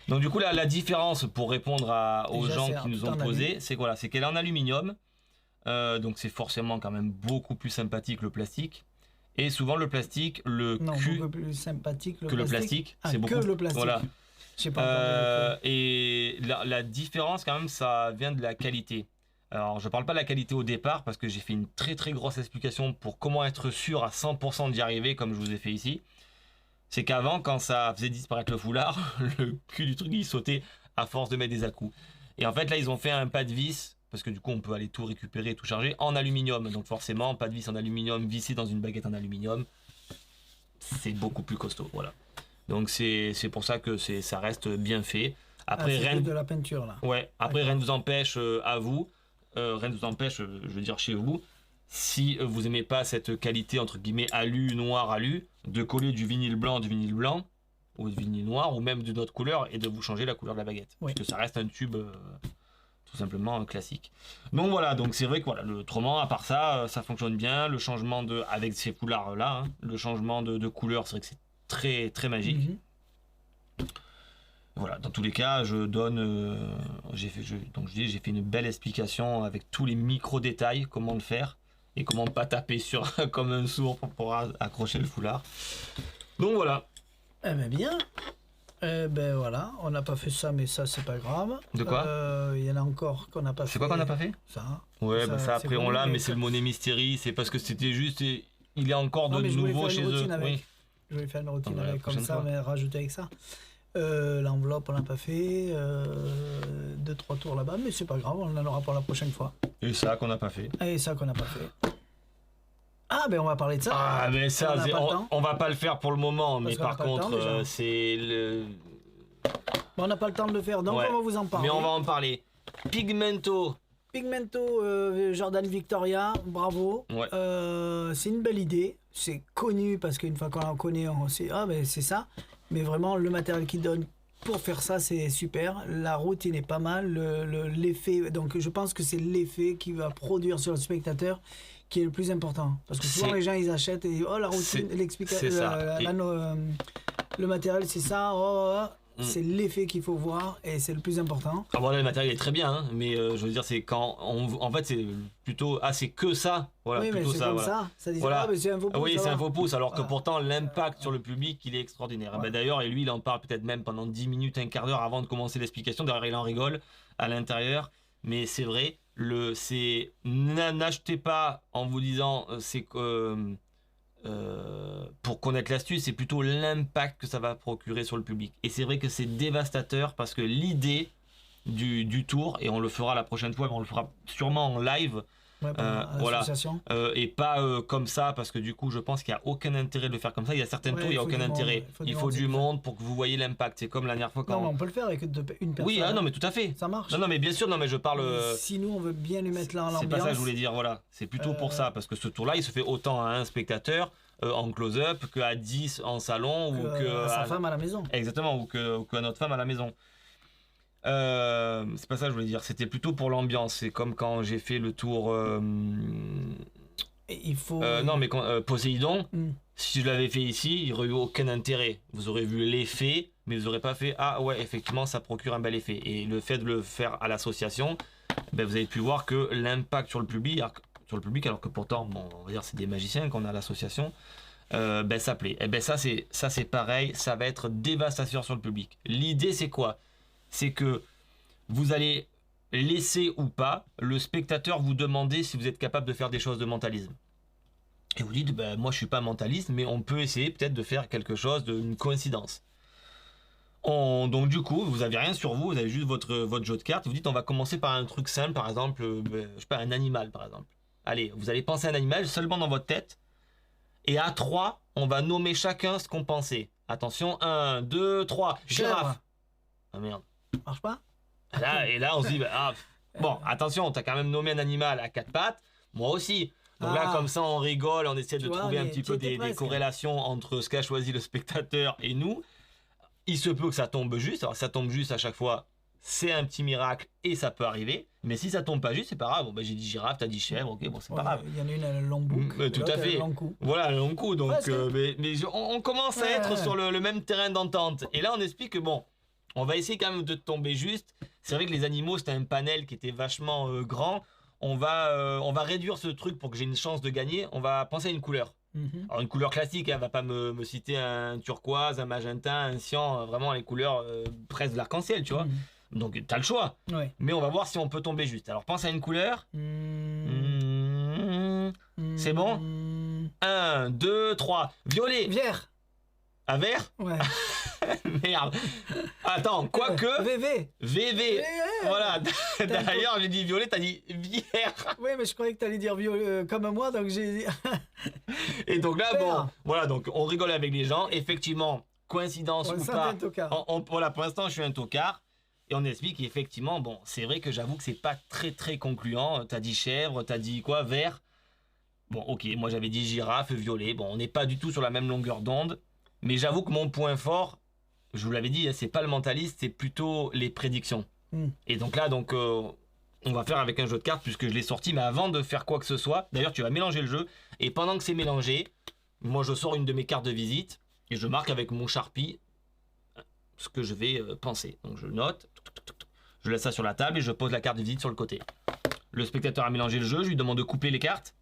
Donc du coup la différence pour répondre aux gens qui nous ont posé, c'est quoi? C'est qu'elle est en aluminium. Donc c'est forcément quand même beaucoup plus sympathique le plastique. Et souvent le plastique, beaucoup plus sympathique que le plastique. C'est beaucoup... Que le plastique. Voilà. Je sais pas. Et la différence quand même, ça vient de la qualité. Alors je parle pas de la qualité au départ parce que j'ai fait une très très grosse explication pour comment être sûr à 100% d'y arriver comme je vous ai fait ici. C'est qu'avant quand ça faisait disparaître le foulard, le cul du truc il sautait à force de mettre des à-coups. Et en fait là ils ont fait un pas de vis parce que du coup on peut aller tout récupérer, tout charger en aluminium. Donc forcément pas de vis en aluminium vissé dans une baguette en aluminium, c'est beaucoup plus costaud. Voilà. Donc c'est pour ça que ça reste bien fait. Après rien de la peinture là. Ouais. Après rien ne vous empêche à vous, rien ne vous empêche, je veux dire chez vous, si vous aimez pas cette qualité entre guillemets alu noir alu, de coller du vinyle blanc, ou de vinyle noir, ou même d'une autre couleur, et de vous changer la couleur de la baguette. Oui. Parce que ça reste un tube tout simplement classique. Donc voilà, donc c'est vrai que voilà, autrement, à part ça, ça fonctionne bien. Le changement avec ces foulards-là, hein, le changement de couleur, c'est vrai que c'est très, très magique. Voilà, dans tous les cas, je donne, j'ai fait une belle explication avec tous les micro-détails, comment le faire, et comment pas taper sur comme un sourd pour pouvoir accrocher le foulard. Donc voilà. Eh ben bien. Eh ben voilà, on n'a pas fait ça, mais ça c'est pas grave. De quoi? Il y en a encore qu'on n'a pas fait. C'est quoi qu'on n'a pas fait? Ça. Ouais, ça, bah ça après on l'a, mais c'est ça... le Money Mystery, c'est parce que c'était juste, il est encore non, de nouveau chez eux. Oui. Je voulais faire une routine avec comme ça, fois. mais rajouter avec ça. L'enveloppe on l'a pas fait, 2-3 tours là-bas, mais c'est pas grave, on en aura pour la prochaine fois. Et ça qu'on n'a pas fait. Et ça qu'on n'a pas fait. Ah ben on va parler de ça. Ah mais ça, on va pas le faire pour le moment, mais par contre c'est le... Bon, on n'a pas le temps de le faire, donc on va vous en parler. Mais on va en parler. Pigmento, Jordan Victoria, bravo. Ouais. C'est une belle idée, c'est connu parce qu'une fois qu'on en connaît, on sait, ah ben c'est ça. Mais vraiment, le matériel qu'il donne pour faire ça, c'est super. La routine est pas mal, l'effet, donc je pense que c'est l'effet qui va produire sur le spectateur qui est le plus important. Parce que souvent les gens ils achètent et la routine, l'explication, le matériel c'est ça, c'est l'effet qu'il faut voir et c'est le plus important. Ah bon, là, le matériel est très bien, hein, mais je veux dire, c'est quand en fait, c'est plutôt c'est que ça. Voilà, oui, mais plutôt c'est ça. comme voilà. Ça. Ça dit voilà. Mais c'est un faux pouce. Oui, c'est un faux pouce, alors que pourtant, l'impact sur le public, il est extraordinaire. Ouais. Ben, d'ailleurs, et lui, il en parle peut-être même pendant 10 minutes, un quart d'heure avant de commencer l'explication. D'ailleurs, il en rigole à l'intérieur. Mais c'est vrai, n'achetez pas en vous disant pour connaître l'astuce, c'est plutôt l'impact que ça va procurer sur le public. Et c'est vrai que c'est dévastateur parce que l'idée du tour, et on le fera la prochaine fois, mais on le fera sûrement en live, voilà, et pas comme ça, parce que du coup je pense qu'il n'y a aucun intérêt de le faire comme ça. Il y a certains tours, il n'y a aucun intérêt. Il faut du monde pour que vous voyez l'impact. C'est comme la dernière fois quand... Non, mais on peut le faire avec une personne. Oui, non mais tout à fait. Ça marche. Non mais bien sûr, non mais je parle... Si nous on veut bien lui mettre là en l'ambiance... C'est pas ça que je voulais dire, voilà. C'est plutôt pour ça, parce que ce tour-là, il se fait autant à un spectateur en close-up qu'à 10 en salon ou que à sa femme à la maison. Exactement, ou qu'à notre femme à la maison. C'est pas ça que je voulais dire, c'était plutôt pour l'ambiance. C'est comme quand j'ai fait le tour il faut non mais quand, Poséidon, si je l'avais fait ici, il n'y aurait eu aucun intérêt. Vous aurez vu l'effet, mais vous n'aurez pas fait ah ouais, effectivement ça procure un bel effet. Et le fait de le faire à l'association, ben, vous avez pu voir que l'impact sur le public, alors que pourtant bon, on va dire c'est des magiciens qu'on a à l'association, ben ça plaît. Et ben ça c'est pareil, ça va être dévastateur sur le public. L'idée c'est quoi? C'est que vous allez laisser ou pas le spectateur vous demander si vous êtes capable de faire des choses de mentalisme. Et vous dites, ben, moi je suis pas mentaliste, mais on peut essayer peut-être de faire quelque chose d'une coïncidence. Donc du coup, vous avez rien sur vous, vous avez juste votre jeu de cartes. Vous dites, on va commencer par un truc simple, par exemple, je sais pas, un animal par exemple. Allez, vous allez penser à un animal seulement dans votre tête. Et à 3, on va nommer chacun ce qu'on pensait. Attention, 1, 2, 3, girafe. Ah merde. Marche pas? Et là, on se dit, bon, attention, t'as quand même nommé un animal à 4 pattes, moi aussi. Donc là, comme ça, on rigole, on essaie de trouver un petit peu des corrélations entre ce qu'a choisi le spectateur et nous. Il se peut que ça tombe juste. Alors, si ça tombe juste à chaque fois, c'est un petit miracle et ça peut arriver. Mais si ça tombe pas juste, c'est pas grave. Bon, j'ai dit girafe, t'as dit chèvre, ok, bon, c'est pas grave. Il y en a une à long bouc. Tout à fait. Voilà, le long coup. Donc, on commence à être sur le même terrain d'entente. Et là, on explique que bon, on va essayer quand même de tomber juste. C'est vrai que les animaux, c'était un panel qui était vachement grand. On va réduire ce truc pour que j'ai une chance de gagner. On va penser à une couleur. Alors une couleur classique, elle va pas me citer un turquoise, un magenta, un cyan, vraiment les couleurs presque de l'arc-en-ciel, tu vois. Donc t'as le choix. Ouais. Mais on va voir si on peut tomber juste. Alors pense à une couleur. C'est bon. 1, 2, 3. Violet. Vert. Un vert? Ouais. Merde. Attends, quoique. VV. Voilà. D'ailleurs, j'ai dit violet, t'as dit vierre. Oui, mais je croyais que t'allais dire violet comme moi, donc j'ai dit. Et donc là, bon, voilà, donc on rigole avec les gens. Effectivement, coïncidence ou pas. Voilà, pour l'instant, je suis un tocard. Et on explique qu'effectivement, bon, c'est vrai que j'avoue que c'est pas très très concluant. T'as dit chèvre, t'as dit quoi? Vert. Bon, ok, moi j'avais dit girafe, violet. Bon, on n'est pas du tout sur la même longueur d'onde. Mais j'avoue que mon point fort, je vous l'avais dit, hein, c'est pas le mentaliste, c'est plutôt les prédictions. Et donc là, on va faire avec un jeu de cartes puisque je l'ai sorti, mais avant de faire quoi que ce soit, d'ailleurs tu vas mélanger le jeu, et pendant que c'est mélangé, moi je sors une de mes cartes de visite, et je marque avec mon Sharpie ce que je vais penser. Donc je note, je laisse ça sur la table et je pose la carte de visite sur le côté. Le spectateur a mélangé le jeu, je lui demande de couper les cartes,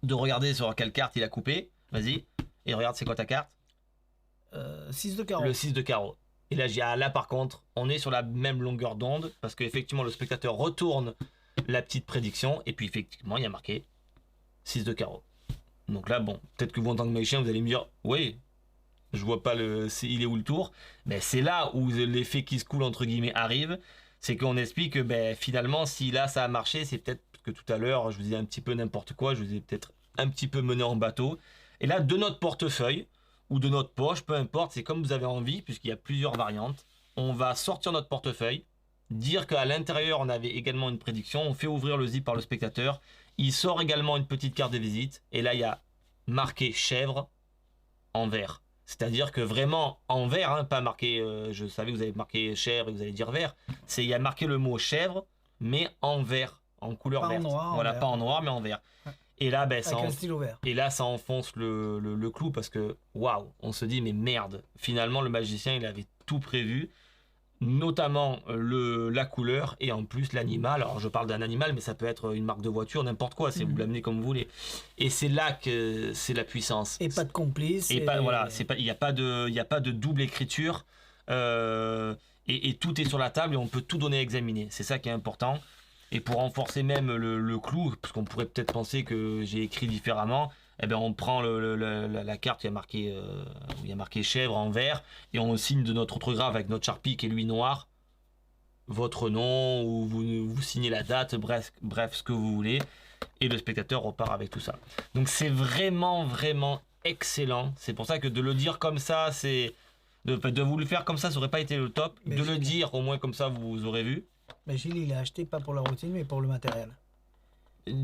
de regarder sur quelle carte il a coupé, vas-y, et regarde c'est quoi ta carte. 6 de carreau. Le 6 de carreau. Et là, là par contre, on est sur la même longueur d'onde parce qu'effectivement, le spectateur retourne la petite prédiction et puis effectivement, il y a marqué 6 de carreau. Donc là, bon, peut-être que vous, en tant que magicien, vous allez me dire, oui, je vois pas il est où le tour. Mais c'est là où l'effet qui se coule, entre guillemets, arrive. C'est qu'on explique que finalement, si là, ça a marché, c'est peut-être que tout à l'heure, je vous ai un petit peu n'importe quoi, je vous ai peut-être un petit peu mené en bateau. Et là, de notre portefeuille, ou de notre poche, peu importe, c'est comme vous avez envie, puisqu'il y a plusieurs variantes. On va sortir notre portefeuille, dire qu'à l'intérieur, on avait également une prédiction, on fait ouvrir le zip par le spectateur, il sort également une petite carte de visite, et là, il y a marqué chèvre en vert. C'est-à-dire que vraiment en vert, hein, pas marqué, je savais que vous avez marqué chèvre et que vous allez dire vert, il y a marqué le mot chèvre, mais en vert, en couleur verte. Voilà, pas en noir, mais en vert. Ouais. Et là, ça enfonce le clou parce que, waouh, on se dit, mais merde, finalement, le magicien, il avait tout prévu, notamment la couleur et en plus l'animal. Alors, je parle d'un animal, mais ça peut être une marque de voiture, n'importe quoi, vous l'amenez comme vous voulez. Et c'est là que c'est la puissance. Et pas de complice. Et pas, voilà, il n'y a pas de double écriture. Et tout est sur la table et on peut tout donner à examiner. C'est ça qui est important. Et pour renforcer même le clou, parce qu'on pourrait peut-être penser que j'ai écrit différemment, on prend la carte où il y a marqué chèvre en vert et on signe de notre orthographe avec notre Sharpie qui est lui noir, votre nom, ou vous signez la date, bref, ce que vous voulez, et le spectateur repart avec tout ça. Donc c'est vraiment, vraiment excellent. C'est pour ça que de le dire comme ça, de vous le faire comme ça, ça aurait pas été le top. Mais de le dire au moins comme ça, vous aurez vu. Mais Gilles, il a acheté pas pour la routine, mais pour le matériel.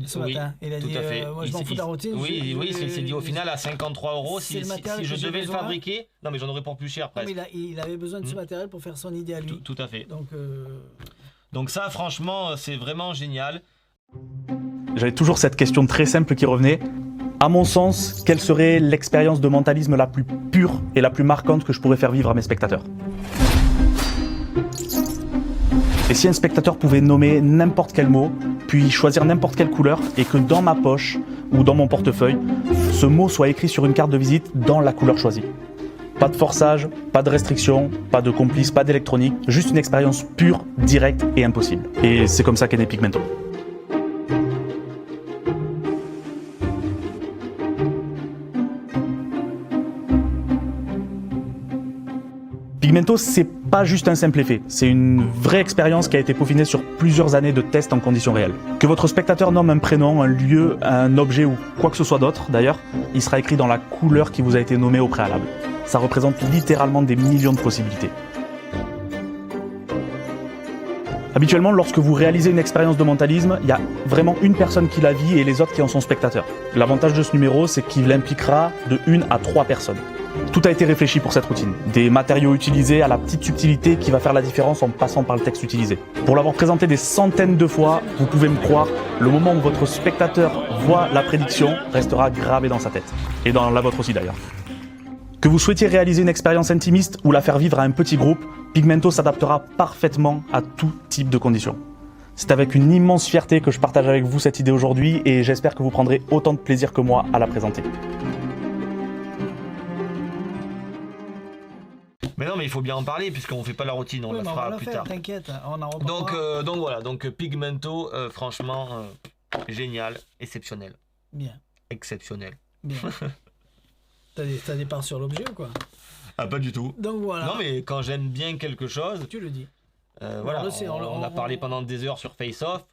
Ce oui, matin, il a dit moi je m'en fous de la routine. Oui, il s'est dit au final à 53 €, si je devais le fabriquer, non mais j'en aurais pour plus cher presque. Non, mais il avait besoin de ce matériel pour faire son idée à lui. Tout à fait. Donc ça, franchement, c'est vraiment génial. J'avais toujours cette question très simple qui revenait. À mon sens, quelle serait l'expérience de mentalisme la plus pure et la plus marquante que je pourrais faire vivre à mes spectateurs ? Et si un spectateur pouvait nommer n'importe quel mot, puis choisir n'importe quelle couleur, et que dans ma poche ou dans mon portefeuille, ce mot soit écrit sur une carte de visite dans la couleur choisie. Pas de forçage, pas de restriction, pas de complice, pas d'électronique, juste une expérience pure, directe et impossible. Et c'est comme ça qu'est né Pigmento. Pigmento, c'est pas juste un simple effet, c'est une vraie expérience qui a été peaufinée sur plusieurs années de tests en conditions réelles. Que votre spectateur nomme un prénom, un lieu, un objet ou quoi que ce soit d'autre, d'ailleurs, il sera écrit dans la couleur qui vous a été nommée au préalable. Ça représente littéralement des millions de possibilités. Habituellement, lorsque vous réalisez une expérience de mentalisme, il y a vraiment une personne qui la vit et les autres qui en sont spectateurs. L'avantage de ce numéro, c'est qu'il impliquera de 1 à 3 personnes. Tout a été réfléchi pour cette routine, des matériaux utilisés à la petite subtilité qui va faire la différence en passant par le texte utilisé. Pour l'avoir présenté des centaines de fois, vous pouvez me croire, le moment où votre spectateur voit la prédiction restera gravé dans sa tête. Et dans la vôtre aussi d'ailleurs. Que vous souhaitiez réaliser une expérience intimiste ou la faire vivre à un petit groupe, Pigmento s'adaptera parfaitement à tout type de conditions. C'est avec une immense fierté que je partage avec vous cette idée aujourd'hui et j'espère que vous prendrez autant de plaisir que moi à la présenter. Mais non, mais il faut bien en parler puisqu'on fait pas la routine, on la fera plus tard. T'inquiète, on en reparlera. Donc voilà, Pigmento, franchement, génial, exceptionnel. Bien. Exceptionnel. Bien. T'as des parts sur l'objet ou quoi? Ah, pas du tout. Donc voilà. Non, mais quand j'aime bien quelque chose, tu le dis. Voilà, on a parlé pendant des heures sur Face Off.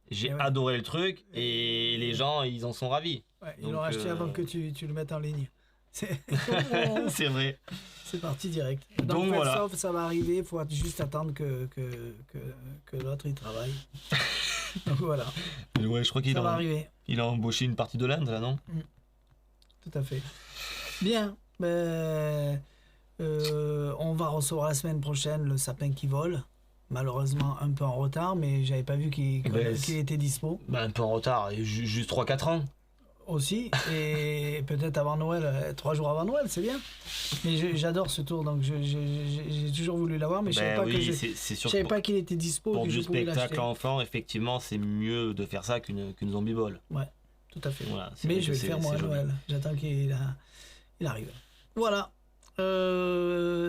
J'ai adoré le truc et les gens, ils en sont ravis. Ouais, ils l'ont acheté avant que tu le mettes en ligne. C'est vrai. C'est parti direct. Donc voilà. Off, ça va arriver, il faut juste attendre que l'autre il travaille. Donc voilà. Ouais, je crois qu'il a embauché une partie de l'Inde là, non? Tout à fait. Bien. On va recevoir la semaine prochaine le sapin qui vole. Malheureusement un peu en retard, mais j'avais pas vu qu'il était dispo. Bah, un peu en retard, juste 3-4 ans. Aussi, et peut-être avant Noël, 3 jours avant Noël, c'est bien. Mais j'adore ce tour, donc j'ai toujours voulu l'avoir, mais je savais pas c'est savais pas qu'il était dispo. Pour que du je pouvais spectacle l'acheter. enfant, effectivement, c'est mieux de faire ça qu'une zombie ball. Ouais, tout à fait. Voilà, mais je vais le faire moi à joli. Noël. J'attends qu'il arrive. Voilà.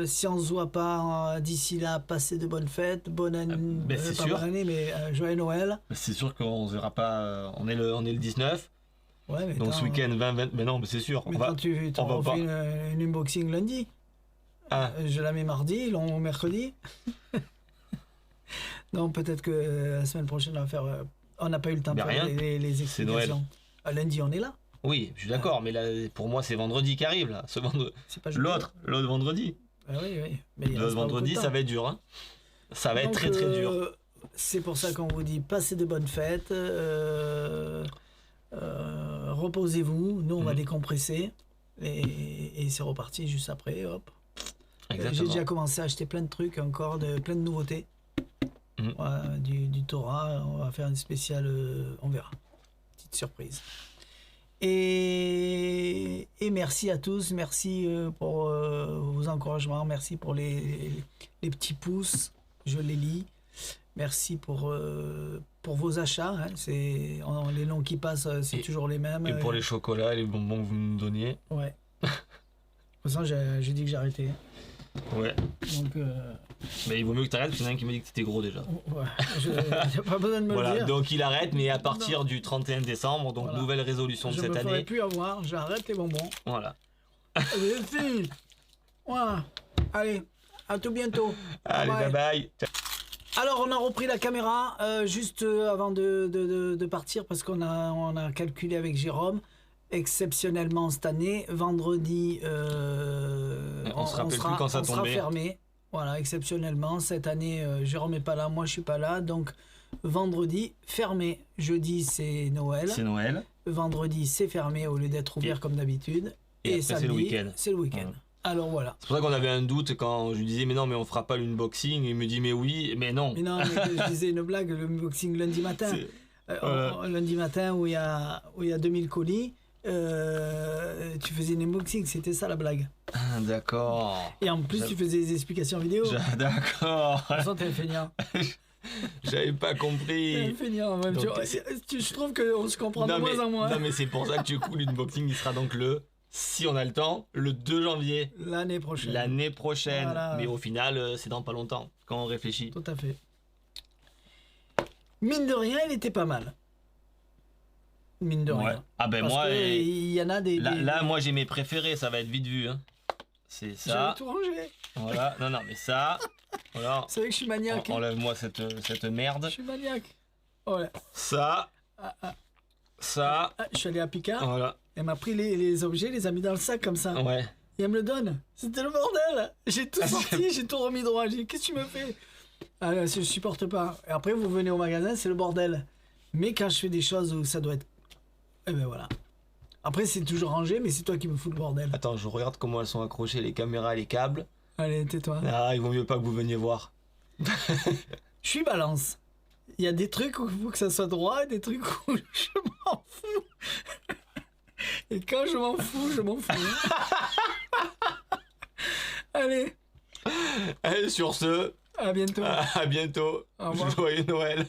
Si on se voit pas d'ici là, passez de bonnes fêtes, bonne année, c'est pas sûr. bonne année, mais joyeux Noël. C'est sûr qu'on se verra pas. On est le 19. Ouais, mais Donc ce week-end 20. Mais non, mais c'est sûr. Mais quand tu on va refais une unboxing lundi, Ah. je la mets mardi, long mercredi. Non, peut-être que la semaine prochaine on va faire. On n'a pas eu le temps de Mais faire rien. les C'est Noël. explications. Lundi, on est là. Oui, je suis d'accord, mais là, pour moi, c'est vendredi qui arrive, là. C'est pas jeudi. L'autre vendredi. Ah oui, oui. Mais il L'autre reste pas beaucoup vendredi, de ça temps. va être dur. Hein. Ça va être Donc, très très dur. C'est pour ça qu'on vous dit passez de bonnes fêtes, reposez-vous. Nous, on va décompresser et c'est reparti juste après. Hop. J'ai Exactement. déjà commencé à acheter plein de trucs encore, plein de nouveautés. Mhm. Voilà, du Torah, on va faire une spéciale, on verra. Petite surprise. Et merci à tous, merci pour vos encouragements, merci pour les petits pouces, je les lis. Merci pour vos achats, hein. Les noms qui passent, c'est toujours les mêmes. Et pour les chocolats et les bonbons que vous nous donniez. Ouais. De toute façon, j'ai dit que j'arrêtais. Ouais. Donc, Mais il vaut mieux que t'arrêtes, parce qu'il y en a un qui m'a dit que t'étais gros déjà. ouais, j'ai pas besoin de me le Voilà, dire. donc il arrête, mais à partir du 31 décembre, donc Voilà. nouvelle résolution de Je cette me ferai année. plus avoir, j'arrête les bonbons. Voilà. C'est fini. Voilà. Allez, à tout bientôt. Allez, bye bye. Alors, on a repris la caméra juste avant de partir parce qu'on a calculé avec Jérôme. Exceptionnellement cette année, vendredi, On se rappelle plus quand ça on sera tombait. fermé. Voilà, exceptionnellement cette année, Jérôme n'est pas là, moi je suis pas là, donc vendredi fermé. Jeudi c'est Noël. C'est Noël. Vendredi c'est fermé au lieu d'être ouvert comme d'habitude. Et après, c'est le samedi week-end. c'est le week-end. Ouais. Alors voilà. C'est pour ça qu'on avait un doute quand je lui disais mais non mais on fera pas l'unboxing. Il me dit mais oui, mais non. Mais non, mais je disais une blague, le unboxing lundi matin. Lundi matin où il y a 2000 colis. Tu faisais une unboxing, c'était ça la blague. Ah, d'accord. Et en plus, tu faisais des explications vidéo. D'accord. De toute façon, t'es un feignant. J'avais pas T'es compris. un feignant, même. Donc, Je trouve qu'on se comprend de moins en moins. Non mais c'est pour ça que du coup l'unboxing il sera donc si on a le temps, le 2 janvier. L'année prochaine. L'année prochaine. Voilà. Mais au final, c'est dans pas longtemps quand on réfléchit. Tout à fait. Mine de rien, il était pas mal. Mine de rien. Ah ben Parce moi, que il y en a des. là moi j'ai mes préférés, ça va être vite vu. Hein. C'est J'avais ça. tout rangé. Voilà. Non mais ça. Voilà. Vous savez que je suis maniaque. Enlève-moi cette merde. Je suis maniaque. Voilà. Ça. Ça. Ah, je suis allé à Picard. Voilà. Elle m'a pris les objets, les a mis dans le sac comme ça. Ouais. Et elle me le donne. C'était le bordel. J'ai tout sorti, j'ai tout remis droit. J'ai dit, qu'est-ce que tu me fais? Ah, là, je supporte pas. Et après, vous venez au magasin, c'est le bordel. Mais quand je fais des choses où ça doit être... Eh ben voilà. Après, c'est toujours rangé, mais c'est toi qui me fous le bordel. Attends, je regarde comment elles sont accrochées, les caméras, les câbles. Allez, tais-toi. Ah, il vaut mieux pas que vous veniez voir. Je suis balance. Il y a des trucs où il faut que ça soit droit et des trucs où je m'en fous. Et quand je m'en fous, je m'en fous. Allez, Allez, sur ce, à bientôt. à bientôt. Au revoir. Joyeux Noël.